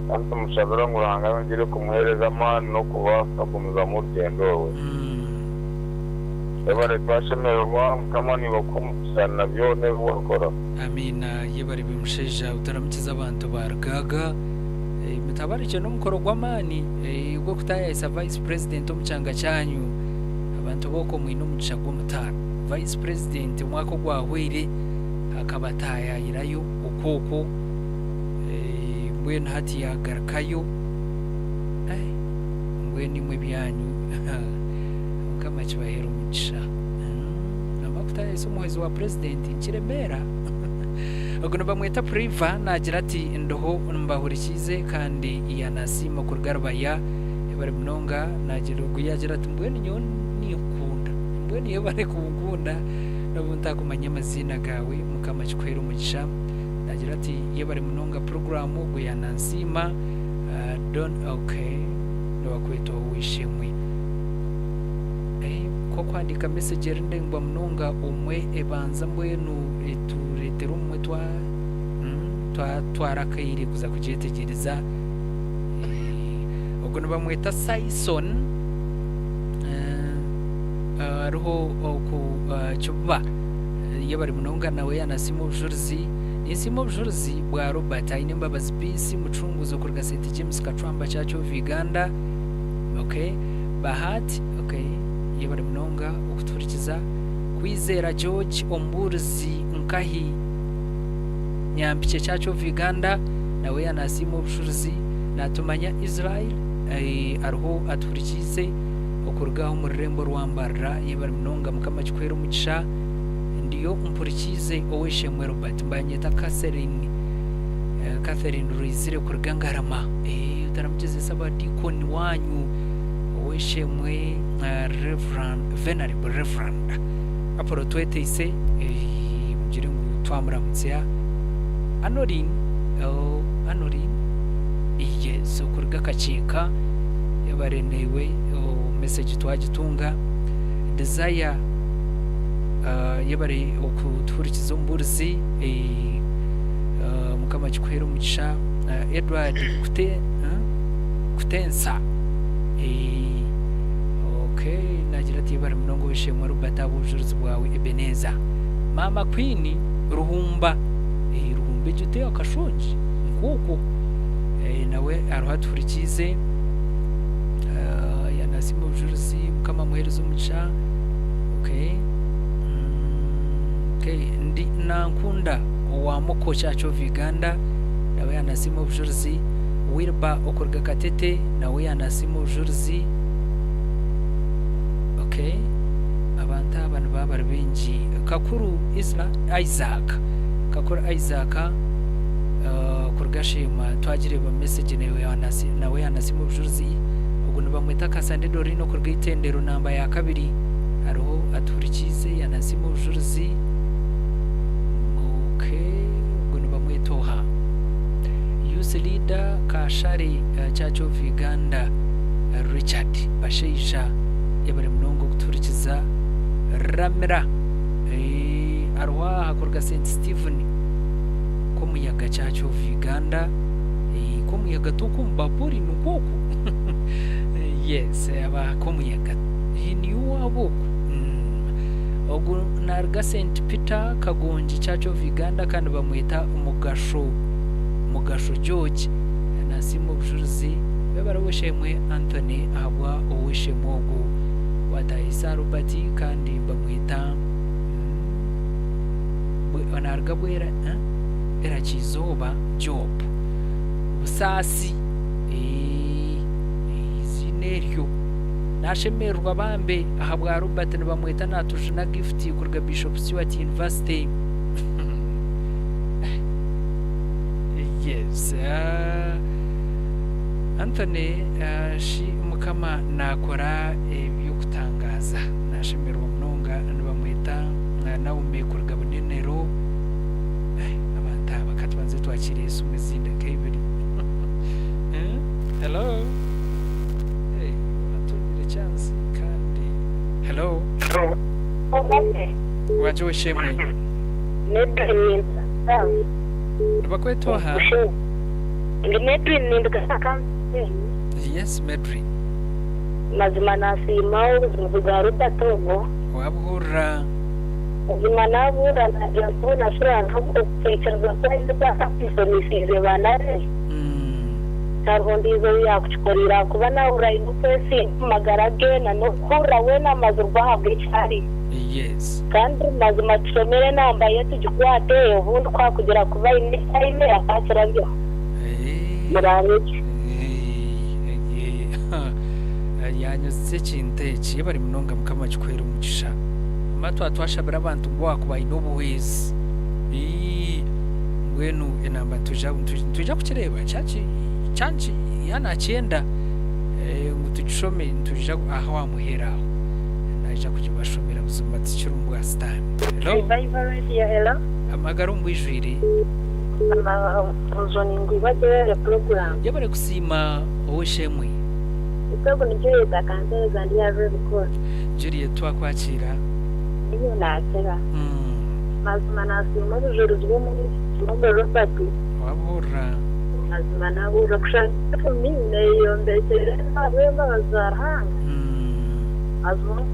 Kandi mushabira nguranga ngire kumuhereza amani no kubasa kumuza mu rugendo we. Ebare twashemerwa kama ni bakumusana byone bakora. Amina yebare bimusheja utaramukiza abantu bargaga. Mutabari cyo nomukoro gw'amani ubwo kutayisa vice president omucanga cyanyu abantu boko mwino mugisha gw'umutara. Vice president mwako gwahwire akabataya irayo ukoko mbwene hati yagarakayo mbwene imwe byanyu kama kibahera umugisha amakutaya iso muhezi wa president nkiremera agona bamweta priva nagira ati ndoho mbahurikize kandi yanasima kurgarabaya bari mnonga nagira guyagira ati mbwene nyoni ukunda mbwene yebare kubukunda nabunta kumanya amazina gawe mukama kikwera umugisha nagira ati yebare mnonga programu go yanansima don't okay no wakwito wishimwe ko kwandika message ndengwa mnonga umwe ebanza mbwenu eturetera umwe twarakaire kuza kujetegereza ubwo nabamweta Saison ruho ku chuba yabari munonga nawe yanasimo bujurzi nisimo bujurzi bwa Robert aine mbabazi peace mucunguzo kurga St James Kacwamba cyacho Uganda. Okay, bahati okay yabari munonga ukuturikiza kwizera George Omburzi nkahi nyampiche cyacho Uganda nawe yanasimo bujurzi natumanya Israel arho aturikize okurgaho mu Rembo Rw'Amagara yebari munonga mukama kikwera umugisha ndiyo mpurikize oweshemwe Robert mbanyeta Catherine Ruizire kurgangarama utaramukize sabadikoni wanyu oweshemwe Venerable Reverend aporo twetese mugire ngo twamuramutse Anorin yes kurga kacika yabarenewe message twagitunga desire yabare okuturikiza umburzi mukama kikwera umugisha Edward kutensa okay nagira ati bari munongo wishemwe Robert abujuruzi bwawe Ebeneza Mama Queen Ruhumba Ruhumbe jute akashonji nkoko nawe aruhaturikize yanasimo bujuruzi mukama muhereza umugisha okay ndi nankunda wa moko cyacho Uganda nawe yanasimo bujuruzi Wilba okurga Katete nawe yanasimo bujuruzi okay abantu baba benji Kakuru Isaac kurgashima twagire ba message nawe yanasimo bujuruzi ubwo bamwita Kasande Dorino kurga itendero namba ya kabiri ariho aturikize yanasimo bujuruzi okay ubwo bamwitoha youth leader Kashari Church of Uganda Richard Basheisha yabare mnongo guturikiza Ramira arwa hakorga St Stephen ko muyaga Church of Uganda ko muyaga tukumba puri nukoko yes aba ko muyaga ni wabo ogu narga St Peter Kagonji Church of Uganda kandi bamwita Mugasho George nasimu bujuruzi bebaraweshemwe Anthony ahabwa oweshemwe ogu watayisa Robert kandi bamwita narga bwera era kizoba Job busasi izineryo nashemerwa bambe ahabwa Robert bamwita natushina gift kurga Bishop Stewart University. Yes, Anthony shi mukama nakora ibyo kutangaza nashemerwa mnonga bamwita Naume kurga bunenero abanta bakatwanze twakire sumizinde kebiri. Hello. Chance kandi hello waje weshemwe bakwetoha yes Medri mazima nasima ubuzima Togo wabura ubuzima nabura najya nashobora no gutekereza ko ari bwasafisomisize banare Targondizo yakuchikorera kuba naura inupesi magarage na nokura wena mazurwa bw'icyari. Yes. Kandi mazima tusomere namba yetu gikwate ubundi kwa kugira kuba ine akakira byo. Murabiki. Yanyuze cinteki bari munonga mukama chikwera umugisha. Matwa twashabira abantu ngwa kuba inobuwezi. Ngwenu enamba tuja kuchireba chanchi yana chenda ngutujishome ntujja aho wamuheraho naija kujibashomera buzima tsikirumbu astan. Hello amagaro mbwijwire uzoni ngwibagere program yabare kusima oweshemwe itego nijye takanzeza ndi yaje bikora jiri twakwakira iyo nakira mazima nasima bujuru bwo muri Robert wabura mazima nabura kushaka kumine iyo mbere abemba bazarhanga azmo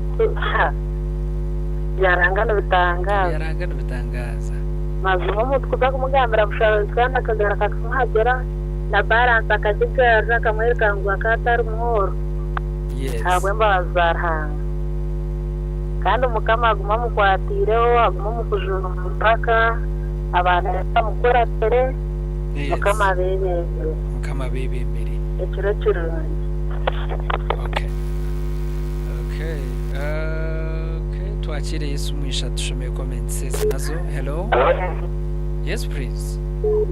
yarangana bitangaza mazima mutkuza kumugambira bushara kandi akagara kakumhagera na balance akazigaza kamwereka ngo akatari muhoro yes abemba bazarhanga kandi umukama aguma mukwatireho aguma mukujuna mpaka abantu bakamukora tere mukama bebembere ekiro okay twakire Yesu mwisha tushomeye comments nazo. Hello yes please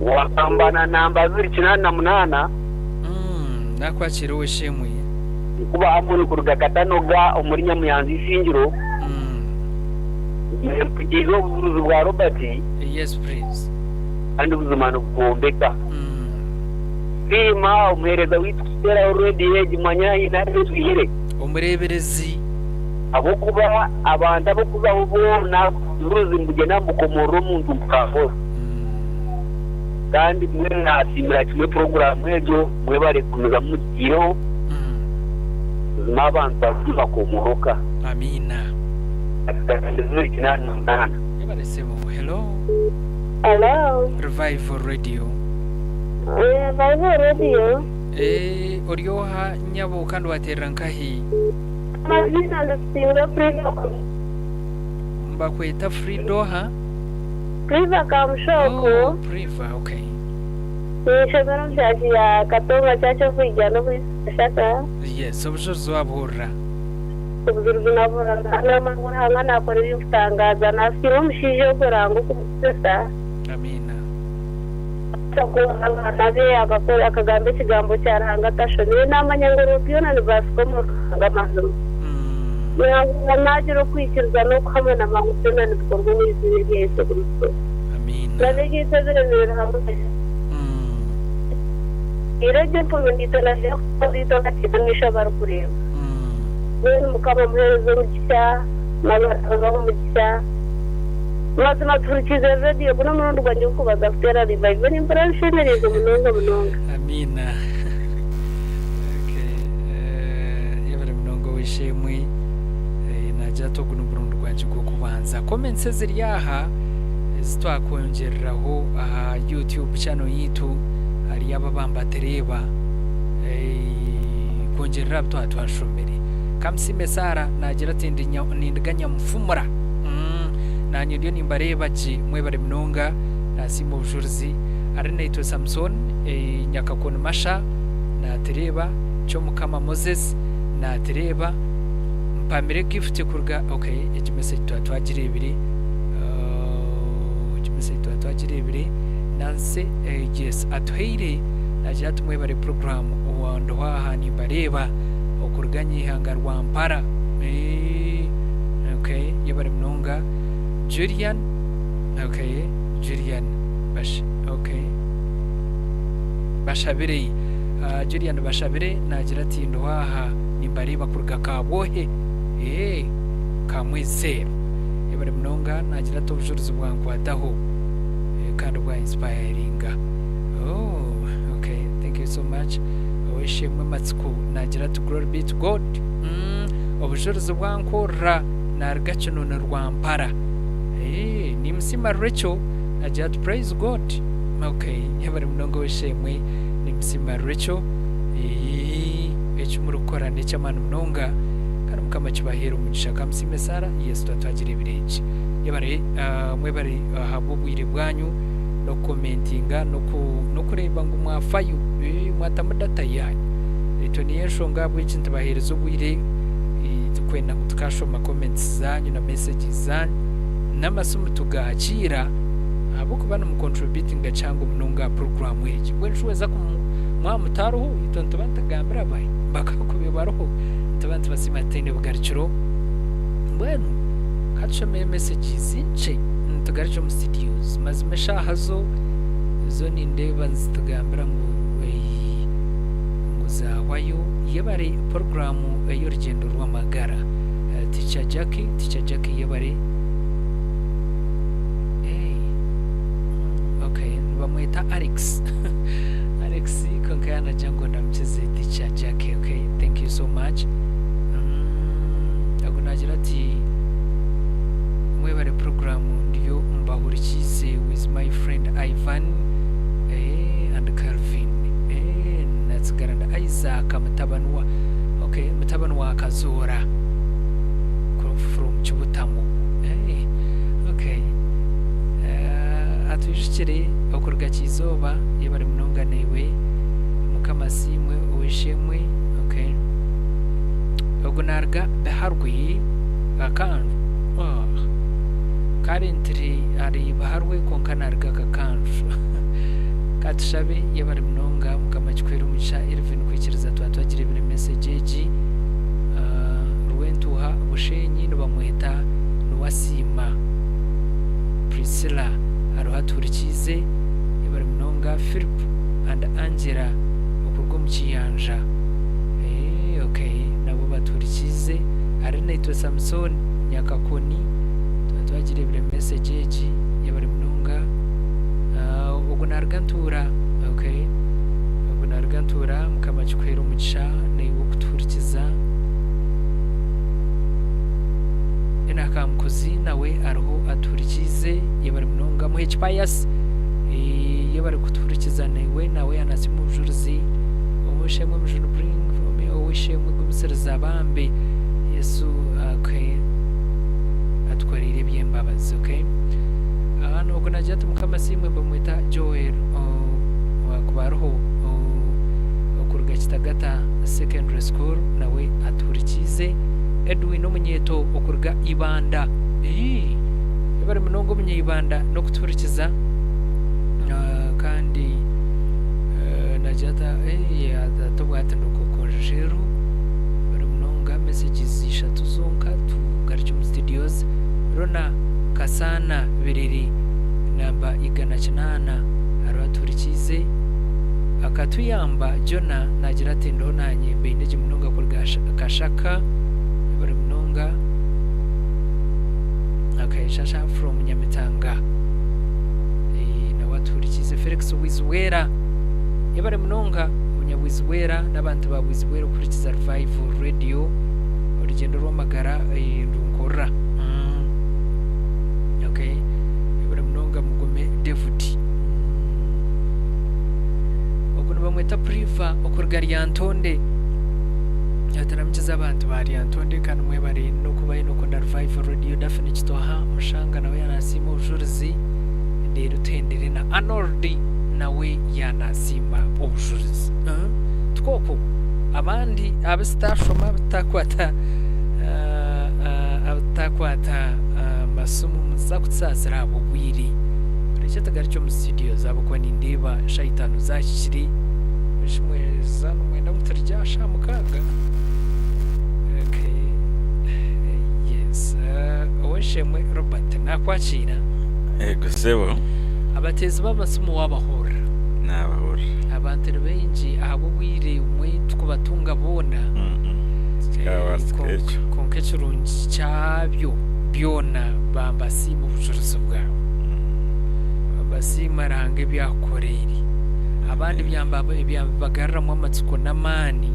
wakambana namba zuri 88 nakwakire weshemwe kuba amuri kuruga katanoga umurinya muyanzi isingiro kugizo buzuruzu bwa Robert. Yes please kandi ubuzimano bwombeka bima umuhereza witera already age mwanya inari twihire umureberezi abo kuba abantu abo kuba ubona uruzi mbugena mukomoro muntu mukafo kandi mwe nasimira kimwe program ejo mwe bare kumiza mugiro n'abantu bakomoroka. Amina. Hello. Revival Radio. Revival Radio. Oryoha nyabo kandi waterranka hi. Mazina lusinga Priva. Mbakweta Frido ha? Priva kamshoko. Oh, Priva, okay. Shagara mshaji ya katonga chacho kujano kushaka. Yes, obujurzu wabura. Ubuzurzu nabura n'amahanga nakora y'utangaza nasiro mushije kurango kumutsa. Amina. Nabe agakora akagambe kigambo cyaranga tashone n'amanyangoro byona nibasikomo ngamazo. Nagiro kwikirwa no kwamana amagusena n'ibikorwa n'izindi byose Kristo. Amina. Nabege tezerera hamwe. Irege pomendito na leo ndito na kidumisha barukureba. Mukaba muherezo mukisha n'abantu mukisha. Mazima turikize radio buno murundo gwanje ko badafitera revival impression rego munonga. Amina. Okay. Yabere munongo wishemwe najato guno murundo gwanje mwanya go kubanza comments ziri aha zitwakongereraho aha YouTube channel yitu hari ababamba tereba kongerera twashomere kamsime Sara nagira tindi nindaganya mfumura nanyo ndio nimbareba ji mwebare mnonga nasimo bujurzi ari naito Samson nyakakon masha na tereba cyo mukama Moses na tereba mpamire gift kurga okay eji message twagire ibiri eji message twagire ibiri nanse yes atuheire nagira tumwe bare program wando hahani bareba okurganye hanga Rw'Amagara okay yabare mnonga Julian okay Julian bash okay bashabire Julian bashabire nagira ati ndwaha nimbareba kurga kabohe kamwizero yabare mnonga nagira to bujuruzi bwankwataho kandi bwa inspiringa okay thank you so much wishimwe matsiko nagira to glory be to God obujuruzi bwankora nargacho none Rw'Amagara ni msima Rachel nagira to praise God okay yabare mnonga wishimwe ni msima Rachel ecumurukora n'icamana mnonga kandi mukama kibahera umugisha kamsime Sara yes twatwagira ibireje yabare mwebare habubwire bwanyu no commentinga no kureba ngo mwafayo mwatamudata yanyu eto niye shonga bw'iki ntabahereza ubwire kwenda tukashoma comments zanyu na messages zanyu n'amasumu tugakira abo kubana mu contributing gacanga mnonga program weje bwenshweza ku mwamutaruho itonto bantagambira bayi bakakubibaroho tabantu basimatene bugariciro bueno kachome messages inche ntugaricho mu studios mazimesha hazo zo nindeba nzitugambira ngo nguzawayo yebare program y'Orugyendo Rw'Amagara teacher Jackie yebare okay bamwita Alex konkana jango ndamcheze teacher Jackie okay thank you so much agunagira ati mwebare program ndiyo mbahurikize with my friend Ivan and Calvin natsigaranda Isaac mutabanwa okay mutabanwa Kazora from Chibutamo okay atujikire okurga kizoba yebare mnonga newe mukamasimwe owishemwe okay ogunarga beharwi akanju currently ari baharwe konkanarga kakanju katushabe yebare mnonga mukamachikwera umugisha Irvin kwikiriza twatwagira ibire message eji Rwentuha bushenyi no bamweta Nuwasima Priscilla aruhaturikize yebare mnonga Philip and Angela okurwo mu kiyanja okay nabo baturikize ari naitwe Samson nyakakoni twatwagira ibire message eji yebare mnonga ugunargantura okay ugunargantura mukamachikwera umugisha newo kuturikiza inakamkozi nawe ariho aturikize yebare mnonga muhe Pius yebare kuturikiza nawe anasimu bujuruzi omushemwe mujuru bring omushemwe gumusiriza bambe Yesu okay atwarire byembabazi okay nuko najya mukamasimwe bamwita Joel wakubaroho okurga kitagata secondary school nawe aturikize Edwin omunyeto okurga ibanda yabare mnongo munyibanda no kuturikiza kandi najata atobwata ndokokonjero bari mnonga messages zishatu zonka tugaricho mu studios rona kasana biriri namba igana kinana araturikize akatuyamba Jona nagira ati ndo nanye mbeneje mnonga kurga kashaka bari mnonga akayishasha from Nyamitanga na waturikize Felix Wizwera yabare mnonga unyabwizwera n'abantu babwizwera kurikiza Revival Radio Orugyendo Rw'Amagara ndungora nindeba okurga ryantonde yataramkiza abantu bari yantonde kandi mwe bari no kuba ino kunda revival radio definitely toha mushanga nawe yanasima ubujurizi ndero tendere na anordi nawe yanasima ubujurizi twoko abandi abastashoma batakwata masomo muzakutsazira abo bwiri uretse tagaricyo mu studio zabo kwa nindeba shayitanu zakiri mweza mwenda mutarya shamukaga. Okay, yes, oweshemwe Robert nakwakira gusebo abatezi b'amasomo wabahora n'abahora abantu benshi abo bwire umwe tukubatunga bona konkecurungi cyabyo byona bambasima ubucuruzi bwabo bambasima range byakoreri abandi byambagaramo amatsiko n'amani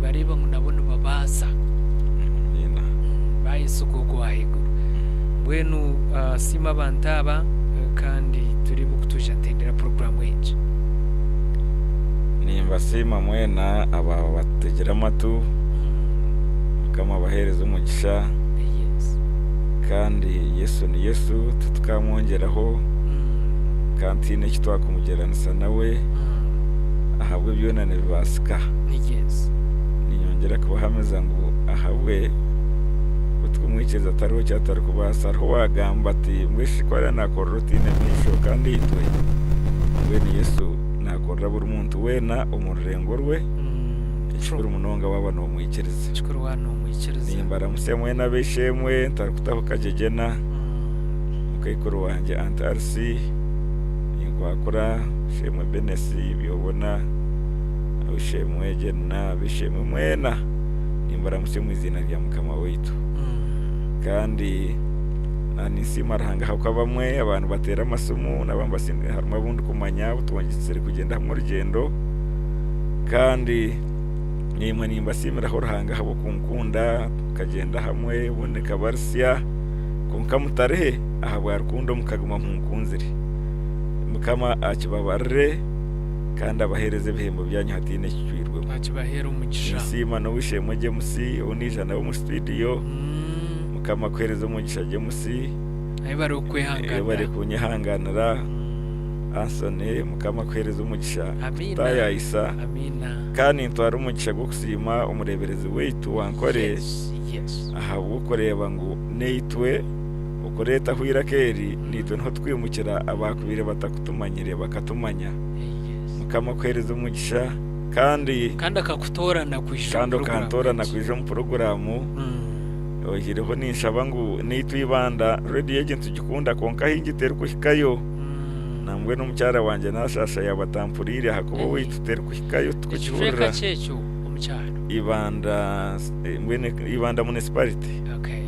bareba ngo nabone babaza bayisugogo wahiguru bwenu sima bantaba kandi turi bukutuja tendera program wenje nimba sima mwena aba bategera amatu kama bahereza umugisha kandi Yesu ni Yesu tukamwongeraho kantine kitwakumugeranisa nawe ahabwe byonane bibasika niyongera kuba hameza ngo ahabwe utwumwikeza atariho cyatari kubasa ariho wagamba ati mwishi kwara nakora rutine mwisho kandi itwe we ni Yesu nakora buri muntu wena umurengo rwe Shukuru munonga wabana umwikiriza. Shukuru wano umwikiriza. Nimbara musemwe nabeshemwe ntarukutaho kajegena. Mukayikuru wanje RC ingwakora shemwe benesi byobona abishemwe gena bishemwe mwena. Nimbara musemwe izina rya mukama wetu. Kandi nani simaranga hako bamwe abantu batera amasumu nabambasinde haruma bundi kumanya utwangitsere kugenda mu rugendo. Kandi nimwe nimba simira horanga habo kunkunda kagenda hamwe boneka barsya konka mutarehe ahabwa rukundo mukaguma munkunzire mukama akibabarre kandi abahereze bihembo byanyu hatine cyirwe akibahera umugisha sima no wishemwe je musi onijana bo mu studio mukama kwereza umugisha je musi ayibare ukwihangana bari kunyihanganira Asane mukama kwereza umugisha amina Isa amina kandi ntwara umugisha gwo kusima umureberezi wetu wankore yes aha ukoreba ngo neitwe ukoreta hwirakeri nitwe nho twimukira abakubire batakutumanyire bakatumanya mukama kwereza umugisha kandi akakutorana kwisha kandi akantorana kwisha mu programu ogireho ninshaba ngo nitwibanda radio agent tugikunda konka hingitera kuhikayo nambwe n'umucyara wanje nashasha yabatampurire hakubo witutera kuhikayo tukicurura cyecho umucyara ibanda municipality okay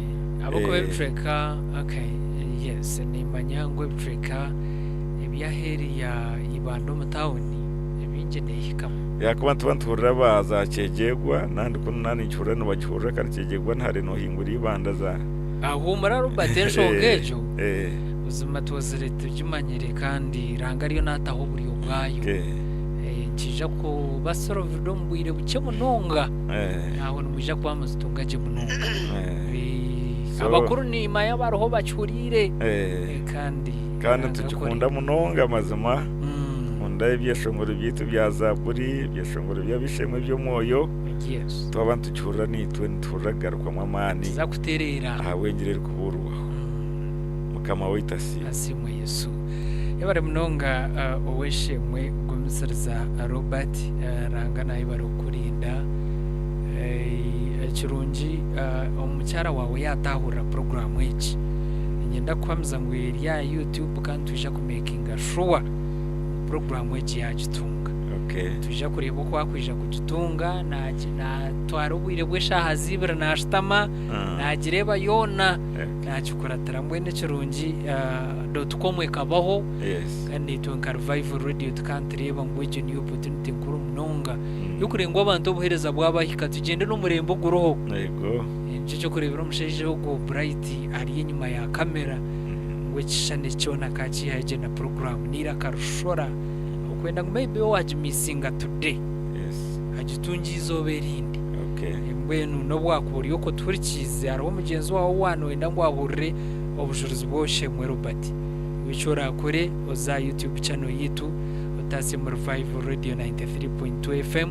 abako b'Afrika okay yes ni manyangwe b'Afrika ibyaheri ya ibando mutawuni ebinjene hikamo yakuba tubantura baza cyegegwa nandi ko nani cyura no bacyura kandi cyegegwa ntare no hingura ibanda za ahumara rubatenso ngejo uzima tuzire tujimanyire kandi ranga ariyo nataho buri ubwayo nkija ko basoro vido mbwire buke munonga naho numija kwa muzitungaje munonga abakuru ni maya baroho bacyurire kandi tugikunda munonga mazima nkunda ibyeshongoro byitu bya zaburi ibyeshongoro byabishemwe byo moyo twabantu cyura nitwe nturagaruka mwamani zakuterera aha wengerera kuburwa kama witasi asimwe Yesu yabare munonga oweshemwe gumisiriza Robert rangana ibaro kurinda kirungi umucyara wawe yatahura program iki ngenda kwamza ngo ya YouTube kandi tuje ku making sure program iki yagitunga tuje kureba uko wakwija kugitunga na twara ubwire bw'eshaha zibira nashtama nagireba yona nakikora tarambwe n'ikirungi .com ekabaho kandi tonka revival radio tukantreba ngo icyo niyo opportunity nkuru munonga yukurengwa abantu obuhereza bwabahika tugende no murembo guroho yego cyo kurebera umusheje wo bright ari inyuma ya kamera ngo kishane cyona kacihaje na program nira karushora kwenda maybe watch missing today kagitungizo berindi mbwenu no bwakuri yuko turikize ari umugenzi wawo wano wenda ngo aburre obujuruzi bwoshe mwe Robert wichora kure oza YouTube channel yitu utase mu Revival Radio 93.2 FM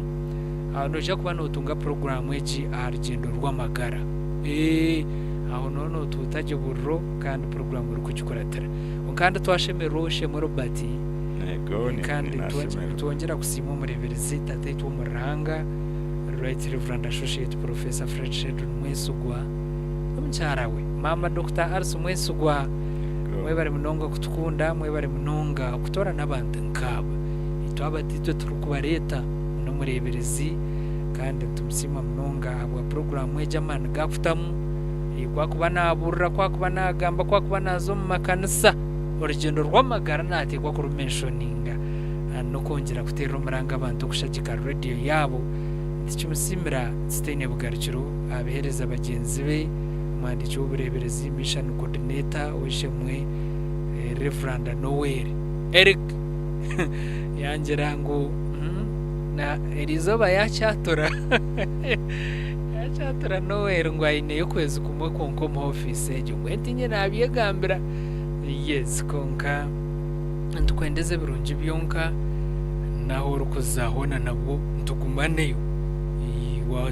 aho je kuba no tunga program eji Orugyendo Rw'Amagara aho nono tutaje burro kandi program uri kuchikoratara kandi twashemeroshe mu Robert kandi tuongera kusima mu reveresita tetu mu Ranga Right Reverend Associate Professor Fred Shedron Mwesugwa umcharawe mama Dr. Arsu Mwesugwa mwebare munonga kutukunda mwebare munonga kutora n'abantu nkabo itwabati turukubareta no mureberezi kandi tumusima munonga abo program ejamana gafutamu igwa kuba naburra kwa kuba nagamba kwa kuba nazo mu makanisa Orugyendo Rw'Amagara nategwa ku mentioninga no kongera kutera umuranga abantu kushagika radio yabo tikimusimira Stene Bugarukiro abehereza abagenzi be umwandiki w'ubureberezi mission coordinator wishemwe Reverend Noel Eric yangera ngo na Elizoba yacyatura Noel ngo ayine yo kwezi kumwe konko mu office ejo mwetinye nabiyegambira yes konka ntukwendeze birungi byonka naho rukuzahona nabo ntugumaneyo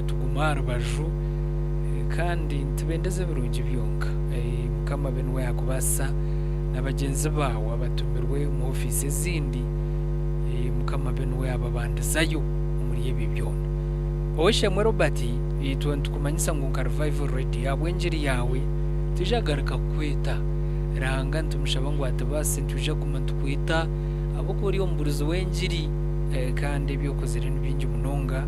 tuguma Rubaju kandi ntibendeze birungi byonka mukama benwe yakubasa nabagenzi bawo abatumirwe mu office zindi mukama benwe ababandizayo muri yebi byona owishe mwe Robert tukumanyisa ngo Revival Radio abwenjiri yawe tujagaruka kwita ranga ntumushaba ngo atabase tuje kumanta kwita abo kuri omburuzo wenjiri kandi byokozere n'ibingi munonga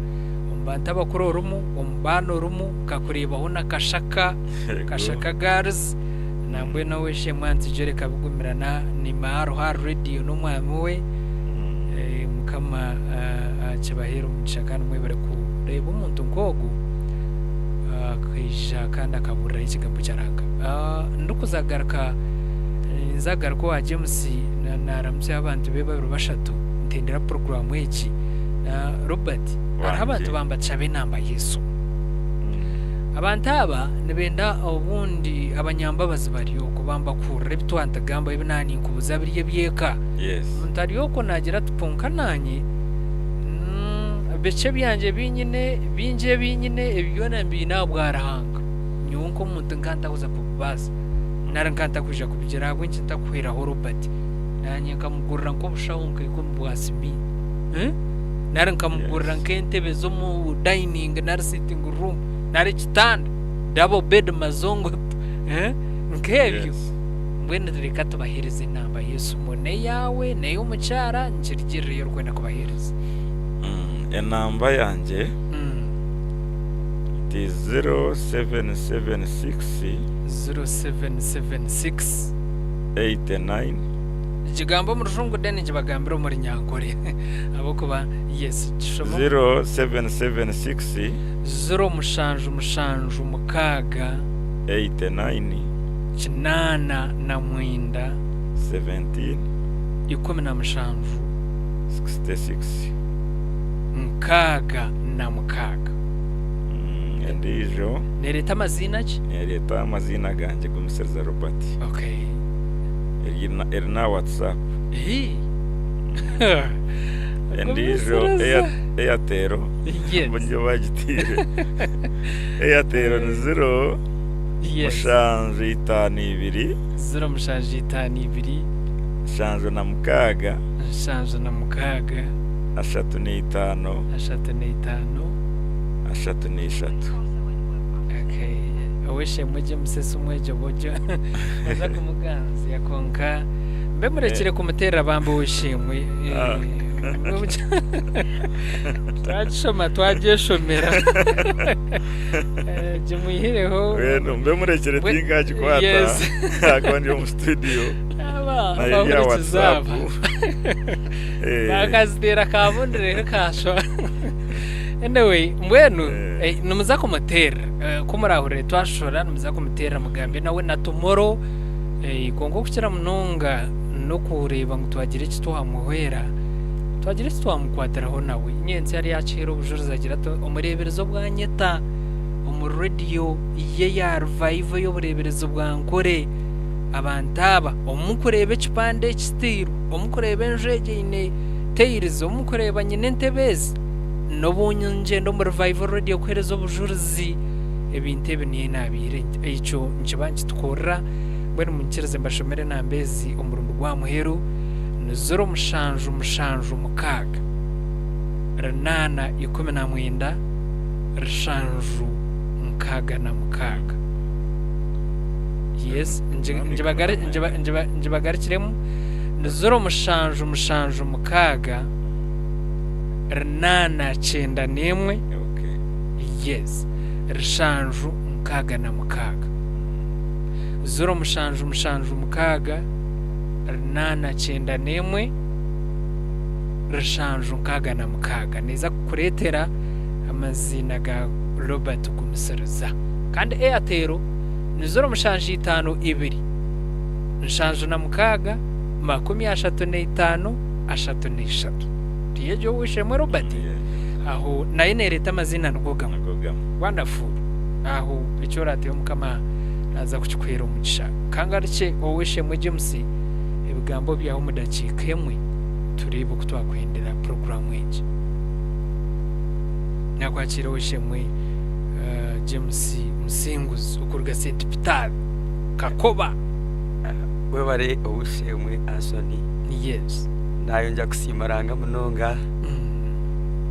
ombanta bakoro rumu ombano rumu kakurebaho nakashaka girls nambwe nawe shemwanzi jereka bugumirana ni maro ha radio no mwamuwe mukama cyabahero mushakana mwe bare kureba umuntu ngogo kwisha kandi akabura ikigambo cyaranga ndukuzagaruka nzagaruka wa James na Ramsey abantu be babiri bashatu ntendera program eki Robert abantu bambacabe namba Yesu abantu aba nibenda obundi abanyambabazi bariyo kubamba kurre bitwanta gamba ibinani kubuza biriye byeka ntariyo ko nagira tuponka nanye bece byanje binyine ebyona mbina bwarahanga nyunko muntu nkanta kuza kubaza narankanta kuja kubigera abo nkinta kwera ho Robert nanye nkamugurira nko bushahunke ko mbwasimi narankamugurira nkentebe zo mu dining na sitting room nari kitanda double bed mazongo nkebyo mbwene reka tubahereze namba Yesu mone yawe nayo umucara njirigire yo rwenda kubahereza enamba yanje it is 0776 89 ikigambo mu rujungu deni kibagambira muri nyankore abo kuba yes 0776 0 mukaga 89 kinana na mwinda 17 ikumi na mushanju 66 mukaga na mukaga ndijo nereta amazina ki nereta amazina ganje gumuseza Robert okay erina WhatsApp ndijo Airtel mbonye bagitire Airtel ni 0 mushanju itani 2 shanju na mukaga ashatu ni 5 ashatu ni 3 okay aweshe mweje musese mweje bojo aza kumuganzi yakonka mbe murekire kumutera bambo wishimwe twageshomera jumuhireho weno mbe murekire tingaje kwata akwandi mu studio na ya WhatsApp bakazidera kabundire kasho anyway mbwenu numuza kumutera kumurahure twashora numuza kumutera mugambe nawe na tomorrow kongo kukira munonga no kureba ngo twagire iki twamuhera twagira icyo twamukwatiraho nawe inyenzi yari yacira ubujurizi agira ati umureberezo bwa nyeta umuradiyo ye ya revival y'ubureberezo bwa nkore abantaba umukurebe kipande kistiro umukurebe njege ine teirizo umukureba nyine ntebezi n'obunyengendo mu revival radio kwerezo ubujurizi ebintebe niye nabire icyo nkibanki tukora bwe munkirize mbashomere nambezi umurundo gwa muheru nuzoro mushanju mukaga ranana 19 rishanju mukaga na mukaga yes njibagarikiremo nuzoro mushanju mukaga ranana 91 yes rishanju mukaga na mukaga zoro mushanju mukaga ranana 91 rishanju mukaga na mukaga neza kuretera amazina ga Robert kumusereza kandi Airtel nizoro mushanju 52 rishanju na mukaga 35 ashatu tiyejo wishe mu Robert aho naye nereta amazina ngogama wonderful aho icyo radiyo mukama naza kukikwera umugisha kangarike wowishe mu James ibigambo byaho mudakika yemwe turibo kutwakwendera program yenje nakwakira wishe mu James Musinguzi ukurga St Peter Kakoba we bare wishe mu Asoni yes nayo njya kusimaranga munonga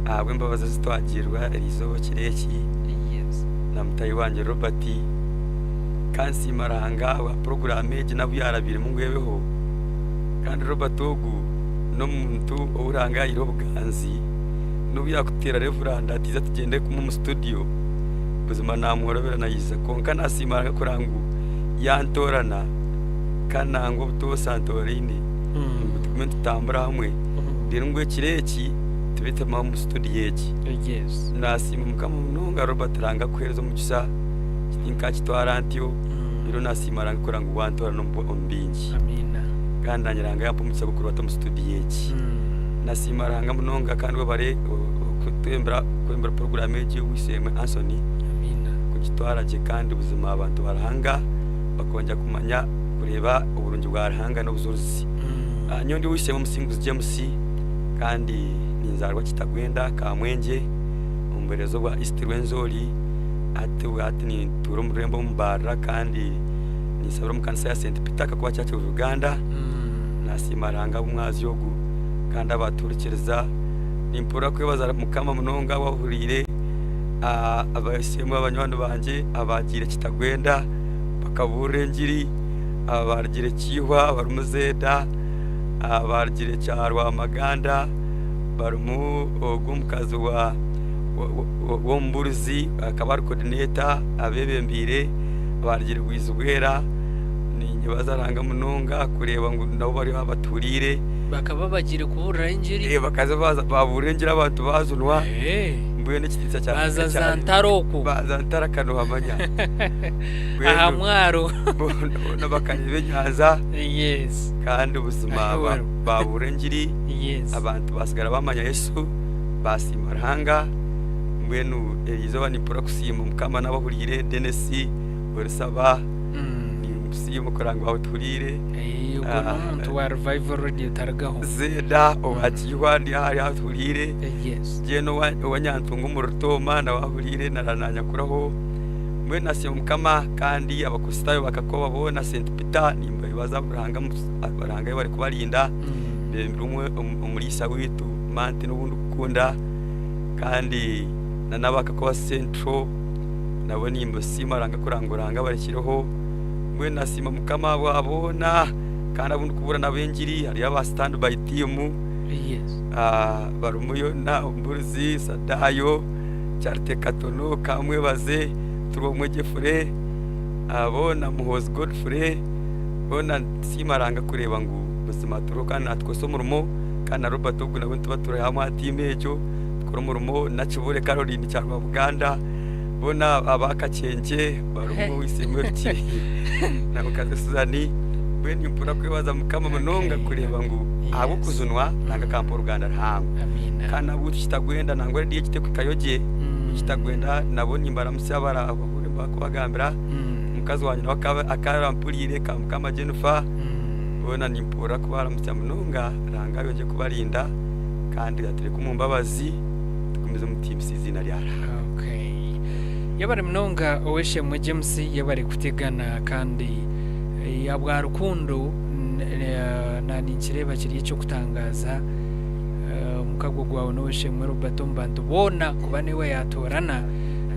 abwe mbabaza zitwagirwa erizo kireki yes na mutayi wanje Robert kansi maranga wa program eje nabu yarabire mu ngwebeho kandi Robert ogu no muntu uranga irobuganzi no yakutera reverend atiza tugende mu studio buzima namworobera nayiza konka nasimara kurangu yantorana kana ngo to Santorini document tambura hamwe dirungwe kireki tubite mu studio yeji yes nasima mukama munonga Robert ranga kwerezo mu kisa inka kitwarantyo biro nasimara kurangu wantora no mbingi amina kandi anyiranga yapo mu cyabukuru bata mu studio yeji nasimaranga munonga kandi we bare kwembra program yeji wiseme Anthony amina kugitwaraje kandi ubuzima abantu barahanga bakonja kumanya kureba uburungi bwa rahanga no buzuruzi nyondi wiseme Musinguzi James kandi ninzarwa kitagwenda kamwenge umberezo bwa East Rwenzori ati ni turo murembo mbara kandi ni sabro mukanisa ya St Peter kwa cyacu Uganda nasimaranga umwazi yogu kandi abaturikiriza nimpura kwebaza mukama munonga wahurire abasemu abanywandu banje abagire kitagwenda bakaburengiri abargire kihwa barumuzeda abargire cya Rw'Amagara barumu ogumkazi wo mburuzi akaba coordinator abebembire abargire gwizugwera ni nyibazaranga munonga kureba ngo nabo bari abaturire bakaba bagire kubura injiri bakaza baza baburengira abantu bazunwa mbuye n'ikititsa cya bazantara kano hamanya aha mwaro n'abakanye benyaza yes kandi ubuzima baburengiri yes abantu basigara bamanya Yesu basimaranga mbwenu erizo banipura kusima mukama nabahurire Denesi bersaba si mukoranga abaturire ubwo muntu wa revival radio taragaho zeda obakiwa ndi hari aturire yes je no wanyantunga umurutoma na wahurire narananya kuraho mwe nasiye mukama kandi abakustayo bakakoba bona St Peter nimba bazaburanga baranga bari kubarinda bembrumwe umurisa witu mante n'ubundi kukunda kandi nanabakakoba Central nabo nimba simaranga kuranguranga barikiriho mwe nasima mukama wabona kandi abundu kubura nabengiri hari aba stand by team yes barumuyo na mburuzi sadayo charte katono kamwe baze turo mwegefure abona muhozi Godfrey bona simaranga kureba ngo buzima turuka natwoso murumo kana Robert ubwo nabo tubature hamwe atimejo tukora murumo nakibure Caroline cyangwa Uganda bona abakacenje barumo wisemurki namukaze Suzani mbweni mpura kwibaza mukama munonga kureba ngo abo kuzunwa nanga kampo Ruganda ntango kana butu kitagwenda nangwe ndiye kite kwikayoge kitagwenda nabonye imbara musabara abahuri bakubagambira mukazi wanyu akarampurire kama Jennifer bona nimpura kubara musyamunonga ranga yonje kubarinda kandi yatire kumumbabazi tukomeza mutima sizina ryara. Okay, yabari mnonga oweshe mwe James yabari kutegana kandi yabwa rukundo na ninkireba kiri cyo kutangaza mukago gwawe n'oweshe mwe Robert Mbantu bona kuba niwe yatorana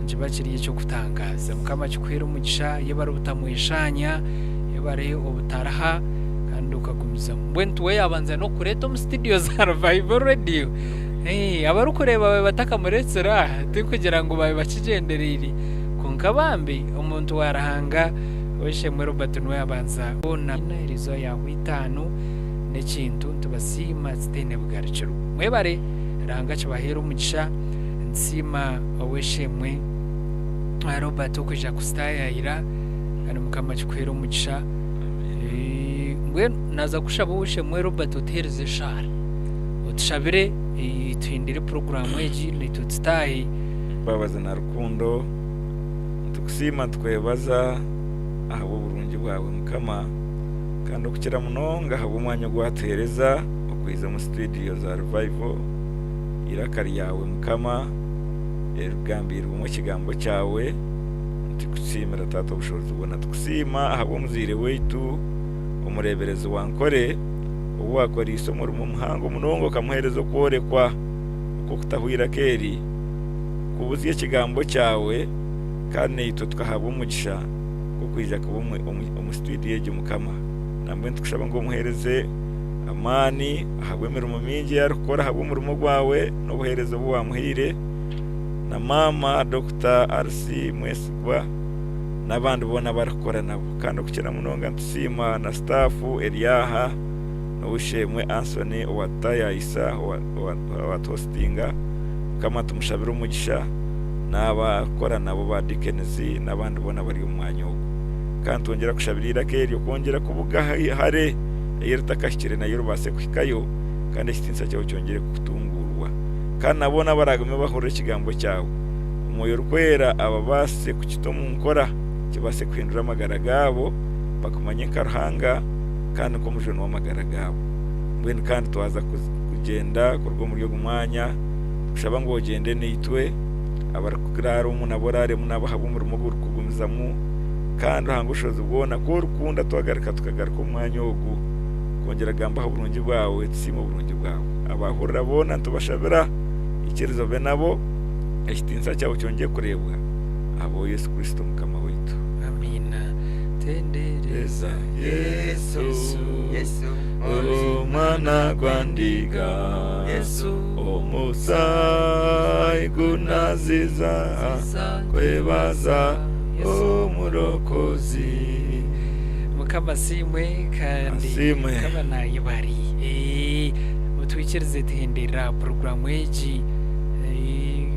nje bakiri cyo kutangaza mukama kikwera umugisha yabari utamwishanya yabari obutaraha kandi ukagumiza mbwentu we yabanza no kureta mu studio za Revival Radio abaru kureba bataka muretsera kugira ngo babe bakigenderere kunkabambi umuntu warahanga weshe mwe Robert no yabanza bona irizo yawe 5 nekintu tubasima stene bwariciro mwebare ranga kibahera umugisha nsima weshe mwe Robert ukija kustayira kandi mukama kikwera umugisha ngwe naza kushaba weshe mwe Robert utereze shari utshabire twindire programu eji litutstaye babaza na rukundo tukusima twebaza aho burungi bwawe mukama kandi ukira munonga habo umwanya gwatereza okwiza mu studio za Revival irakari yawe mukama erugambira mu kigambo cyawe tukusimira tata ubushobozi ubona tukusima aho muzire weitu umureberezo wankore uwakora isomo mu muhango munongo kamuherezo kworekwa uko kutahwira keri kubuziye kigambo cyawe kandi ito tukahabwa umugisha ko kwija kuba mu studio yeje mukama namwe tukushaba ngo muhereze amani ahabwemera umumingi yarukora habwe umurimo gwawe no buherezo bwa muhire na mama Dr. RC Mweswa nabandi bona barakora nabo kandi ukira munonga nsima na staff Eliaha ushemwe Anthony wataya Isa watostinga kama tumushabira umugisha n'abakora nabo ba Dikenzi n'abandi bona bari umwanya kandi tongera kushabirira keri kongera kubuga hare yertakashire na yorubase kwikayo kandi ikitinsa cyawe cyongere kutungurwa kandi nabona baragame bahore kigambo cyawe umuyo rwera ababase kukitomu nkora kibase kwindura amagara gabo bakumanye karhanga kandi ko mujeno w'amagara gabo mbene kandi twaza kugenda kurwo muri yo gumanya ushaba ngo ugende nitwe abarakugirara umuntu aborare munabahabu muri mugo kugumizamu kandi hangushoza ubwona ko rukunda twagaruka tukagaruka umwanya wo kongera gamba burungi bwawe tsimo burungi bwawe abahurira bona tubashabira ikirizo be nabo ikitinsa cyawe cyongeye kurebwa abo Yesu Kristo mukama witu amina tendereza Yesu Mana gwandiga Yesu omusai gunaziza kwebaza umurokozi mukama simwe kandi kama nayibari utwikirize tendera programu eji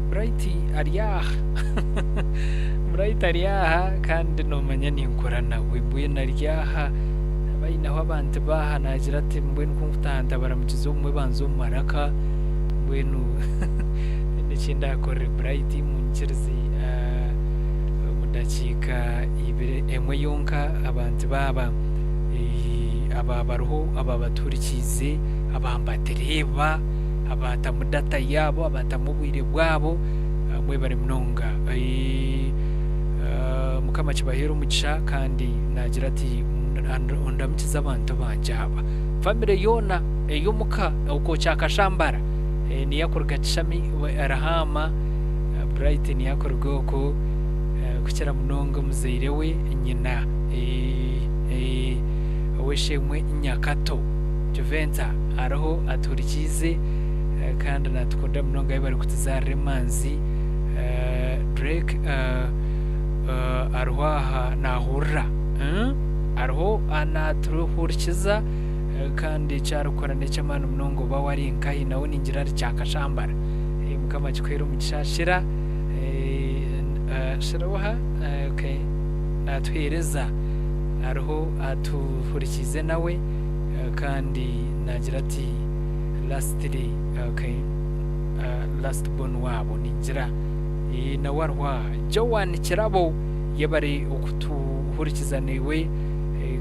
Bright ariyaha kandi nomanya ninkora nawe mbwe naryaha bayinaho abantu baha nagira ati mbwe nk'utanda baramukizo umwe banzo maraka mbwe nu n'ikindi akore Bright munkirize mudakika ibire emwe yonka abantu baba ababaruho ababaturikize abambatereba abatamudata yabo abatamubwire bwabo mwe bari mnonga mukama kibahera umugisha kandi nagira ati undamukiza abantu banjaba family yona yomuka uko cyakashambara ni yakorga chami arahama Bright ni yakorga uko kukira mnonga muzeire we nyina weshemwe nyakato Juventa araho aturikize kandi natukunda mnonga bari kutizare manzi Drake arwaha nahurra arho anaturuhurikiza kandi cyarukorane cy'amana mnongo bawari inkayi nawe ningira cyakashambara mukama kikwera umugishashira shirawaha okay natwereza ariho atuhurikize nawe kandi nagira ati lastly last born wabo ningira na warwa Joan Kirabo yabari okutuhurikizaniwe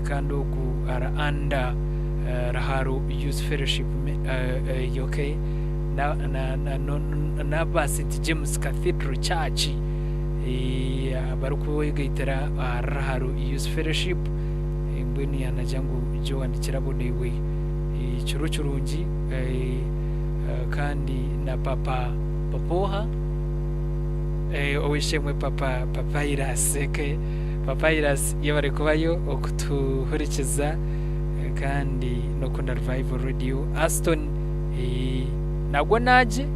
kandi ogu ara anda Raharu Youth Fellowship UK na St James Cathedral Church barukuwegaitera Raharu Youth Fellowship mbweni yanajangu Joan Kirabo niwe churuchurungi kandi na papa papoha owishemwe papa iraseke papa iras yabari kubayo okutuhurikiza kandi no kunda Revival Radio Aston nagwo naje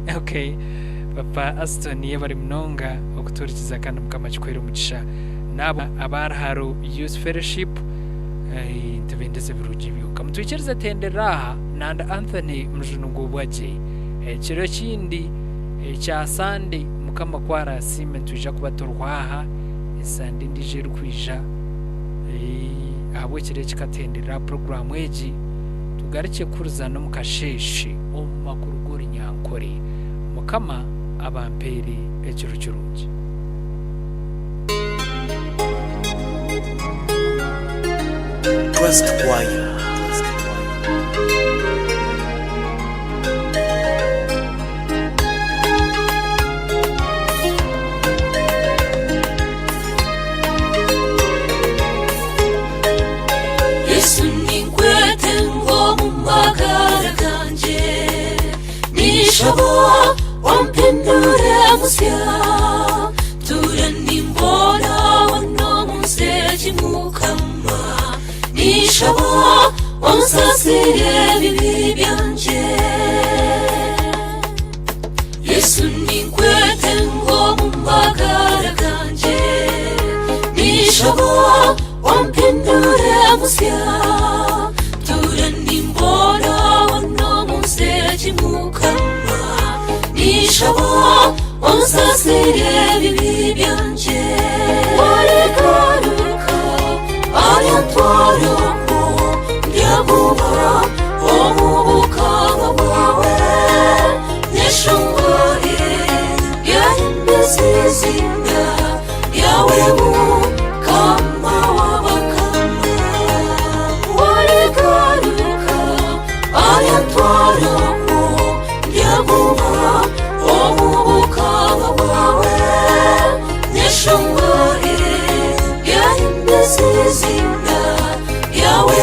papa Aston yabari mnonga okuturikiza kandi mukamachikwera umugisha nabo abarharu Youth Fellowship ntibendeze birujibyo kamutwikiriza tenderaha nanda Anthony mjunungu bwaje kiro kindi cya Sunday mukama kwara sime tuja kubatorwaha isandi ndije rukwija abo kire kikatendera program eji tugarike kuruza no mukasheshe omakuru gori nyankore mukama abampere ekiro kirungi Trust Choir. Yesu ninkwete ngo Rw'Amagara kanje nishabo wampindure musya turanimbona wano museji mukama nishabo wamusasire bibi byanje Yesu ninkwete ngo Rw'Amagara kanje nishabo wampindure musya turanimbona wano museji mukama nishabo wamusasire bibi byanje warekaruka ayatwarako ndyabuba omubukanga bwawe neshongore yahimbesizinda yawe mukama wabakama warekaruka ayatwarako ndyabuba omubukanga bwawe neshongore yahimbesizinda yawe